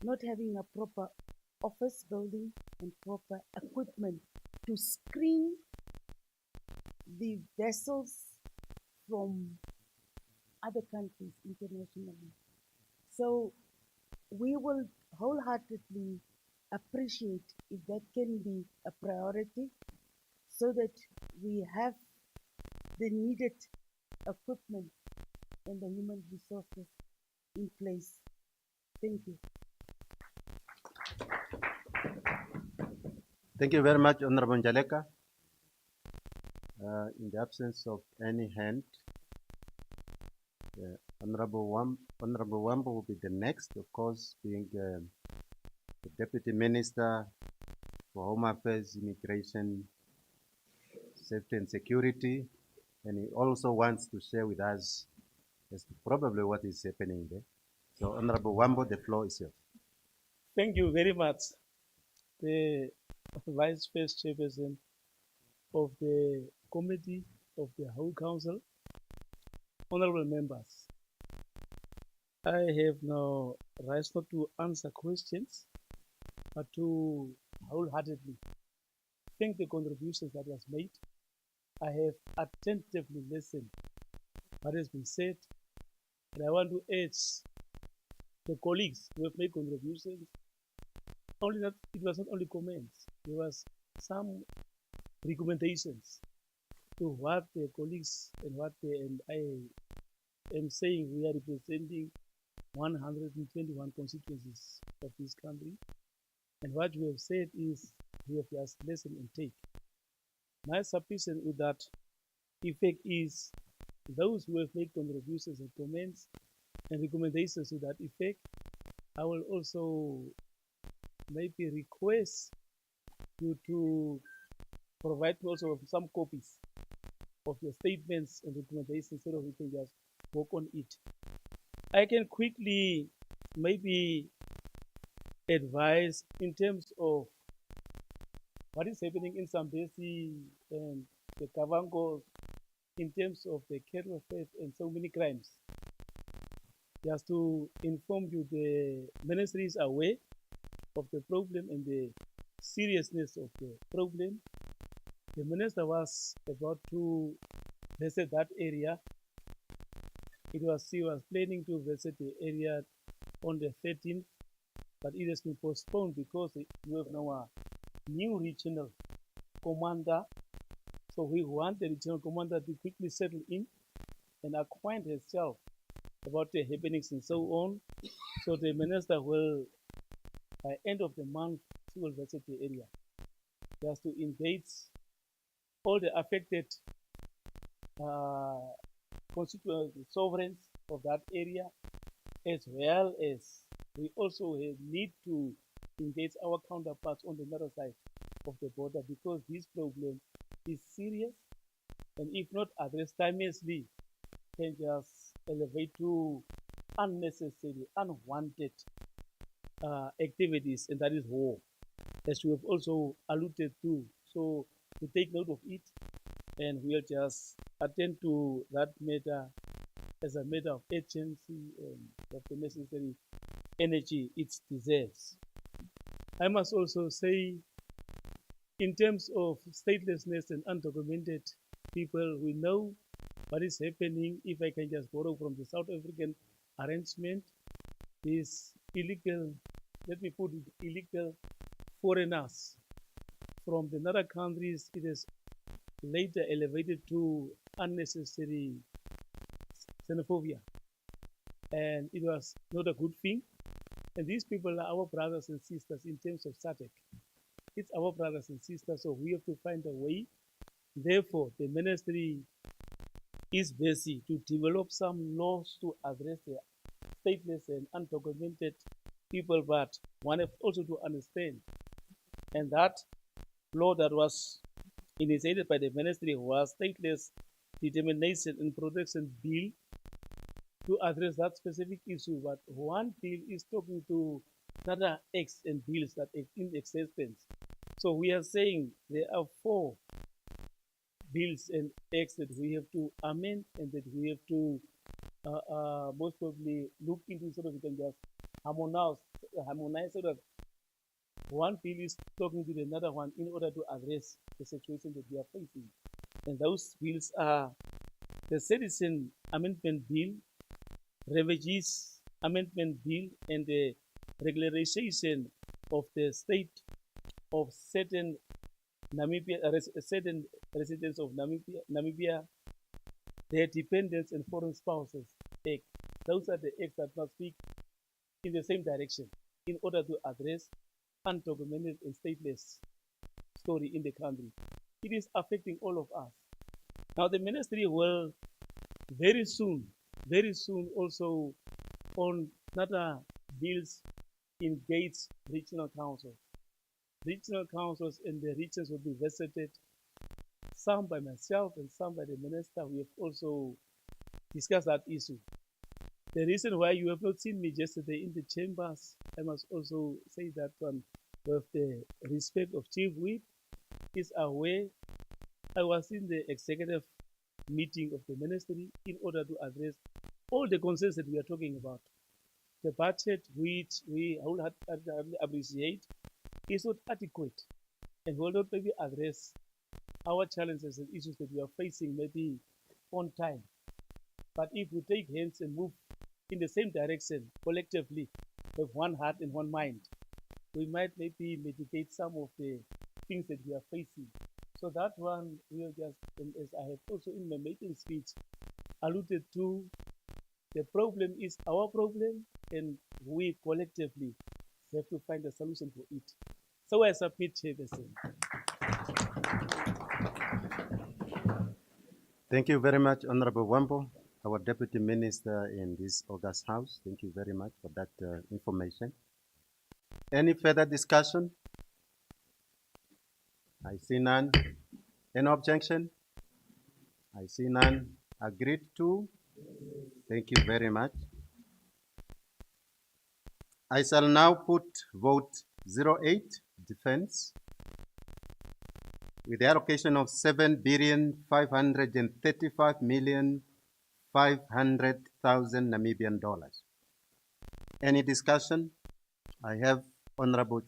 not having a proper office building and proper equipment to screen the vessels from other countries internationally. So we will wholeheartedly appreciate if that can be a priority, so that we have the needed equipment and the human resources in place. Thank you. Thank you very much, Honorable Njaleka. In the absence of any hand, Honorable Wambo will be the next, of course, being the Deputy Minister for Home Affairs, Immigration, Safety and Security, and he also wants to share with us as to probably what is happening there. So, Honorable Wambo, the floor is yours. Thank you very much, the Vice First Chairperson of the Committee of the whole Council, honorable members. I have no right not to answer questions, but to wholeheartedly thank the contributions that was made. I have attentively listened what has been said, and I want to urge the colleagues who have made contributions. Only that it was not only comments, there was some recommendations to what the colleagues and what and I am saying. We are representing 121 constituencies of this country, and what we have said is we have just listen and take. My submission with that effect is those who have made contributions and comments and recommendations to that effect, I will also maybe request you to provide me also with some copies of your statements and recommendations so that we can just work on it. I can quickly maybe advise in terms of what is happening in Zambezi and the Kavangos in terms of the cattle theft and so many crimes. Just to inform you, the ministry is aware of the problem and the seriousness of the problem. The minister was about to visit that area. He was planning to visit the area on the 13th, but it has been postponed because we have now a new regional commander. So we want the regional commander to quickly settle in and acquaint herself about the happenings and so on. So the minister will, by end of the month, she will visit the area just to engage all the affected constituent sovereigns of that area, as well as we also need to engage our counterparts on the other side of the border, because this problem is serious, and if not addressed timelessly, can just elevate to unnecessary, unwanted activities, and that is war, as we have also alluded to. So we take note of it, and we'll just attend to that matter as a matter of urgency and of the necessary energy it deserves. I must also say, in terms of statelessness and undocumented people, we know what is happening. If I can just borrow from the South African arrangement, is illegal, let me put it, illegal foreigners from the other countries. It is later elevated to unnecessary xenophobia, and it was not a good thing. And these people are our brothers and sisters in terms of SADC. It's our brothers and sisters, so we have to find a way. Therefore, the ministry is busy to develop some laws to address the stateless and undocumented people, but one has also to understand, and that law that was initiated by the ministry was Stateless Determination and Protection Bill to address that specific issue. But one bill is talking to other acts and bills that are in existence. So we are saying there are 4 bills and acts that we have to amend and that we have to most probably look into so that we can just harmonize so that one bill is talking to another one in order to address the situation that we are facing. And those bills are the Citizen Amendment Bill, Refugees Amendment Bill, and the regularization of the state of certain certain residents of Namibia, their dependents and foreign spouses Act. Those are the acts that must speak in the same direction in order to address undocumented and stateless story in the country. It is affecting all of us. Now the ministry will very soon also on other bills engage regional councils. Regional councils in the regions will be visited, some by myself and some by the minister. We have also discussed that issue. The reason why you have not seen me yesterday in the chambers, I must also say that one with the respect of Chief Whip is aware. I was in the executive meeting of the ministry in order to address all the concerns that we are talking about. The budget, which we wholeheartedly appreciate, is not adequate and will not maybe address our challenges and issues that we are facing maybe on time. But if we take hands and move in the same direction collectively with one heart and one mind, we might maybe mitigate some of the things that we are facing. So that one will just, and as I have also in my maiden speech alluded to, the problem is our problem, and we collectively have to find a solution for it. So I submit, Chairperson. Thank you very much, Honorable Wambo. our Deputy Minister in this August House. Thank you very much for that information. Any further discussion? I see none. Any objection? I see none. Agreed to? Thank you very much. I shall now put vote 08, Defense, with the allocation of 7,535,500,000 Namibian dollars. Any discussion? I have Honorable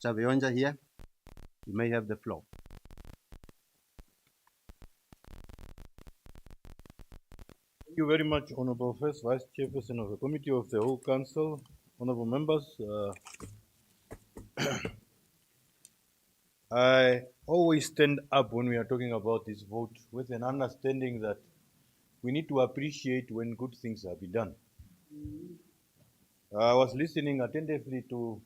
Chavionja here. You may have the floor. Thank you very much, Honorable First Vice Chairperson of the Committee of the Whole Council, honorable members. I always stand up when we are talking about this vote with an understanding that we need to appreciate when good things have been done. I was listening attentively to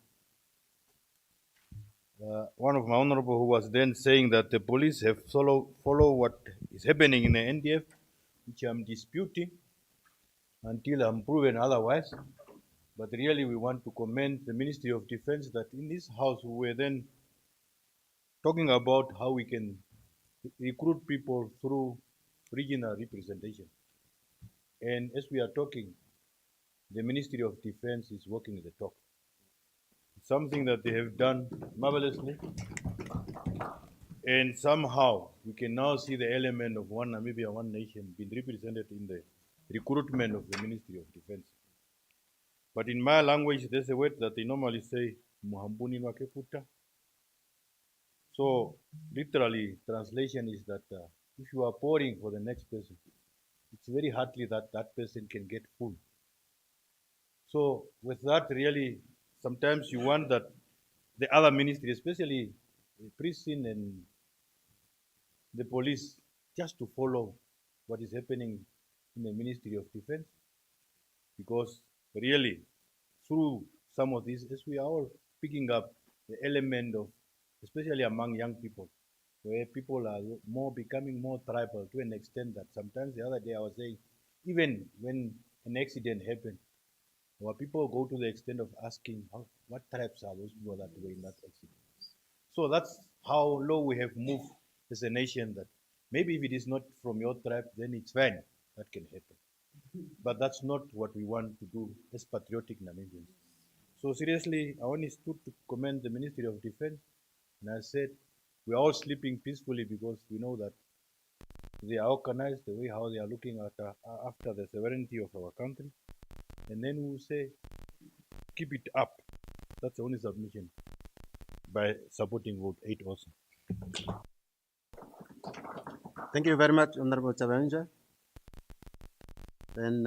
one of my honorable who was then saying that the police have follow what is happening in the NDF, which I'm disputing until I'm proven otherwise. But really we want to commend the Ministry of Defense that in this house we were then talking about how we can recruit people through regional representation. And as we are talking, the Ministry of Defense is walking the talk. It's something that they have done marvelously. And somehow we can now see the element of one Namibia, one nation being represented in the recruitment of the Ministry of Defense. But in my language, there's a word that they normally say, Muhambuni Wakeputa. So literally, translation is that if you are pouring for the next person, it's very hardly that that person can get full. So with that, really, sometimes you want that the other ministry, especially the prison and the police, just to follow what is happening in the Ministry of Defense. Because really, through some of these, as we are all picking up the element of, especially among young people, where people are becoming more tribal to an extent that sometimes the other day I was saying, even when an accident happened, our people go to the extent of asking, what tribes are those people that were in that accident? So that's how low we have moved as a nation, that maybe if it is not from your tribe, then it's fine, that can happen. But that's not what we want to do as patriotic Namibians. So seriously, I only stood to commend the Ministry of Defense, and I said, we are all sleeping peacefully because we know that they are organized the way how they are looking at after the sovereignty of our country. And then we will say, keep it up. That's the only submission by supporting vote 8 also. Thank you very much, Honorable Chavionja. Then,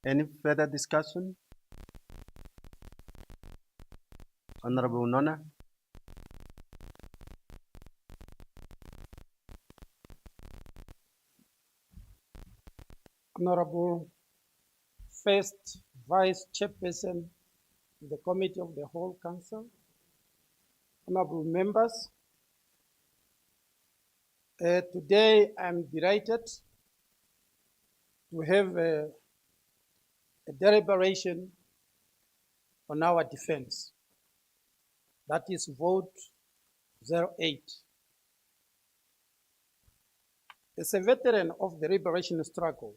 any further discussion? Honorable Nona. Honorable First Vice Chairperson of the Committee of the Whole Council, honorable members, today I'm delighted to have a deliberation on our defense. That is vote 08. As a veteran of the liberation struggle,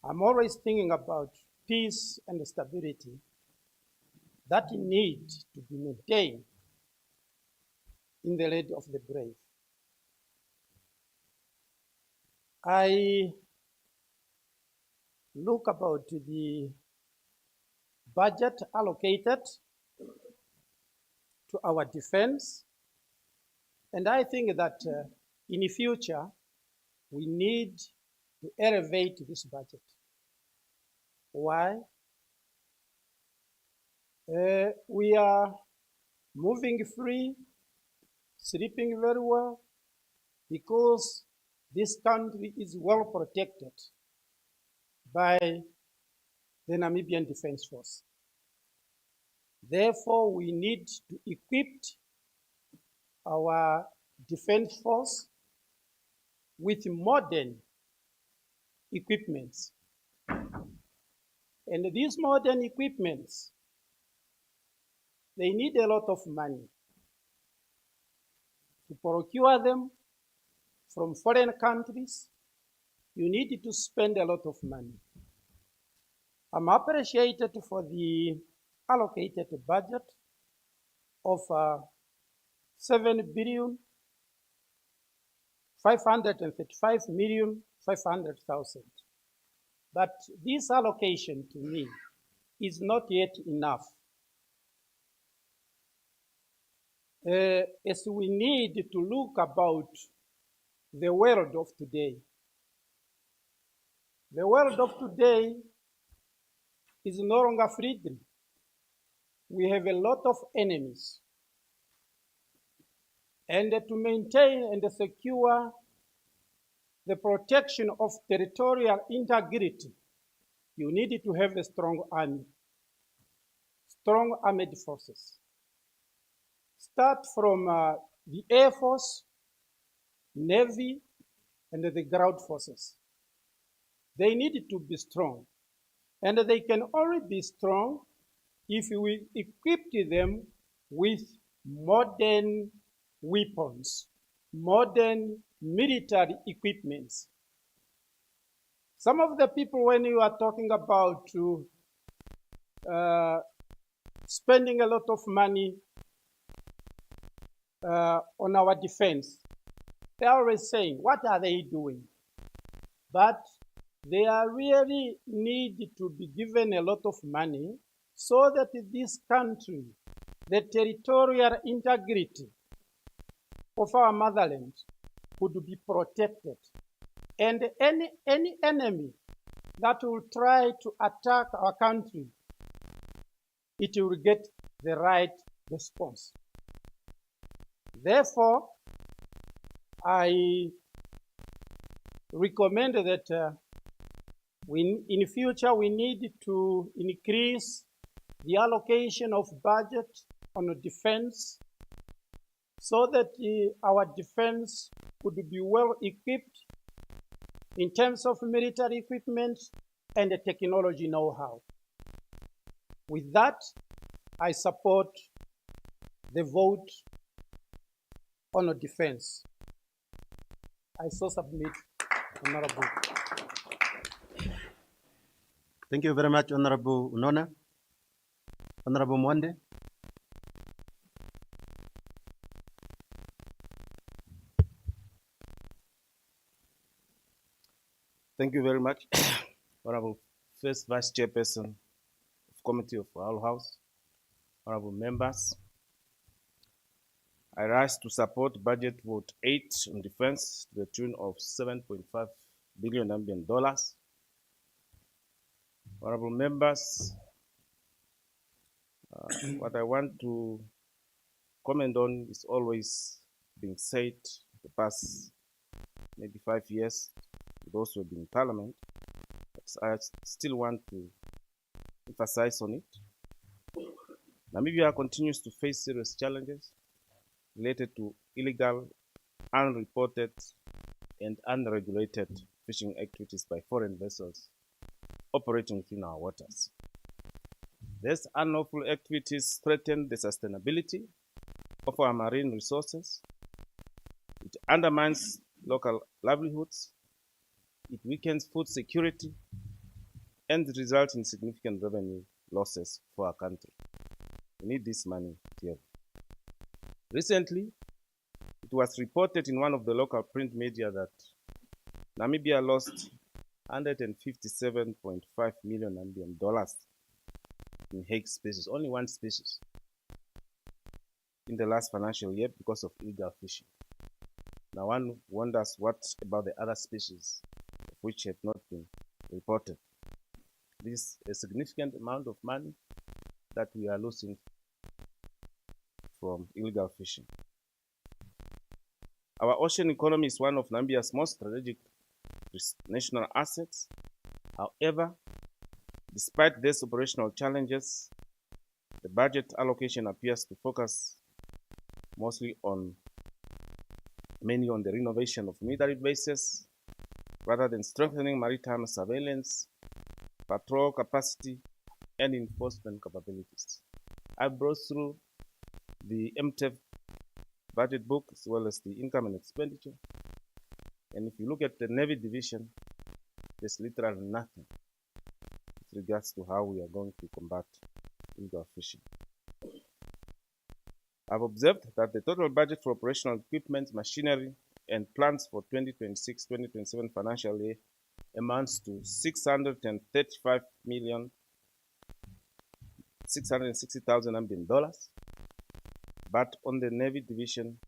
I'm always thinking about peace and stability that need to be maintained in the land of the brave. I look about the budget allocated to our defense, and I think that in the future, we need to elevate this budget. Why? We are moving free, sleeping very well, because this country is well protected by the Namibian Defense Force. Therefore, we need to equip our defense force with modern equipments. And these modern equipments, they need a lot of money. To procure them from foreign countries, you need to spend a lot of money. I'm appreciated for the allocated budget of 7,535,500,000. But this allocation to me is not yet enough. As we need to look about the world of today. The world of today is no longer freedom. We have a lot of enemies. And to maintain and secure the protection of territorial integrity, you need to have a strong army, strong armed forces. Start from the Air Force, Navy, and the ground forces. They need to be strong. And they can only be strong if we equip them with modern weapons, modern military equipments. Some of the people, when you are talking about spending a lot of money on our defense, they are always saying, what are they doing? But they are really need to be given a lot of money so that this country, the territorial integrity of our motherland could be protected. And any enemy that will try to attack our country, it will get the right response. Therefore, I recommend that in future we need to increase the allocation of budget on defense so that our defense could be well equipped in terms of military equipment and technology know-how. With that, I support the vote on defense. I so submit, Honorable. Thank you very much, Honorable Unona. Honorable Mwande. Thank you very much, Honorable First Vice Chairperson of Committee of our House, Honorable members. I rise to support Budget Vote 8 on defense to the tune of $7.5 billion. Honorable members, what I want to comment on is always being said the past maybe 5 years, those who have been in Parliament. But I still want to emphasize on it. Namibia continues to face serious challenges related to illegal, unreported, and unregulated fishing activities by foreign vessels operating within our waters. These unlawful activities threaten the sustainability of our marine resources. It undermines local livelihoods. It weakens food security and results in significant revenue losses for our country. We need this money here. Recently, it was reported in one of the local print media that Namibia lost $157.5 million in hake species, only one species, in the last financial year because of illegal fishing. Now one wonders what about the other species which had not been reported. This is a significant amount of money that we are losing from illegal fishing. Our ocean economy is one of Namibia's most strategic national assets. However, despite these operational challenges, the budget allocation appears to focus mostly on mainly on the renovation of military bases, rather than strengthening maritime surveillance, patrol capacity, and enforcement capabilities. I browsed through the MTEF budget book as well as the income and expenditure. And if you look at the Navy division, there's literally nothing with regards to how we are going to combat illegal fishing. I've observed that the total budget for operational equipment, machinery, and plants for 2026-2027 financial year amounts to $635,660,000. But on the Navy division,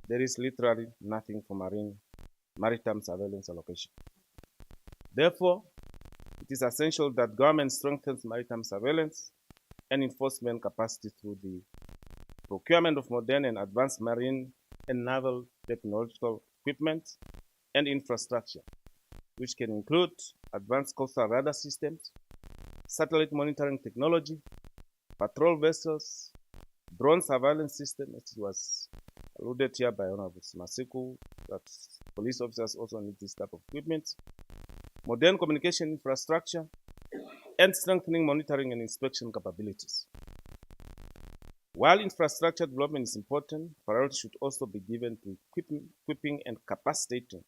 there is literally nothing for maritime surveillance allocation. Therefore, it is essential that government strengthens maritime surveillance and enforcement capacity through the procurement of modern and advanced marine and naval technological equipment and infrastructure, which can include advanced coastal radar systems, satellite monitoring technology, patrol vessels, drone surveillance system, as was alluded here by Honorable Masiku, that police officers also need this type of equipment, modern communication infrastructure, and strengthening monitoring and inspection capabilities. While infrastructure development is important, priority should also be given to equipping and capacitating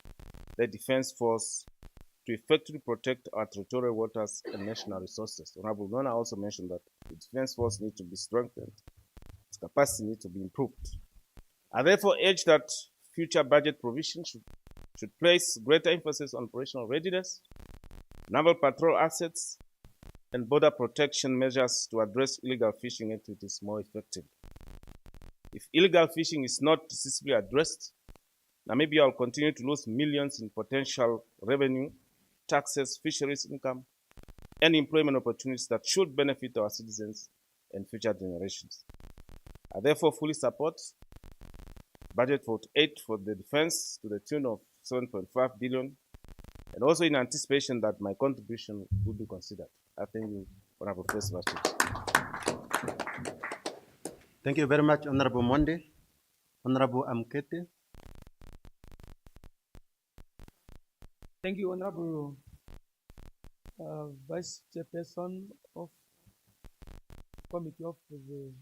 the Defense Force to effectively protect our territorial waters and national resources. Honorable Nona also mentioned that the Defense Force needs to be strengthened, its capacity needs to be improved. I therefore urge that future budget provision should place greater emphasis on operational readiness, naval patrol assets, and border protection measures to address illegal fishing activities more effectively. If illegal fishing is not decisively addressed, Namibia will continue to lose millions in potential revenue, taxes, fisheries income, and employment opportunities that should benefit our citizens and future generations. I therefore fully support budget 48 for the defense to the tune of 7.5 billion, and also in anticipation that my contribution will be considered. I thank you, Honorable First Vice Chair. Thank you very much, Honorable Monde. Honorable Amkete. Thank you, Honorable Vice Chairperson of Committee of the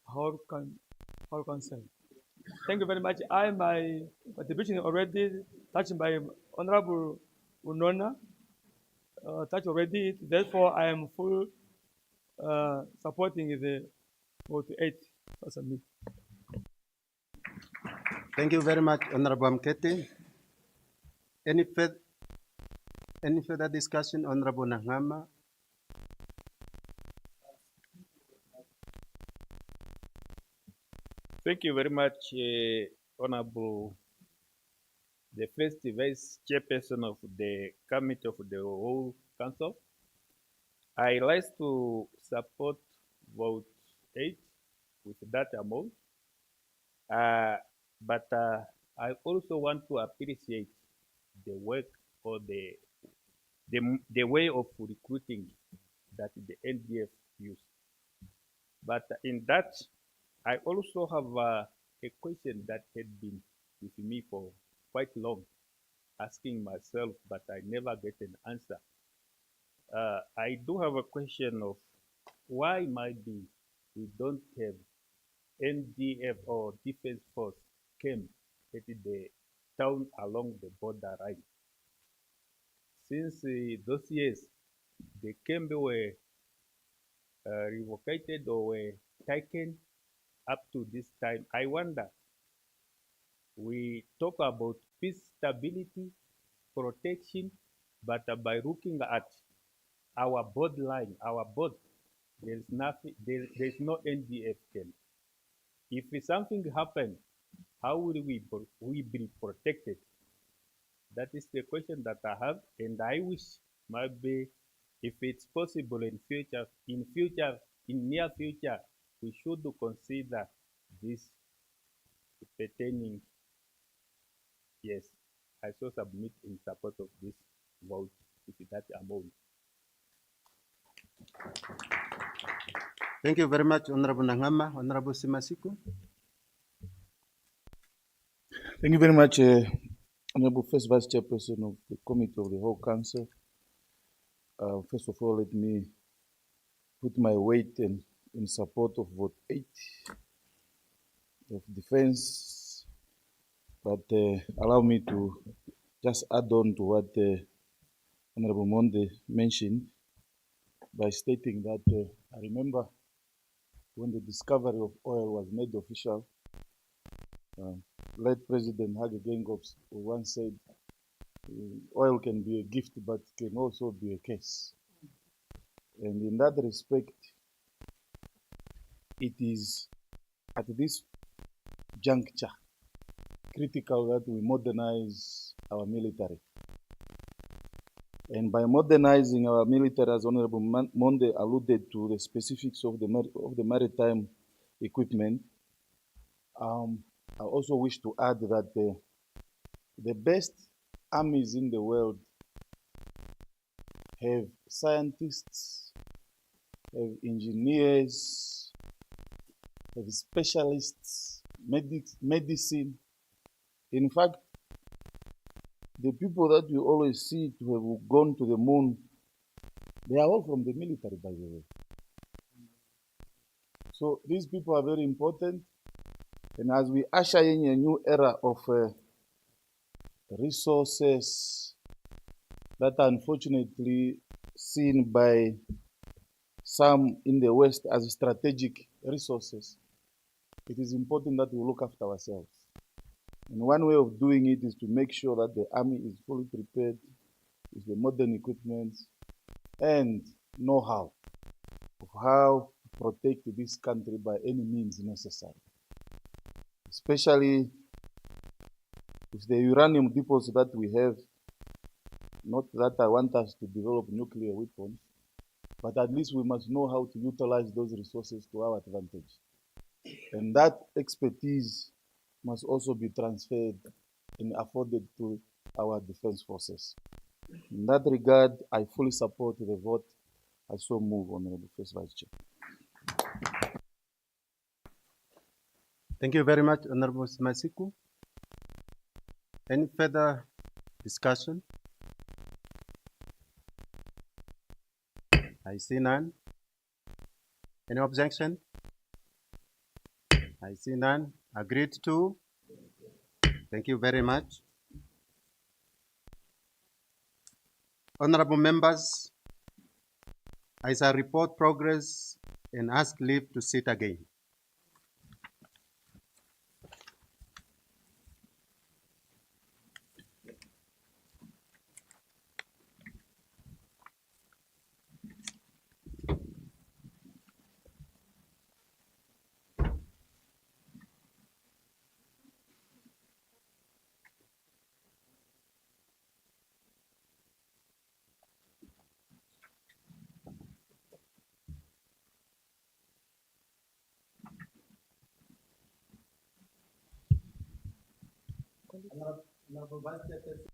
Whole Council. Thank you very much. My contribution already touched by Honorable Unona, touched already. Therefore, I am full supporting the 48 as a me. Thank you very much, Honorable Amkete. Any further discussion, Honorable Nangama? Thank you very much, Honorable the First Vice Chairperson of the Committee of the Whole Council. I like to support vote 8 with that amount, but I also want to appreciate the work or the way of recruiting that the NDF used. But in that, I also have a question that had been with me for quite long, asking myself, but I never get an answer. I do have a question of why maybe we don't have NDF or Defense Force camp at the town along the border line. Since those years, the camp were relocated or were taken up to this time. I wonder, we talk about peace, stability, protection, but by looking at our borderline, our border, there's nothing, there's no NDF camp. If something happens, how will we be protected? That is the question that I have, and I wish maybe if it's possible in near future, we should consider this pertaining. Yes, I shall submit in support of this vote with that amount. Thank you very much, Honorable Nangama. Honorable Simasiku. Thank you very much, Honorable First Vice Chairperson of the Committee of the Whole Council. First of all, let me put my weight in support of vote 8 of defense, but allow me to just add on to what Honorable Monde mentioned by stating that I remember when the discovery of oil was made official, late President Hage Geingob once said, oil can be a gift, but can also be a curse. And in that respect, it is at this juncture critical that we modernize our military. And by modernizing our military, as Honorable Monde alluded to the specifics of the maritime equipment, I also wish to add that the best armies in the world have scientists, have engineers, have specialists, medicine. In fact, the people that you always see to have gone to the moon, they are all from the military, by the way. So these people are very important. And as we usher in a new era of resources that are unfortunately seen by some in the West as strategic resources, it is important that we look after ourselves. And one way of doing it is to make sure that the army is fully prepared with the modern equipment and know-how of how to protect this country by any means necessary. Especially with the uranium deposits that we have, not that I want us to develop nuclear weapons, but at least we must know how to utilize those resources to our advantage. And that expertise must also be transferred and afforded to our defense forces. In that regard, I fully support the vote. I so move, Honorable First Vice Chair. Thank you very much, Honorable Masiku. Any further discussion? I see none. Any objection? I see none. Agreed to? Thank you very much. Honorable members, I shall report progress and ask leave to sit again. Honorable Vice Chairperson.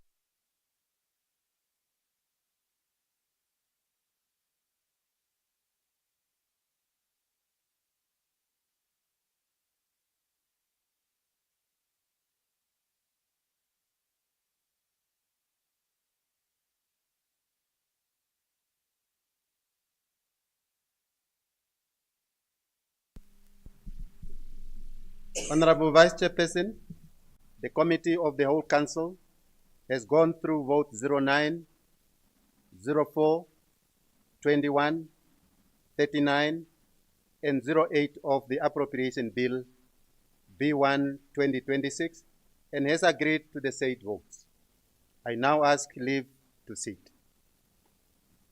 Honorable Vice Chairperson, the Committee of the Whole Council has gone through vote 09, 04, 21, 39, and 08 of the Appropriation Bill B1 2026 and has agreed to the said votes. I now ask leave to sit.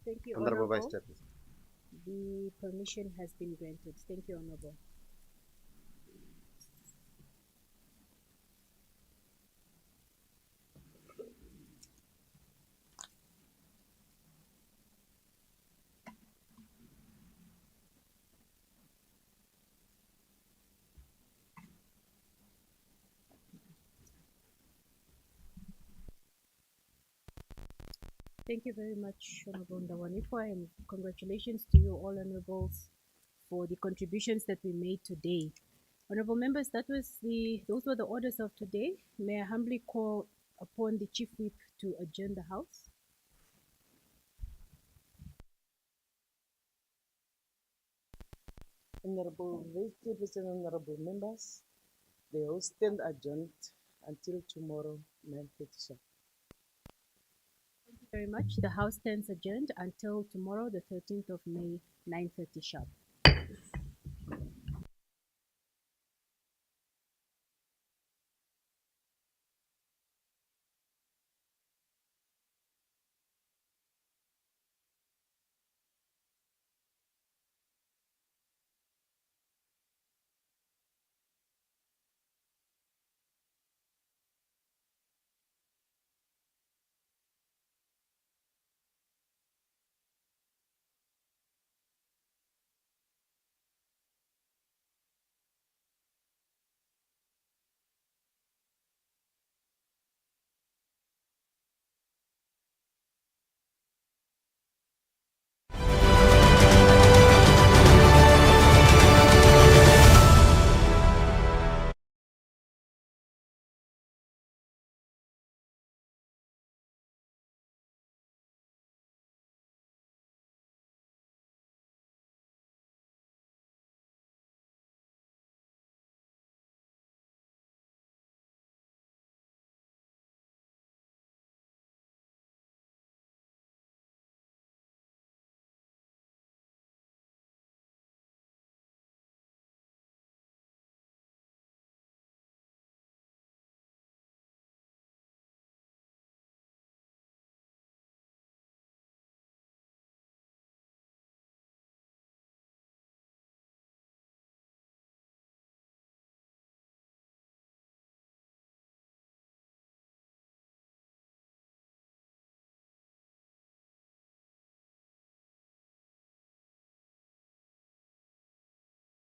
Thank you, Honorable Vice Honorable. Chairperson. The permission has been granted. Thank you, Honorable. Thank you very much, Honorable Ndawanifwa, and congratulations to you all, Honorables, for the contributions that we made today. Honorable members, those were the orders of today. May I humbly call upon the Chief Whip to adjourn the House. Honorable Vice Chairperson, honorable members, the House stand adjourned until tomorrow, 9:30 sharp. Thank you very much. The House stands adjourned until tomorrow, the 13th of May, 9:30 sharp.